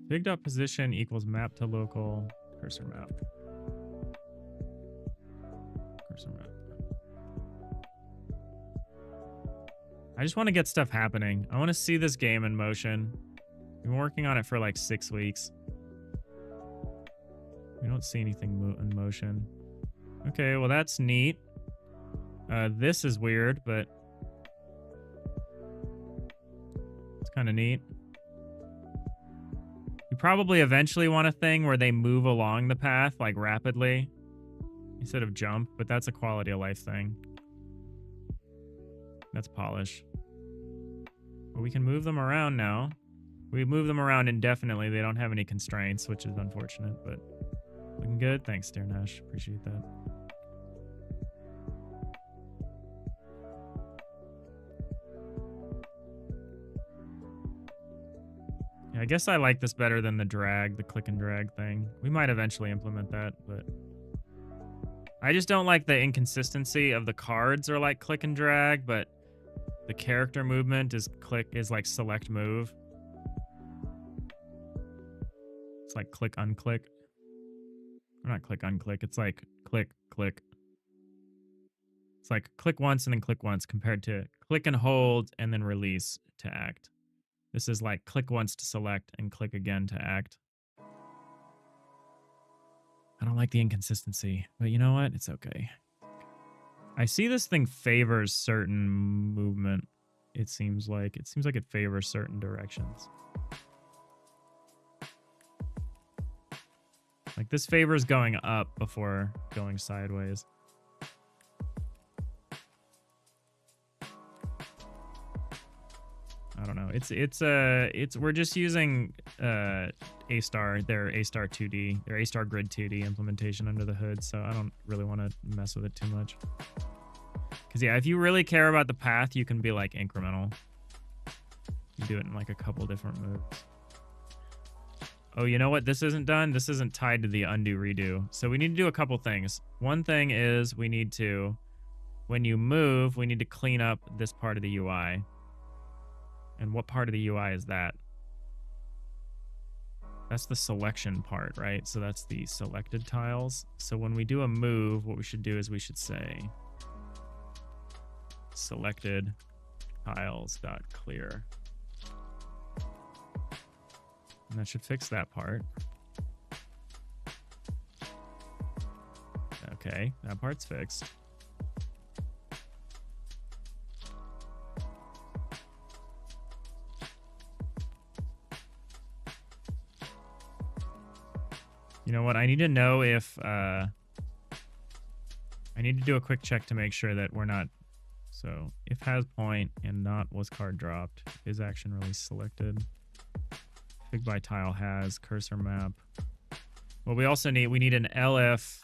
Fig.position equals map to local cursor map. Cursor map. I just want to get stuff happening. I want to see this game in motion. We've been working on it for like 6 weeks. We don't see anything in motion. Okay, well that's neat. This is weird, but it's kind of neat. You probably eventually want a thing where they move along the path like rapidly instead of jump, but that's a quality of life thing. That's polish. But we can move them around now. We move them around indefinitely. They don't have any constraints, which is unfortunate, but looking good. Thanks, Nash. Appreciate that. Yeah, I guess I like this better than the drag, the click and drag thing. We might eventually implement that, but I just don't like the inconsistency of the cards are like click and drag, but the character movement is like select move. It's like click unclick. Or not click unclick. It's like click click. It's like click once and then click once compared to click and hold and then release to act. This is like click once to select and click again to act. I don't like the inconsistency, but you know what? It's okay. I see this thing favors certain movement. It seems like it favors certain directions. Like this favors going up before going sideways. I don't know. We're just using A-Star, their A-Star 2D, their A-Star Grid 2D implementation under the hood, so I don't really want to mess with it too much. Because yeah, if you really care about the path, you can be like incremental. You do it in like a couple different moves. Oh, you know what? This isn't done. This isn't tied to the undo redo. So we need to do a couple things. One thing is we need to, when you move, we need to clean up this part of the UI. And what part of the UI is that? That's the selection part, right? So that's the selected tiles. So when we do a move, what we should do is we should say selected tiles.clear. And that should fix that part. Okay, that part's fixed. You know what? I need to know if I need to do a quick check to make sure that we're not. So if has point and not was card dropped, is action release selected. Fig by tile has cursor map. Well, we also need an LF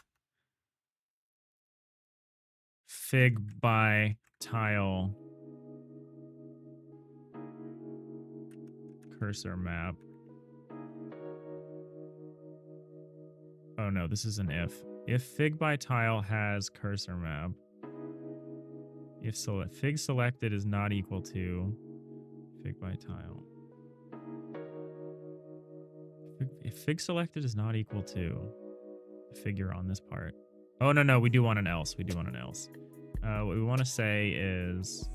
fig by tile cursor map. Oh no, this is an if. If fig by tile has cursor map. If fig selected is not equal to fig by tile. If fig selected is not equal to the figure on this part. Oh no, we do want an else. We do want an else. What we want to say is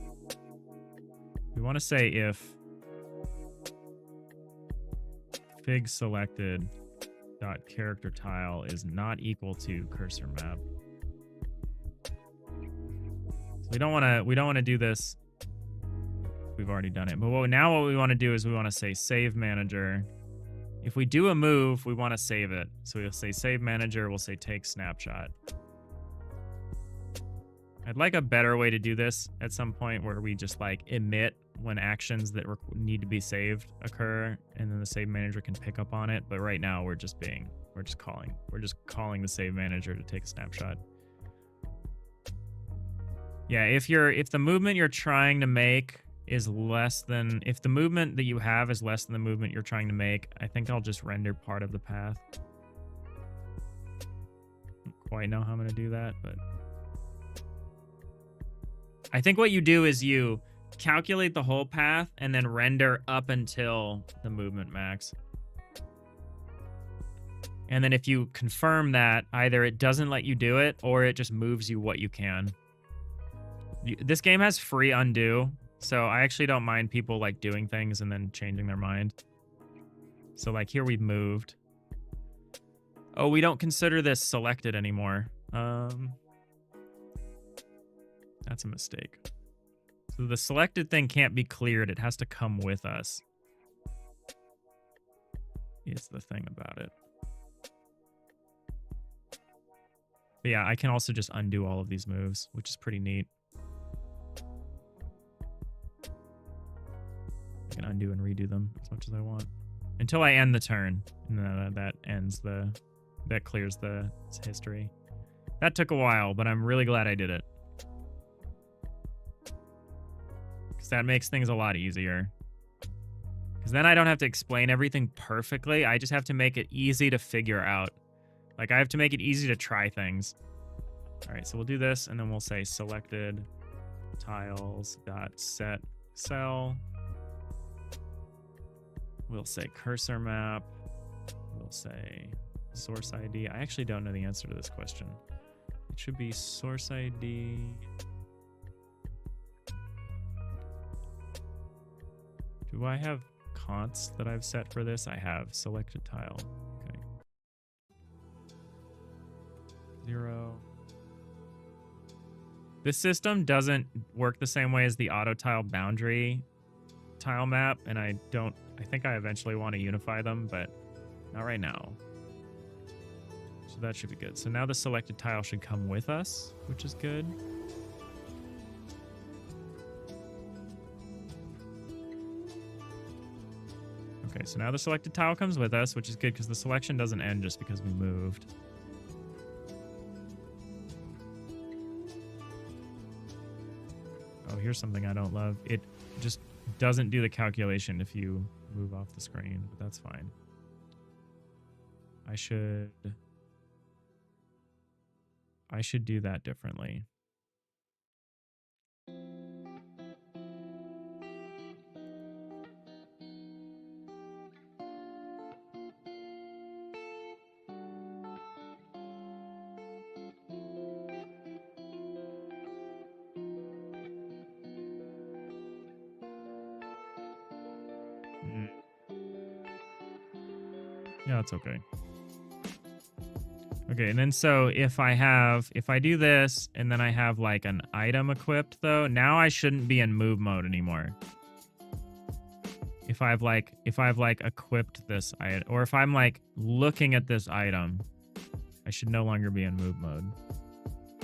if fig selected dot character tile is not equal to cursor map. So we don't want to do this. We've already done it. But what we want to do is we want to say save manager. If we do a move, we want to save it. So we'll say save manager, we'll say take snapshot. I'd like a better way to do this at some point where we just like emit when actions that need to be saved occur, and then the save manager can pick up on it. But right now we're just calling the save manager to take a snapshot. Yeah, if the movement you're trying to make is less than, if the movement that you have is less than the movement you're trying to make, I think I'll just render part of the path. Don't quite know how I'm going to do that, but I think what you do is you calculate the whole path and then render up until the movement max. And then if you confirm that, either it doesn't let you do it or it just moves you what you can. This game has free undo, so I actually don't mind people like doing things and then changing their mind. So like here we've moved. Oh, we don't consider this selected anymore. That's a mistake. So the selected thing can't be cleared. It has to come with us. Is the thing about it. But yeah, I can also just undo all of these moves, which is pretty neat. I can undo and redo them as much as I want. Until I end the turn. And then that ends that clears the history. That took a while, but I'm really glad I did it. Because that makes things a lot easier. Because then I don't have to explain everything perfectly. I just have to make it easy to figure out. Like, I have to make it easy to try things. All right, so we'll do this, and then we'll say selected tiles dot set cell. We'll say cursor map. We'll say source ID. I actually don't know the answer to this question. It should be source ID. Do I have const that I've set for this? I have selected tile. Okay. 0. This system doesn't work the same way as the auto tile boundary tile map, and I think I eventually want to unify them, but not right now. So that should be good. So now the selected tile should come with us, which is good. Okay, so now the selected tile comes with us, which is good because the selection doesn't end just because we moved. Oh, here's something I don't love. It just doesn't do the calculation if you move off the screen, but that's fine. I should do that differently. Yeah, that's okay. Okay, and then so if I do this and then I have like an item equipped though, now I shouldn't be in move mode anymore. If I've like equipped this item, or if I'm like looking at this item, I should no longer be in move mode.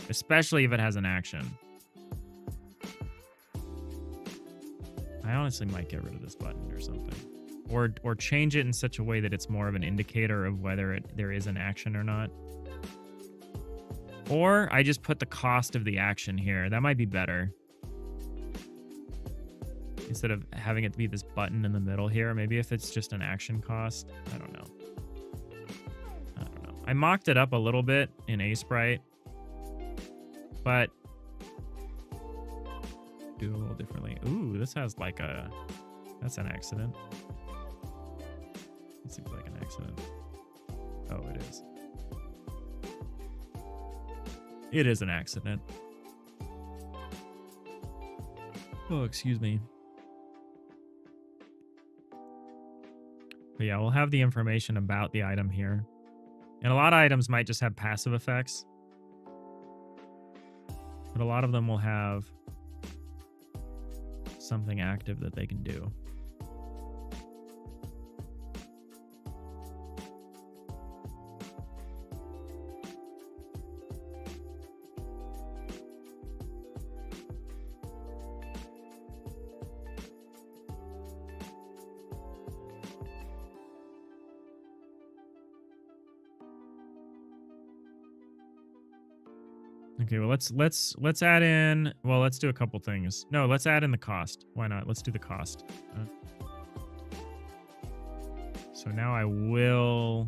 Especially if it has an action. I honestly might get rid of this button or something. Or change it in such a way that it's more of an indicator of whether there is an action or not. Or I just put the cost of the action here. That might be better. Instead of having it be this button in the middle here. Maybe if it's just an action cost. I don't know. I mocked it up a little bit in Sprite, but do a little differently. Ooh, this has like a... That's an accident. It seems like an accident. Oh, it is. It is an accident. Oh, excuse me. But yeah, we'll have the information about the item here. And a lot of items might just have passive effects. But a lot of them will have something active that they can do. Okay, well let's add in, well, let's do a couple things. No, let's add in the cost. Why not? Let's do the cost. So now I will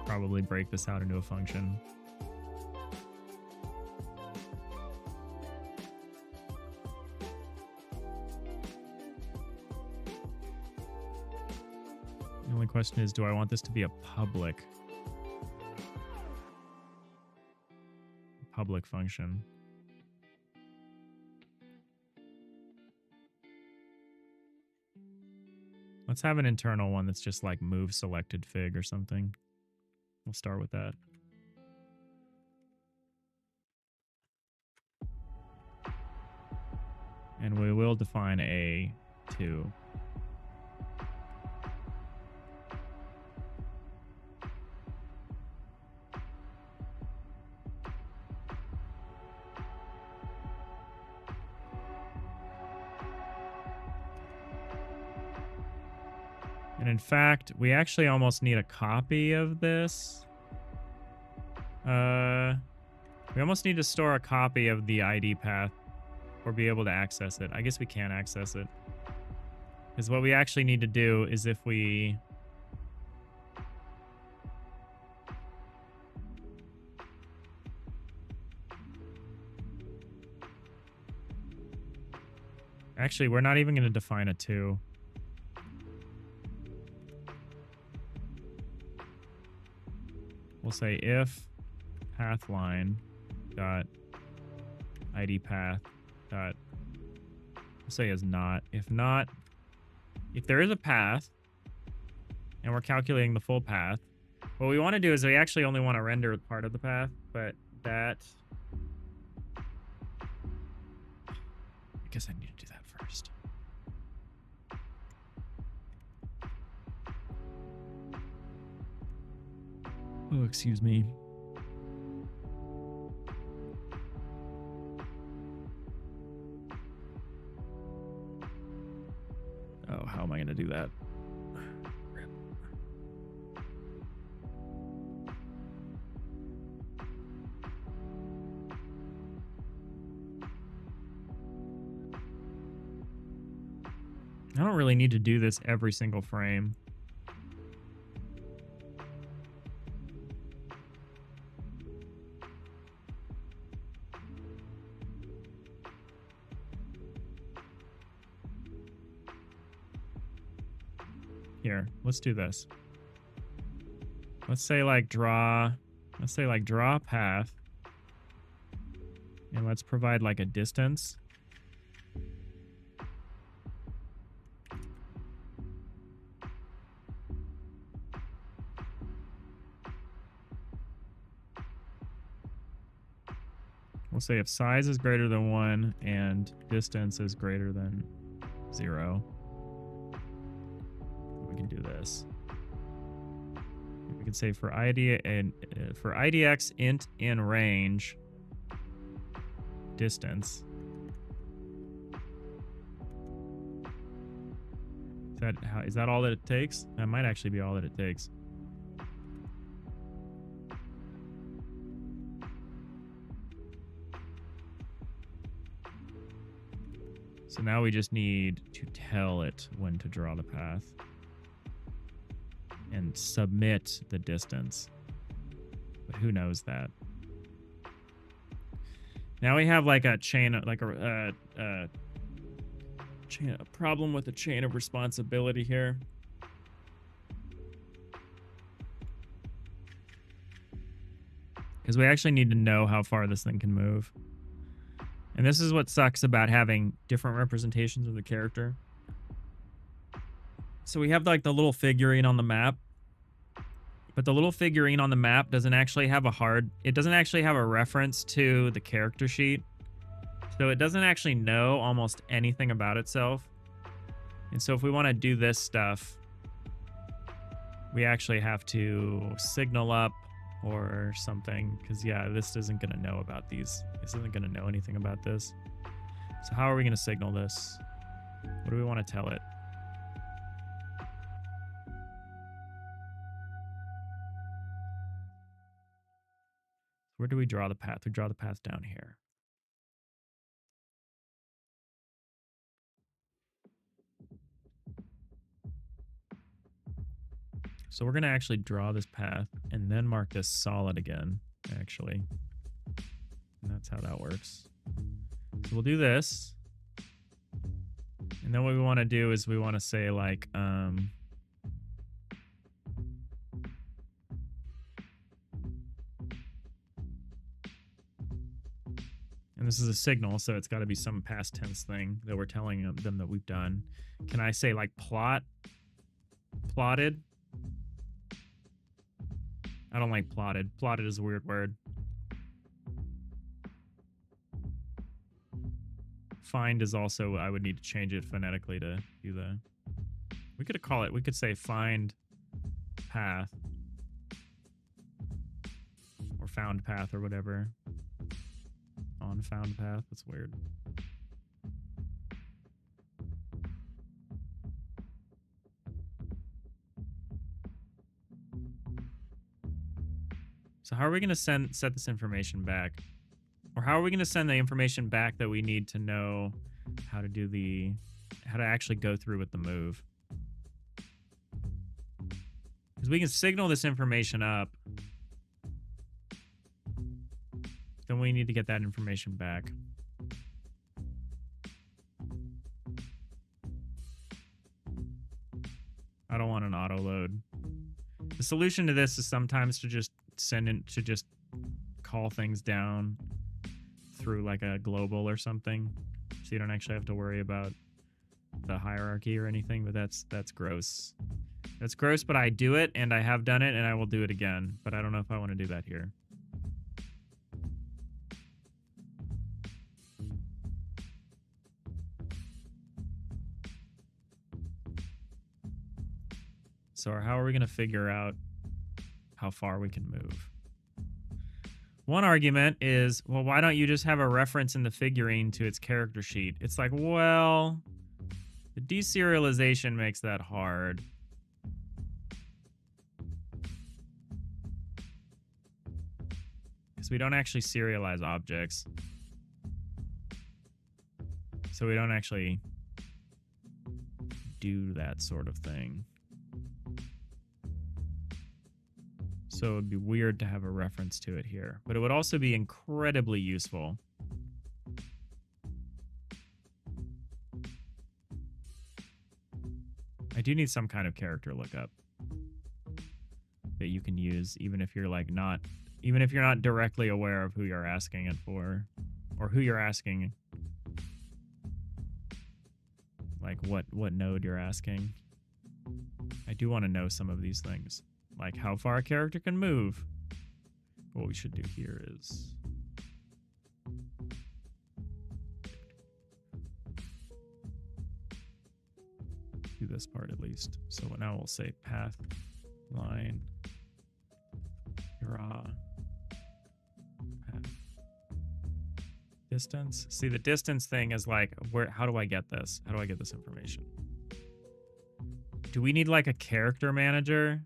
probably break this out into a function. The only question is, do I want this to be a public function? Let's have an internal one that's just like move selected fig or something. We'll start with that. And we will define A2. And in fact, we actually almost need a copy of this. We almost need to store a copy of the ID path or be able to access it. I guess we can access it. Because what we actually need to do is if we... Actually, we're not even going to define a 2. We'll say if pathline dot ID path dot, we'll say is not. If not, if there is a path and we're calculating the full path, what we want to do is we actually only want to render part of the path, but that, I guess I need to do that first. Oh, excuse me. Oh, how am I going to do that? Rip. I don't really need to do this every single frame. Here, let's do this. Let's say like draw path. And let's provide like a distance. We'll say if size is greater than 1 and distance is greater than 0. We can do this. We can say for ID and for IDX int in range distance. Is that all that it takes? That might actually be all that it takes. So now we just need to tell it when to draw the path and submit the distance. But who knows that? Now we have like a chain, like a problem with the chain of responsibility here. Because we actually need to know how far this thing can move. And this is what sucks about having different representations of the character. So we have like the little figurine on the map. But the little figurine on the map doesn't actually have it doesn't actually have a reference to the character sheet. So it doesn't actually know almost anything about itself. And so if we want to do this stuff, we actually have to signal up or something. Because yeah, this isn't going to know about these. This isn't going to know anything about this. So how are we going to signal this? What do we want to tell it? Where do we draw the path? We draw the path down here. So we're going to actually draw this path and then mark this solid again, actually. And that's how that works. So we'll do this. And then what we want to do is we want to say like, and this is a signal, so it's got to be some past tense thing that we're telling them that we've done. Can I say like plotted? I don't like plotted. Plotted is a weird word. Find is also, I would need to change it phonetically to do the... We could call it, we could say find path. Or found path or whatever. On found path, that's weird. So how are we going to set this information back? Or how are we going to send the information back that we need to know how to actually go through with the move? Because we can signal this information up. Then we need to get that information back. I don't want an auto load. The solution to this is sometimes to just call things down through like a global or something, so you don't actually have to worry about the hierarchy or anything. But that's gross. That's gross, but I do it, and I have done it, and I will do it again. But I don't know if I want to do that here. So how are we going to figure out how far we can move? One argument is, well, why don't you just have a reference in the figurine to its character sheet? It's like, well, the deserialization makes that hard. Because we don't actually serialize objects. So we don't actually do that sort of thing. So it would be weird to have a reference to it here. But it would also be incredibly useful. I do need some kind of character lookup that you can use, even if you're like even if you're not directly aware of who you're asking it for, or who you're asking, like what node you're asking. I do want to know some of these things. Like how far a character can move. What we should do here is do this part at least. So now we'll say path, line, draw, path, distance. See, the distance thing is like, how do I get this? How do I get this information? Do we need like a character manager?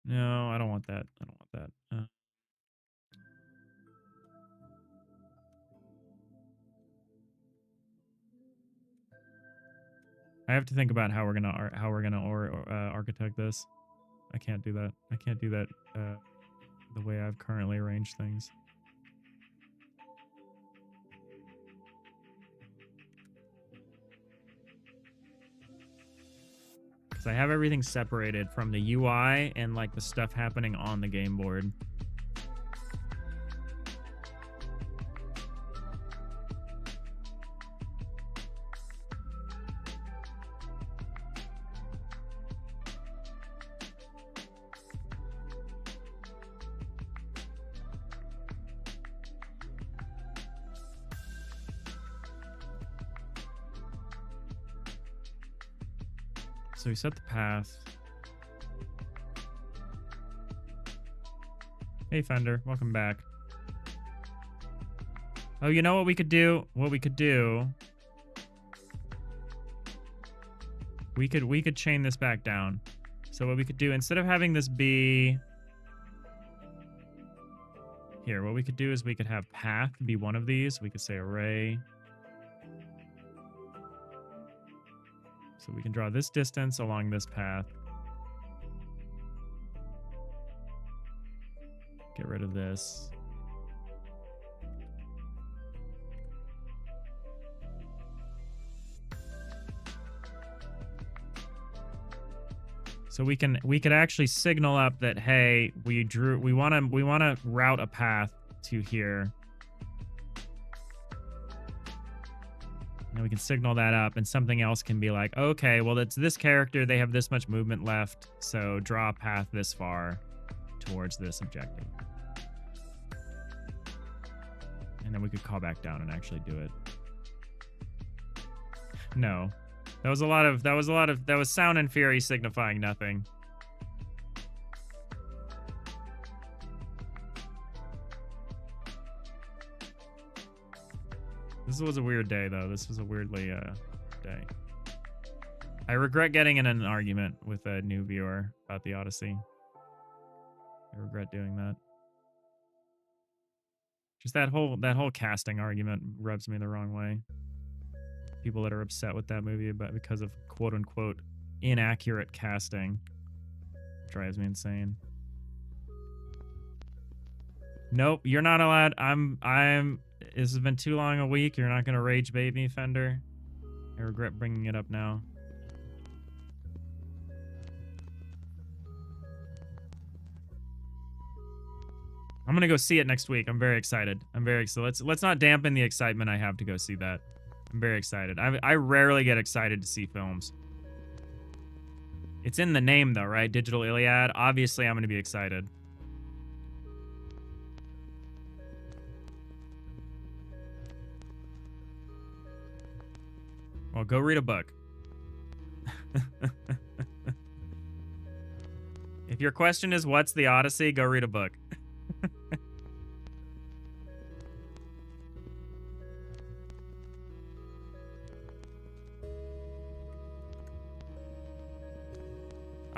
No, I don't want that. I don't want that. I have to think about how we're gonna architect this. I can't do that. I can't do that the way I've currently arranged things. Because I have everything separated from the UI and like the stuff happening on the game board. So we set the path. Hey Fender, welcome back. Oh, you know what we could do? What we could do? We could chain this back down. So what we could do, instead of having this be here, what we could do is we could have path be one of these. We could say array. So we can draw this distance along this path. Get rid of this. So we could actually signal up that, hey, we want to route a path to here. And we can signal that up, and something else can be like, okay, well, it's this character, they have this much movement left, so draw a path this far towards this objective. And then we could call back down and actually do it. No. That was sound and fury signifying nothing. This was a weird day, though. This was a weirdly day. I regret getting in an argument with a new viewer about the Odyssey. I regret doing that. Just that whole casting argument rubs me the wrong way. People that are upset with that movie because of quote unquote inaccurate casting drives me insane. Nope, you're not allowed. This has been too long a week. You're not gonna rage bait me, Fender. I regret bringing it up now. I'm gonna go see it next week. I'm very excited. Let's not dampen the excitement I have to go see that. I'm very excited. I rarely get excited to see films. It's in the name though, right? Digital Iliad. Obviously, I'm gonna be excited. Well, go read a book. If your question is what's the Odyssey, go read a book.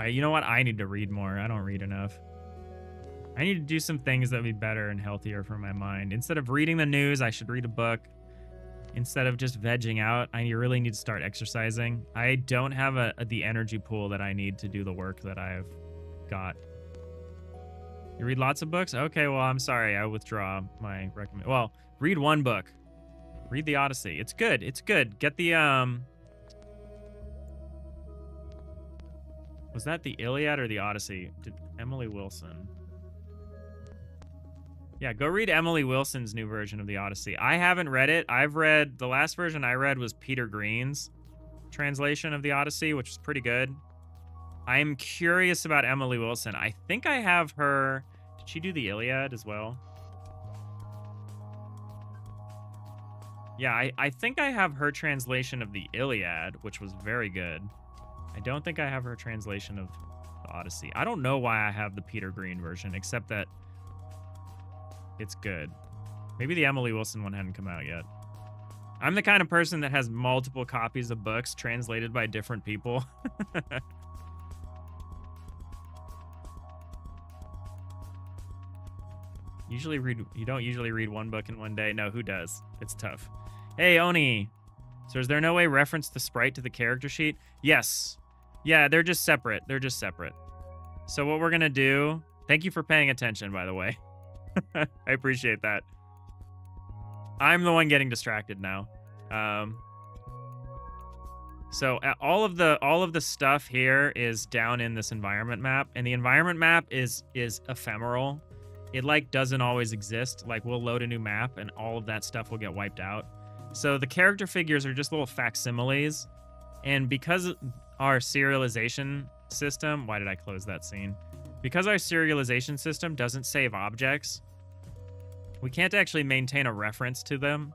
You know what? I need to read more. I don't read enough. I need to do some things that would be better and healthier for my mind. Instead of reading the news, I should read a book. Instead of just vegging out, I really need to start exercising. I don't have the energy pool that I need to do the work that I've got. You read lots of books? Okay, well, I'm sorry. I withdraw my recommend. Well, read one book. Read the Odyssey. It's good. It's good. Get the Was that the Iliad or the Odyssey? Emily Wilson. Yeah, go read Emily Wilson's new version of the Odyssey. I haven't read it. The last version I read was Peter Green's translation of the Odyssey, which was pretty good. I'm curious about Emily Wilson. I think I have her. Did she do the Iliad as well? Yeah, I think I have her translation of the Iliad, which was very good. I don't think I have her translation of the Odyssey. I don't know why I have the Peter Green version, except that it's good. Maybe the Emily Wilson one hadn't come out yet. I'm the kind of person that has multiple copies of books translated by different people. You don't usually read one book in one day. No, who does? It's tough. Hey, Oni. So is there no way reference the sprite to the character sheet? Yes. Yeah, they're just separate. They're just separate. So what we're going to do... Thank you for paying attention, by the way. I appreciate that. I'm the one getting distracted now. So all of the stuff here is down in this environment map, and the environment map is ephemeral. It like doesn't always exist. Like we'll load a new map and all of that stuff will get wiped out. So the character figures are just little facsimiles, and because our serialization system, why did I close that scene? Because our serialization system doesn't save objects, we can't actually maintain a reference to them,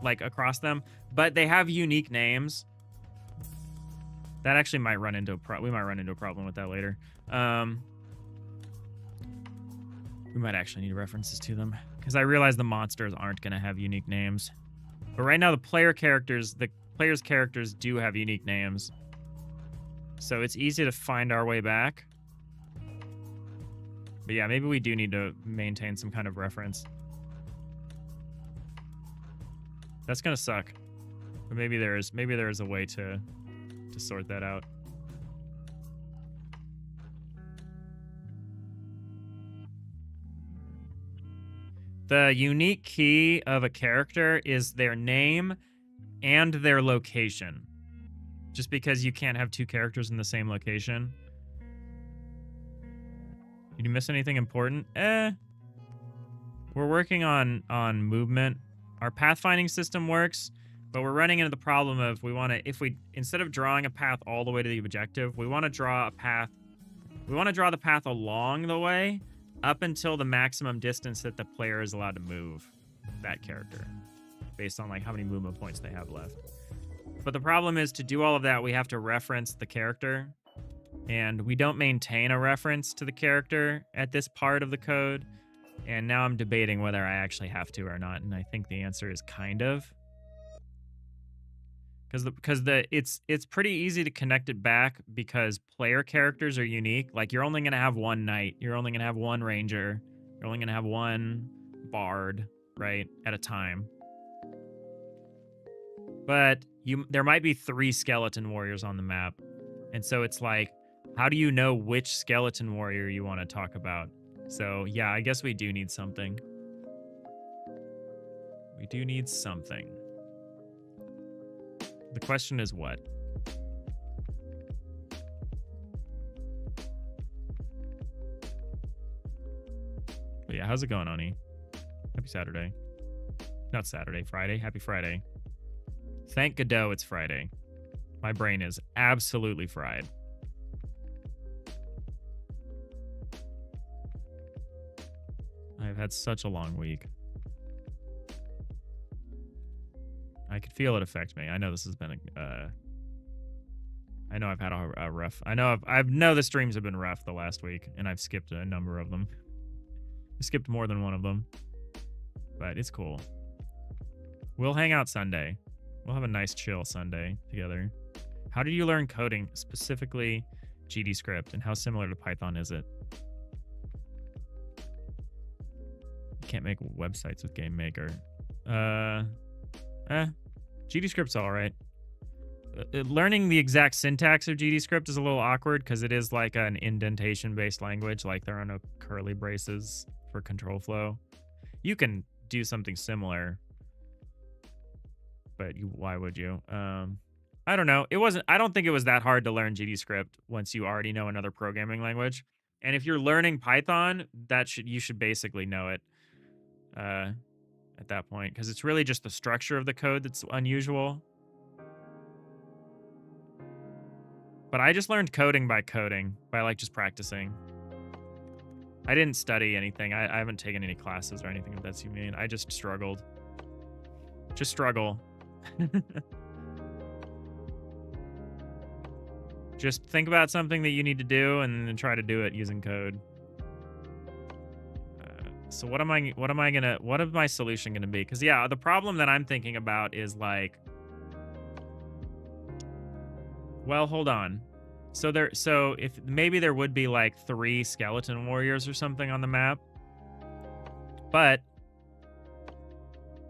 like across them, but they have unique names. That actually might run into we might run into a problem with that later. We might actually need references to them because I realize the monsters aren't going to have unique names. But right now the player's characters do have unique names. So it's easy to find our way back. But yeah, maybe we do need to maintain some kind of reference. That's gonna suck. But maybe there is a way to sort that out. The unique key of a character is their name and their location. Just because you can't have two characters in the same location. Did you miss anything important? We're working on movement. Our pathfinding system works, but we're running into the problem of instead of drawing a path all the way to the objective, we want to draw a path. We want to draw the path along the way up until the maximum distance that the player is allowed to move that character based on like how many movement points they have left. But the problem is to do all of that, we have to reference the character, and we don't maintain a reference to the character at this part of the code. And now I'm debating whether I actually have to or not, and I think the answer is kind of. It's pretty easy to connect it back because player characters are unique. Like you're only gonna have one knight, you're only gonna have one ranger, you're only gonna have one bard, right, at a time. But there might be 3 skeleton warriors on the map, and so it's like, how do you know which skeleton warrior you want to talk about? So yeah, I guess we do need something. We do need something. The question is what? But yeah, how's it going, Oni? Happy Saturday. Not Saturday, Friday. Happy Friday. Thank Godot it's Friday. My brain is absolutely fried. I've had such a long week. I could feel it affect me. I know this has been I know I've had a rough. I know the streams have been rough the last week, and I've skipped a number of them. I skipped more than one of them, but it's cool. We'll hang out Sunday. We'll have a nice chill Sunday together. How did you learn coding, specifically GDScript, and how similar to Python is it? You can't make websites with GameMaker. GDScript's all right. Learning the exact syntax of GDScript is a little awkward because it is like an indentation-based language. Like there are no curly braces for control flow. You can do something similar, but why would you? I don't know. I don't think it was that hard to learn GDScript once you already know another programming language. And if you're learning Python, you should basically know it at that point, because it's really just the structure of the code that's unusual. But I just learned coding by like just practicing. I didn't study anything. I haven't taken any classes or anything, if that's what you mean. I just struggled. Just struggle. Just think about something that you need to do and then try to do it using code. So what is my solution gonna be? Because yeah, the problem that I'm thinking about is like, well, hold on. So if maybe there would be like 3 skeleton warriors or something on the map, but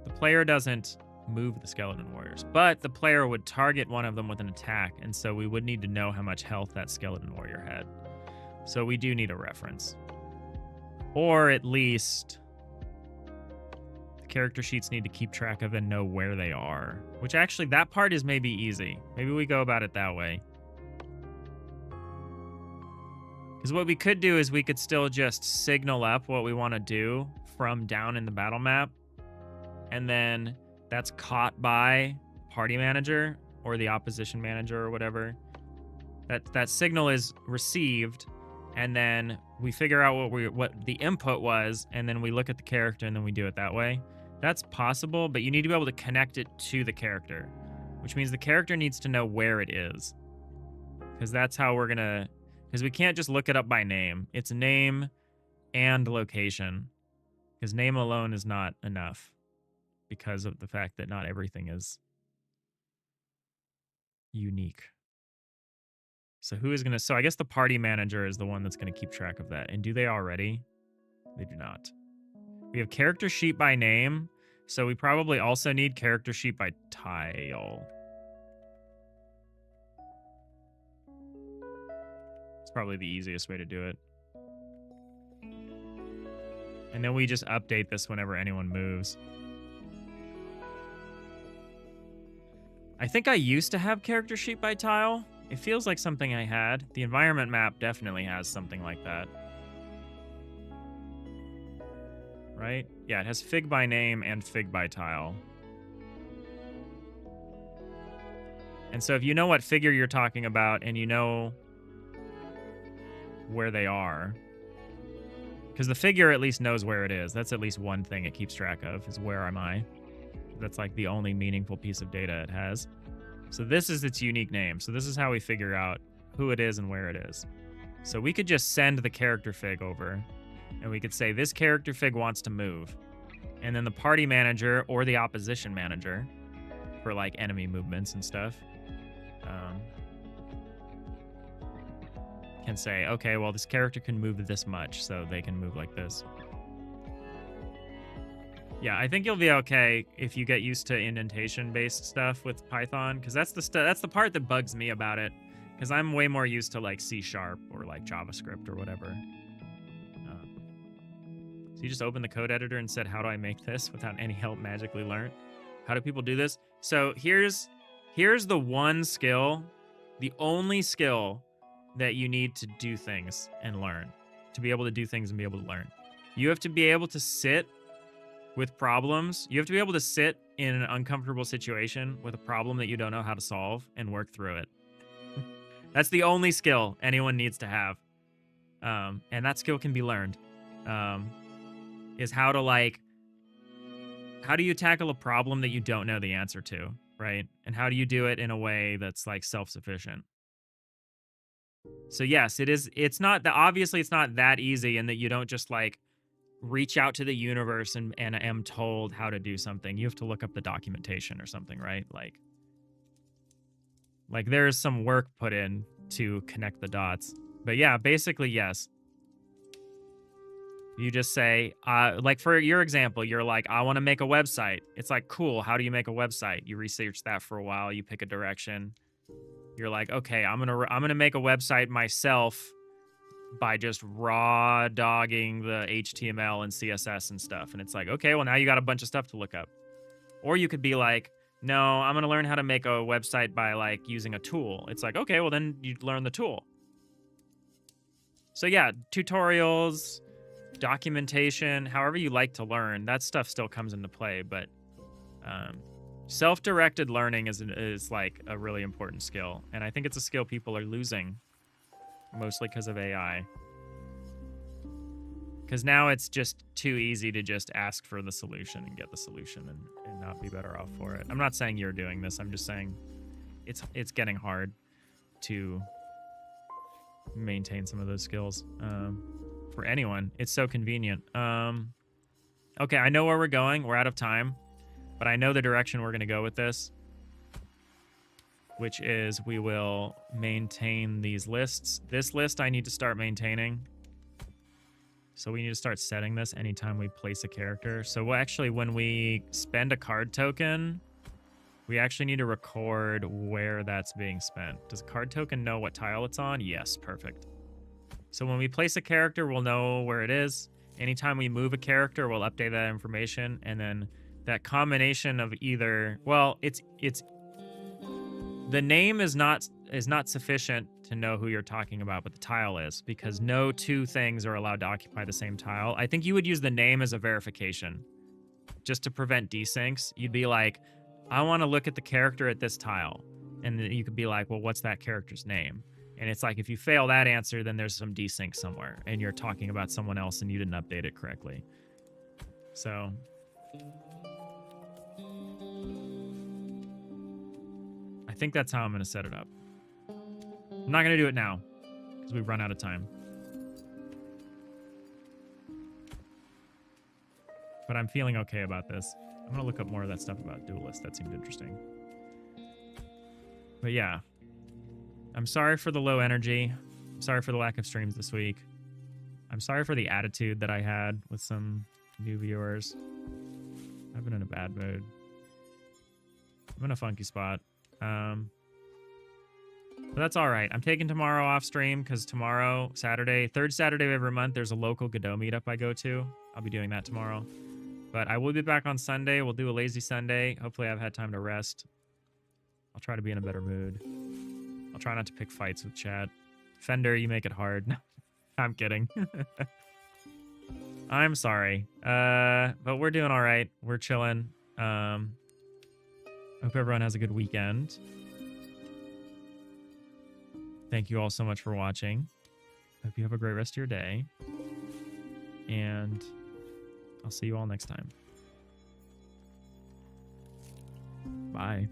the player doesn't move the skeleton warriors, but the player would target one of them with an attack, and so we would need to know how much health that skeleton warrior had. So we do need a reference. Or at least the character sheets need to keep track of and know where they are. Which actually, that part is maybe easy. Maybe we go about it that way. Because what we could do is we could still just signal up what we want to do from down in the battle map. And then that's caught by party manager or the opposition manager or whatever. That signal is received, and then we figure out what the input was, and then we look at the character and then we do it that way. That's possible, but you need to be able to connect it to the character, which means the character needs to know where it is. Because that's how we're gonna, because we can't just look it up by name. It's name and location, because name alone is not enough because of the fact that not everything is unique. So who is so I guess the party manager is the one that's going to keep track of that. And do they already? They do not. We have character sheet by name, so we probably also need character sheet by tile. It's probably the easiest way to do it. And then we just update this whenever anyone moves. I think I used to have character sheet by tile. It feels like something I had. The environment map definitely has something like that. Right? Yeah, it has fig by name and fig by tile. And so if you know what figure you're talking about and you know where they are, because the figure at least knows where it is. That's at least one thing it keeps track of, is where am I. That's like the only meaningful piece of data it has. So this is its unique name. So this is how we figure out who it is and where it is. So we could just send the character fig over, and we could say this character fig wants to move. And then the party manager or the opposition manager for like enemy movements and stuff. Can say, okay, well, this character can move this much, so they can move like this. Yeah, I think you'll be okay if you get used to indentation-based stuff with Python, because that's the part that bugs me about it, because I'm way more used to like C# or like JavaScript or whatever. So you just opened the code editor and said, how do I make this without any help magically learned? How do people do this? So here's the one skill, the only skill that you need to do things and learn, to be able to do things and be able to learn. You have to be able to sit with problems. You have to be able to sit in an uncomfortable situation with a problem that you don't know how to solve and work through it. That's the only skill anyone needs to have. And that skill can be learned. Is how do you tackle a problem that you don't know the answer to, right? And how do you do it in a way that's like self-sufficient? So yes, it's not that, obviously it's not that easy, and that you don't just like reach out to the universe and am told how to do something. You have to look up the documentation or something, right? Like there's some work put in to connect the dots. But yeah, basically, yes. You just say, like for your example, you're like, I want to make a website. It's like, cool, how do you make a website? You research that for a while, you pick a direction. You're like, okay, I'm gonna make a website myself by just raw dogging the HTML and CSS and stuff. And it's like, okay, well now you got a bunch of stuff to look up. Or you could be like, no, I'm gonna learn how to make a website by like using a tool. It's like, okay, well then you learn the tool. So yeah, tutorials, documentation, however you like to learn, that stuff still comes into play. But self-directed learning is like a really important skill. And I think it's a skill people are losing, mostly because of AI. Because now it's just too easy to just ask for the solution and get the solution and not be better off for it. I'm not saying you're doing this. I'm just saying it's getting hard to maintain some of those skills for anyone. It's so convenient. Okay, I know where we're going. We're out of time. But I know the direction we're going to go with this, which is we will maintain these lists. This list I need to start maintaining. So we need to start setting this anytime we place a character. So we'll actually, when we spend a card token, we actually need to record where that's being spent. Does a card token know what tile it's on? Yes, perfect. So when we place a character, we'll know where it is. Anytime we move a character, we'll update that information, and then that combination of either, well, it's the name is not sufficient to know who you're talking about, but the tile is, because no two things are allowed to occupy the same tile. I think you would use the name as a verification just to prevent desyncs. You'd be like, I want to look at the character at this tile, and then you could be like, well, what's that character's name? And it's like, if you fail that answer, then there's some desync somewhere and you're talking about someone else and you didn't update it correctly. So I think that's how I'm going to set it up. I'm not going to do it now because we've run out of time. But I'm feeling okay about this. I'm going to look up more of that stuff about Duelist. That seemed interesting. But yeah, I'm sorry for the low energy. I'm sorry for the lack of streams this week. I'm sorry for the attitude that I had with some new viewers. I've been in a bad mood. I'm in a funky spot. But that's all right. I'm taking tomorrow off stream because tomorrow, Saturday, third Saturday of every month, there's a local Godot meetup I go to. I'll be doing that tomorrow. But I will be back on Sunday. We'll do a lazy Sunday. Hopefully I've had time to rest. I'll try to be in a better mood. I'll try not to pick fights with chat. Fender, you make it hard. I'm kidding. I'm sorry. But we're doing all right. We're chilling. Hope everyone has a good weekend. Thank you all so much for watching. Hope you have a great rest of your day. And I'll see you all next time. Bye.